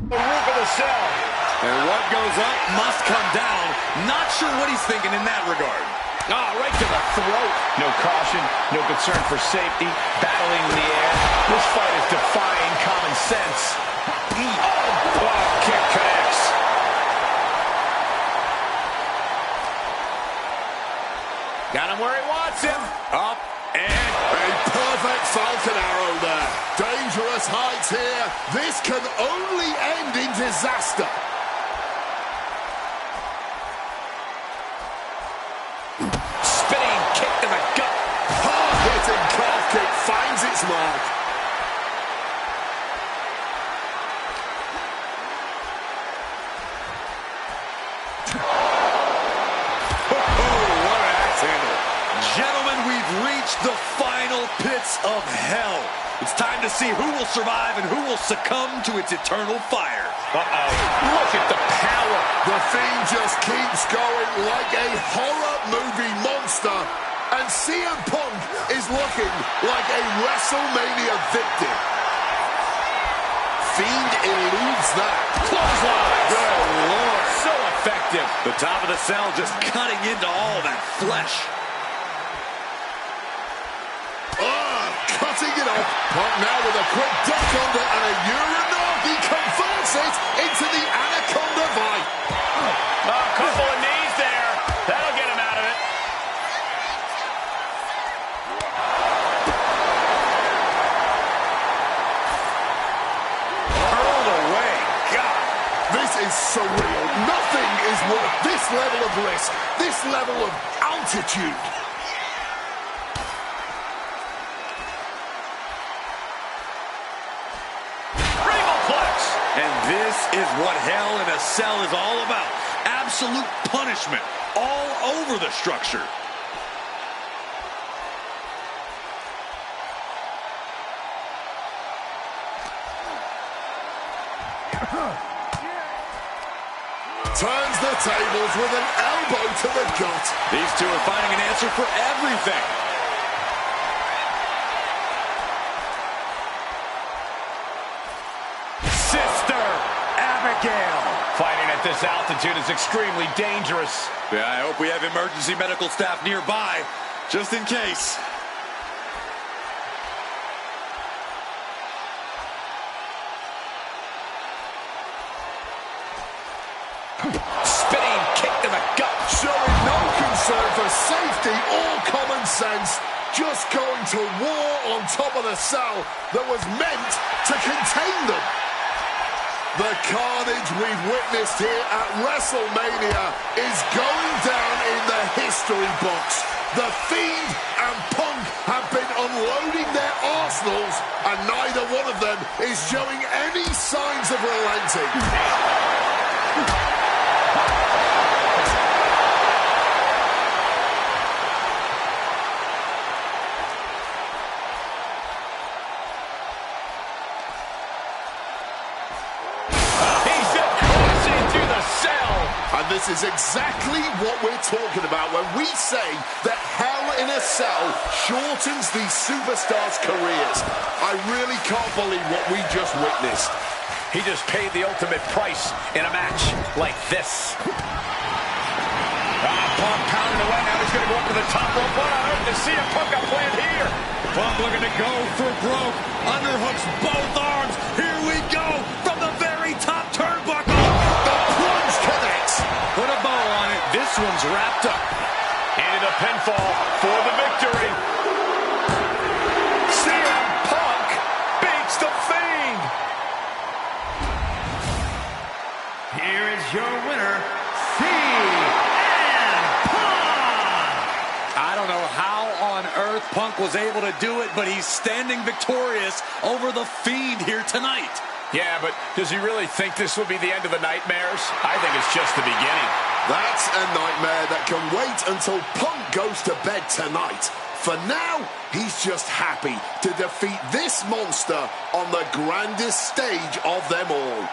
The roof of the cell. And what goes up must come down. Not sure what he's thinking in that regard. Ah, right to the throat. No caution, no concern for safety, battling in the air. This fight is defying common sense. Oh, kick connects. Got him where he wants him. Up and... A perfect Falcon arrow there. Dangerous heights here. This can only end in disaster. Spinning kick to the gut. Hard-hitting calf kick finds its mark. What an axe handle. Gentlemen, we've reached the final pits of hell. It's time to see who will survive and who will succumb to its eternal fire. Look at the power. The Fiend just keeps going like a horror movie monster. And CM Punk is looking like a WrestleMania victim. Fiend eludes that. Clothesline. Good Lord. So effective. The top of the cell just cutting into all that flesh. Cutting it off. Punk now with a quick duck under and a Uranagi converts it into the Anaconda Vice. A couple of knees there. That'll get him out of it. Hurled away. God. This is surreal. Nothing is worth this level of risk, this level of altitude. And this is what Hell in a Cell is all about. Absolute punishment all over the structure. Turns the tables with an elbow to the gut. These two are finding an answer for everything. Sister Abigail. Fighting at this altitude is extremely dangerous. Yeah, I hope we have emergency medical staff nearby, just in case. Spinning kick to the gut. Showing no concern for safety or common sense. Just going to war on top of the cell that was meant to contain them. The carnage we've witnessed here at WrestleMania is going down in the history books. The Fiend and Punk have been unloading their arsenals, and neither one of them is showing any signs of relenting. And this is exactly what we're talking about when we say that Hell in a Cell shortens these superstars' careers. I really can't believe what we just witnessed. He just paid the ultimate price in a match like this. Punk pounding away. Now he's going to go up to the top rope. What on earth is CM Punk got planned here? Punk looking to go for broke. Underhooks both arms. Here we go from the very top turnbuckle. The plunge connects. Put a bow on it. This one's wrapped up. And a pinfall for the victory. CM Punk beats the Fiend. Here is your winner, CM Punk. I don't know how on earth Punk was able to do it, but he's standing victorious over the Fiend here tonight. Yeah, but does he really think this will be the end of the nightmares? I think it's just the beginning. That's a nightmare that can wait until Punk goes to bed tonight. For now, he's just happy to defeat this monster on the grandest stage of them all.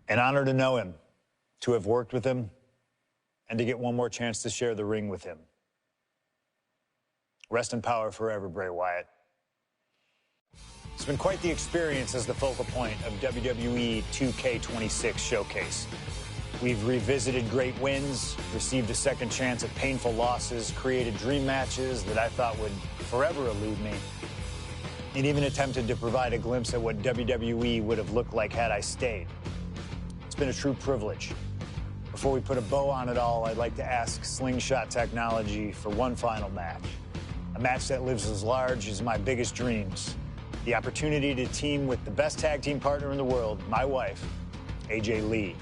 An honor to know him, to have worked with him, and to get one more chance to share the ring with him. Rest in power forever, Bray Wyatt. It's been quite the experience as the focal point of WWE 2K26 Showcase. We've revisited great wins, received a second chance at painful losses, created dream matches that I thought would forever elude me, and even attempted to provide a glimpse at what WWE would have looked like had I stayed. It's been a true privilege. Before we put a bow on it all, I'd like to ask Slingshot Technology for one final match. A match that lives as large as my biggest dreams. The opportunity to team with the best tag team partner in the world, my wife, AJ Lee.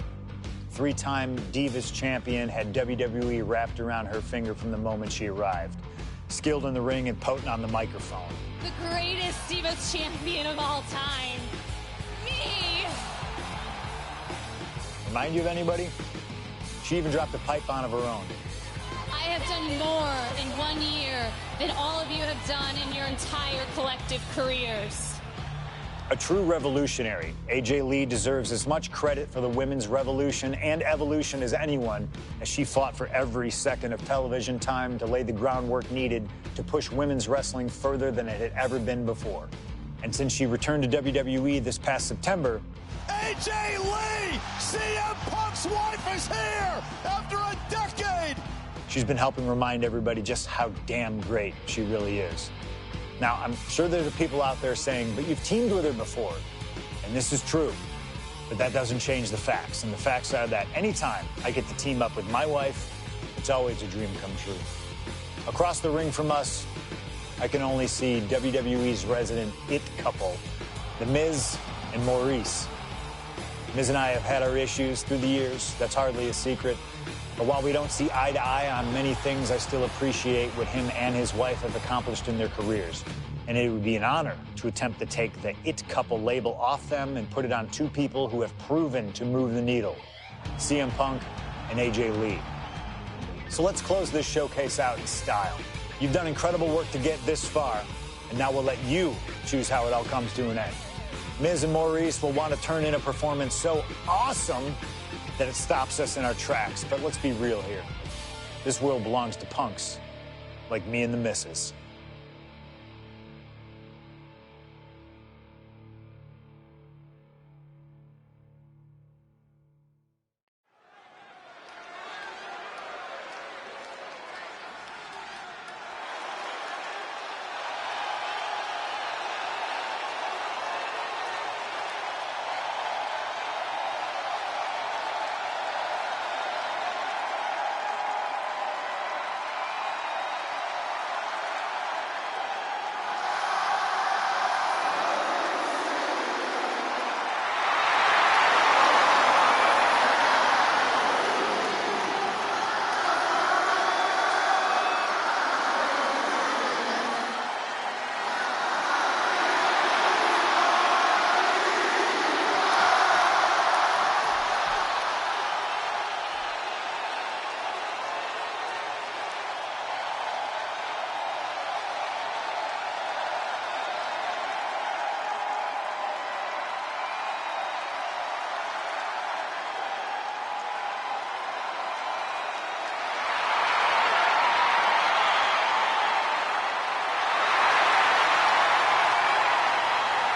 Three-time Divas champion, had WWE wrapped around her finger from the moment she arrived. Skilled in the ring and potent on the microphone. The greatest Divas champion of all time. Me! Remind you of anybody? She even dropped a pipe on of her own. I have done more in 1 year than all of you have done in your entire collective careers. A true revolutionary, AJ Lee deserves as much credit for the women's revolution and evolution as anyone, as she fought for every second of television time to lay the groundwork needed to push women's wrestling further than it had ever been before. And since she returned to WWE this past September, AJ Lee, CM Punk's wife, is here after a decade. She's been helping remind everybody just how damn great she really is. Now, I'm sure there are people out there saying, but you've teamed with her before. And this is true. But that doesn't change the facts. And the facts are that anytime I get to team up with my wife, it's always a dream come true. Across the ring from us, I can only see WWE's resident it couple, The Miz and Maurice. Miz and I have had our issues through the years. That's hardly a secret. But while we don't see eye to eye on many things, I still appreciate what him and his wife have accomplished in their careers. And it would be an honor to attempt to take the it couple label off them and put it on two people who have proven to move the needle, CM Punk and AJ Lee. So let's close this showcase out in style. You've done incredible work to get this far, and now we'll let you choose how it all comes to an end. Miz and Maurice will want to turn in a performance so awesome that it stops us in our tracks. But let's be real here. This world belongs to punks like me and the missus.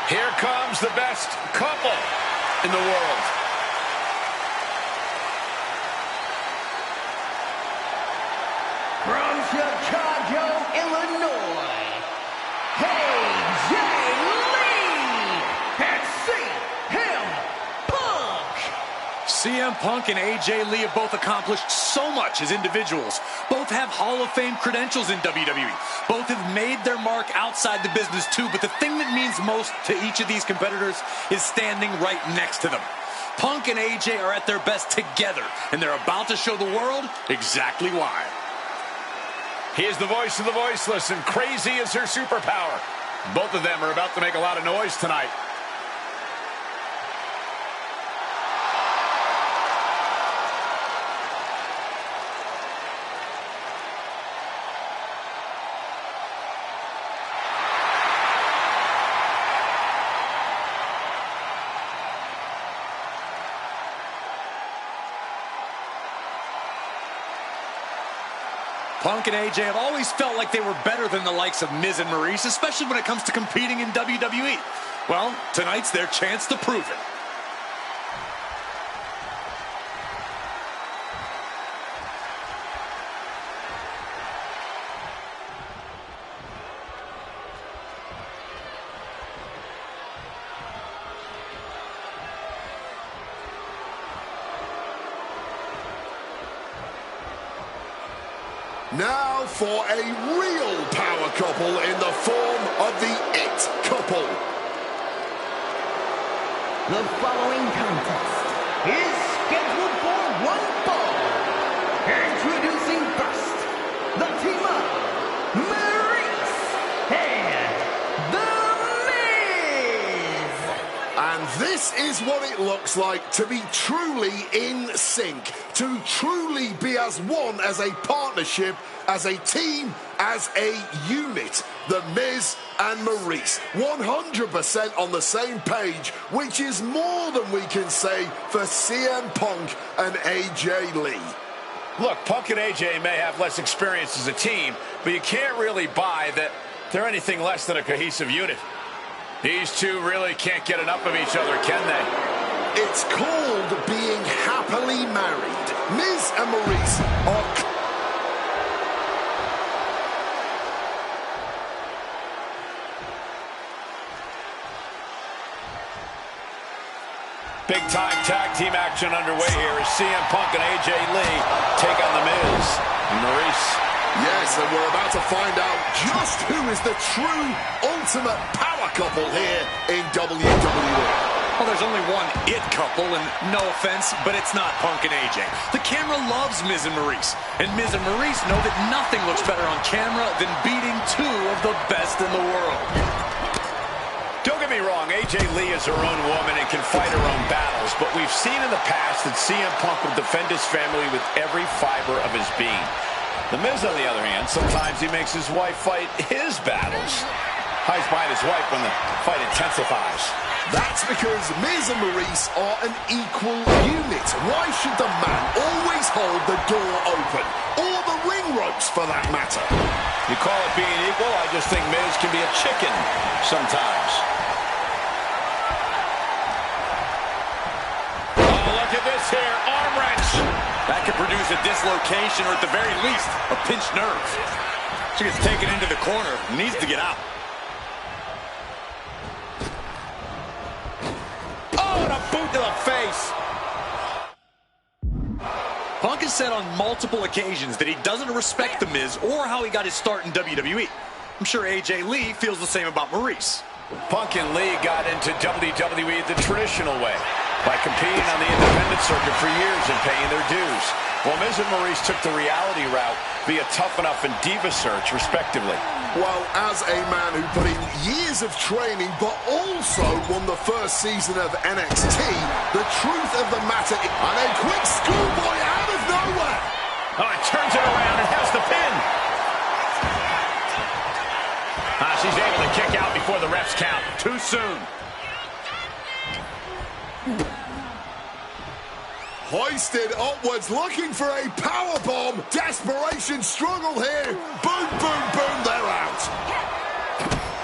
Here comes the best couple in the world. From Chicago, Illinois, AJ Lee and CM Punk. CM Punk and AJ Lee have both accomplished so much as individuals. Both have Hall of Fame credentials in WWE. Both have made their mark outside the business too, but the thing that means most to each of these competitors is standing right next to them. Punk and AJ are at their best together, and they're about to show the world exactly why. He is the voice of the voiceless, and crazy is her superpower. Both of them are about to make a lot of noise tonight. Punk and AJ have always felt like they were better than the likes of Miz and Maurice, especially when it comes to competing in WWE. Well, tonight's their chance to prove it. Now for a real power couple in the form of the It Couple. The following contest is scheduled for one fall. Introducing first, the team of Maurice and The Miz. And this is what it looks like to be truly in sync, to truly be as one, as a partnership, as a team, as a unit. The Miz and Maurice, 100% on the same page, which is more than we can say for CM Punk and AJ Lee. Look, Punk and AJ may have less experience as a team, but you can't really buy that they're anything less than a cohesive unit. These two really can't get enough of each other, can they? It's called being happily married. Miz and Maurice are... Big-time tag team action underway here as CM Punk and AJ Lee take on The Miz and Maurice. Yes, and we're about to find out just who is the true ultimate power couple here in WWE. Well, there's only one It Couple, and no offense, but it's not Punk and AJ. The camera loves Miz and Maurice, and Miz and Maurice know that nothing looks better on camera than beating two of the best in the world. Don't get me wrong, AJ Lee is her own woman and can fight her own battles, but we've seen in the past that CM Punk will defend his family with every fiber of his being. The Miz, on the other hand, sometimes he makes his wife fight his battles. Hides behind his wife when the fight intensifies. That's because Miz and Maurice are an equal unit. Why should the man always hold the door open? Or the ring ropes, for that matter? You call it being equal? I just think Miz can be a chicken sometimes. Oh, look at this here. Arm wrench. That could produce a dislocation or at the very least, a pinched nerve. She gets taken into the corner, needs to get out. Oh, and a boot to the face. Punk has said on multiple occasions that he doesn't respect The Miz or how he got his start in WWE. I'm sure AJ Lee feels the same about Maurice. Punk and Lee got into WWE the traditional way, by competing on the independent circuit for years and paying their dues, while Miz and Maurice took the reality route via Tough Enough and Diva Search, respectively. Well, as a man who put in years of training, but also won the first season of NXT, the truth of the matter is... And a quick schoolboy out of nowhere! Oh, it turns it around and has the pin. She's able to kick out before the refs count. Too soon. Hoisted upwards, looking for a powerbomb. Desperation struggle here. Boom, boom, boom, they're out.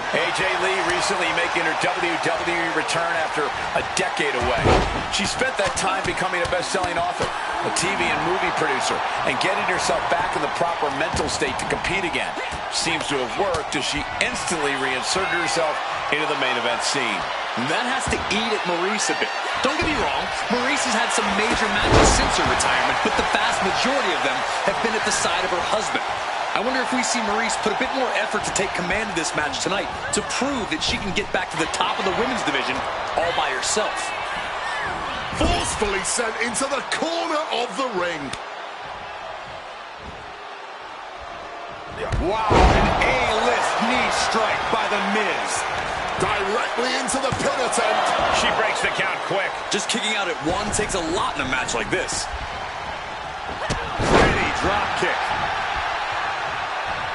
AJ Lee recently making her WWE return after a decade away. She spent that time becoming a best-selling author, a TV and movie producer, and getting herself back in the proper mental state to compete again. Seems to have worked as she instantly reinserted herself into the main event scene. That has to eat at Maurice a bit. Don't get me wrong, Maurice has had some major matches since her retirement, but the vast majority of them have been at the side of her husband. I wonder if we see Maurice put a bit more effort to take command of this match tonight to prove that she can get back to the top of the women's division all by herself. Forcefully sent into the corner of the ring. Wow, an A-list knee strike by The Miz. Directly into the pin attempt. She breaks the count quick. Just kicking out at one takes a lot in a match like this. Pretty drop kick.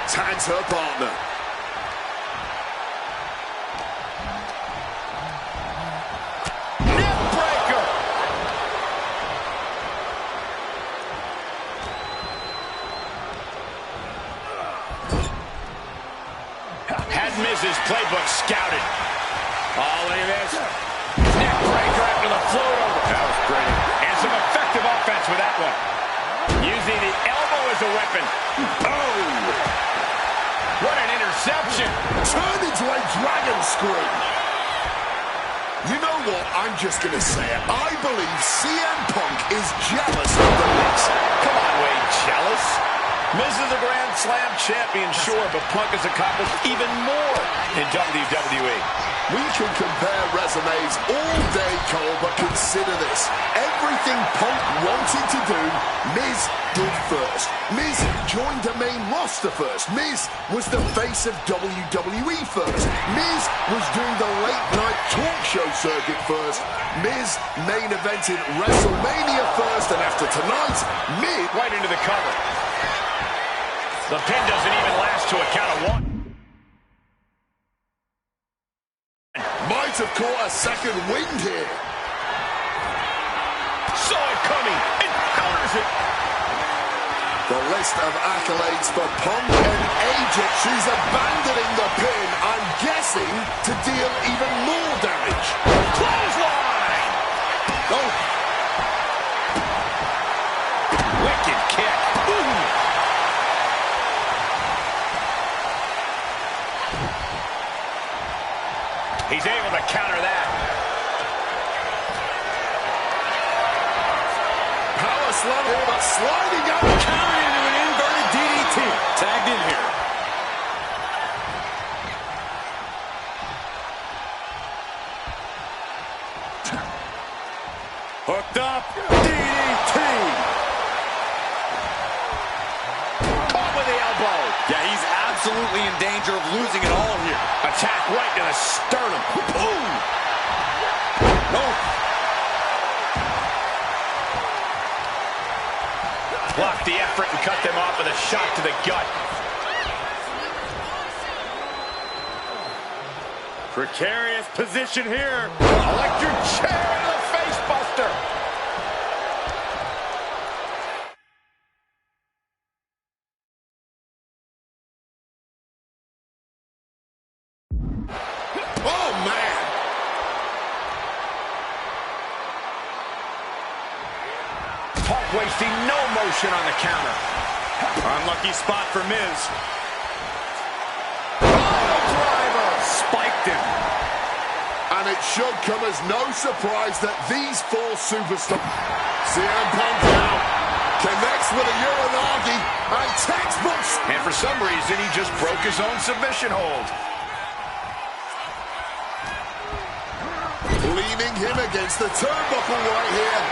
Tags her partner. Neck breaker. playbook scouted. Oh, look at this. Neck breaker after the float over. That was pretty. And some effective offense with that one. Using the elbow as a weapon. Oh! What an interception. Turned into a dragon screw. You know what? I'm just going to say it. I believe CM Punk is jealous of the Miz. Come on, Wade, jealous? Miz is a Grand Slam champion, sure, but Punk has accomplished even more in WWE. We can compare resumes all day, Cole, but consider this. Everything Punk wanted to do, Miz did first. Miz joined the main roster first. Miz was the face of WWE first. Miz was doing the late-night talk show circuit first. Miz main evented WrestleMania first, and after tonight, Miz... Right into the cover. The pin doesn't even last to a count of one. Might have caught a second wind here. Saw it coming and counters it. The list of accolades for Punk and AJ. She's abandoning the pin, I'm guessing, to deal even more damage. Clothesline! Oh. Wicked kick. Ooh. He's able to counter that. Power slam here, but sliding out. Counter into an inverted DDT. Tagged in here. Hooked up. DDT. Caught with the elbow. Yeah, he's absolutely in danger of losing it all here. Attack right to the sternum. Ooh. Oh. Blocked the effort and cut them off with a shot to the gut. Precarious position here. Electric chair to the face buster. Oh, man. Punk wasting no motion on the counter. Unlucky spot for Miz. Driver. Spiked him. And it should come as no surprise that these four superstars... CM Punk now connects with a Uranagi and textbooks. And for some reason, he just broke his own submission hold. Leaning him against the turnbuckle right here.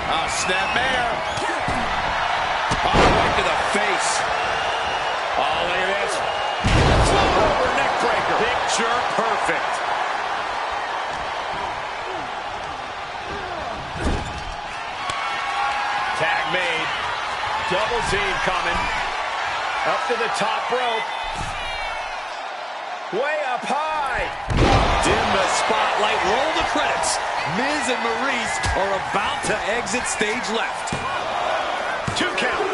Oh, snapmare. Oh, right to the face. Oh, look at this. Float over neck breaker. Picture perfect. Tag made. Double team coming. Up to the top rope. Way up high. Dim the spotlight. Roll the credits. Miz and Maurice are about to exit stage left. 2 count.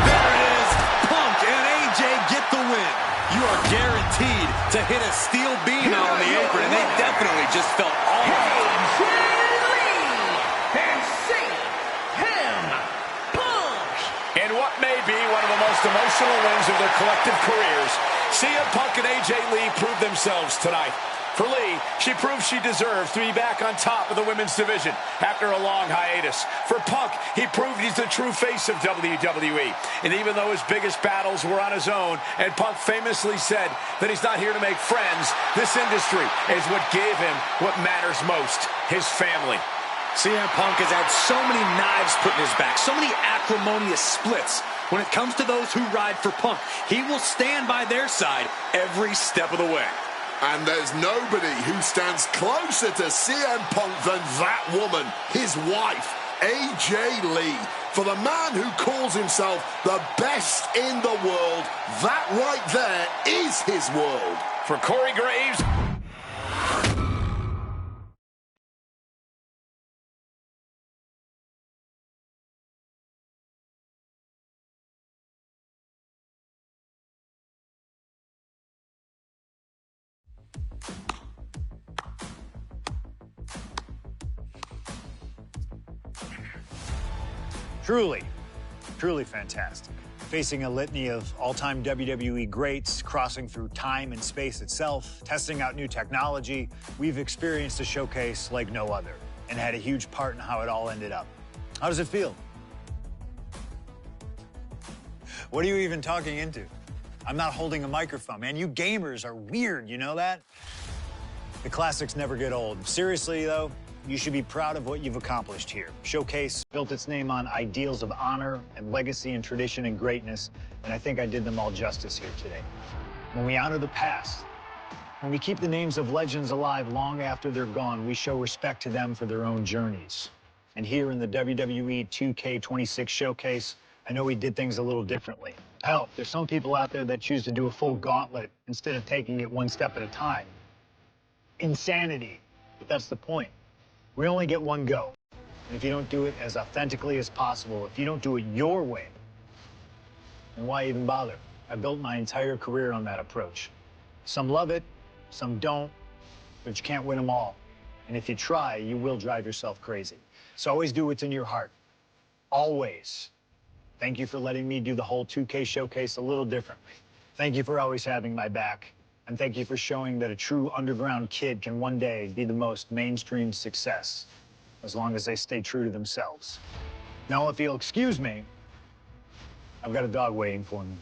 There it is. Punk and AJ get the win. You are guaranteed to hit a steel beam out on the apron, and they definitely just felt all of it. In what may be one of the most emotional wins of their collective careers, CM Punk and AJ Lee proved themselves tonight. For Lee, she proved she deserves to be back on top of the women's division after a long hiatus. For Punk, he proved he's the true face of WWE. And even though his biggest battles were on his own, and Punk famously said that he's not here to make friends, this industry is what gave him what matters most, his family. CM Punk has had so many knives put in his back, so many acrimonious splits. When it comes to those who ride for Punk, he will stand by their side every step of the way. And there's nobody who stands closer to CM Punk than that woman, his wife, AJ Lee. For the man who calls himself the best in the world, that right there is his world. For Corey Graves... Truly, truly fantastic. Facing a litany of all-time WWE greats, crossing through time and space itself, testing out new technology, we've experienced a showcase like no other and had a huge part in how it all ended up. How does it feel? What are you even talking into? I'm not holding a microphone, man. You gamers are weird, you know that? The classics never get old. Seriously, though, you should be proud of what you've accomplished here. Showcase built its name on ideals of honor and legacy and tradition and greatness, and I think I did them all justice here today. When we honor the past, when we keep the names of legends alive long after they're gone, we show respect to them for their own journeys. And here in the WWE 2K26 Showcase, I know we did things a little differently. Hell, there's some people out there that choose to do a full gauntlet instead of taking it one step at a time. Insanity, but that's the point. We only get one go. And if you don't do it as authentically as possible, if you don't do it your way, then why even bother? I built my entire career on that approach. Some love it, some don't, but you can't win them all. And if you try, you will drive yourself crazy. So always do what's in your heart. Always. Thank you for letting me do the whole 2K Showcase a little differently. Thank you for always having my back. And thank you for showing that a true underground kid can one day be the most mainstream success, as long as they stay true to themselves. Now, if you'll excuse me, I've got a dog waiting for me.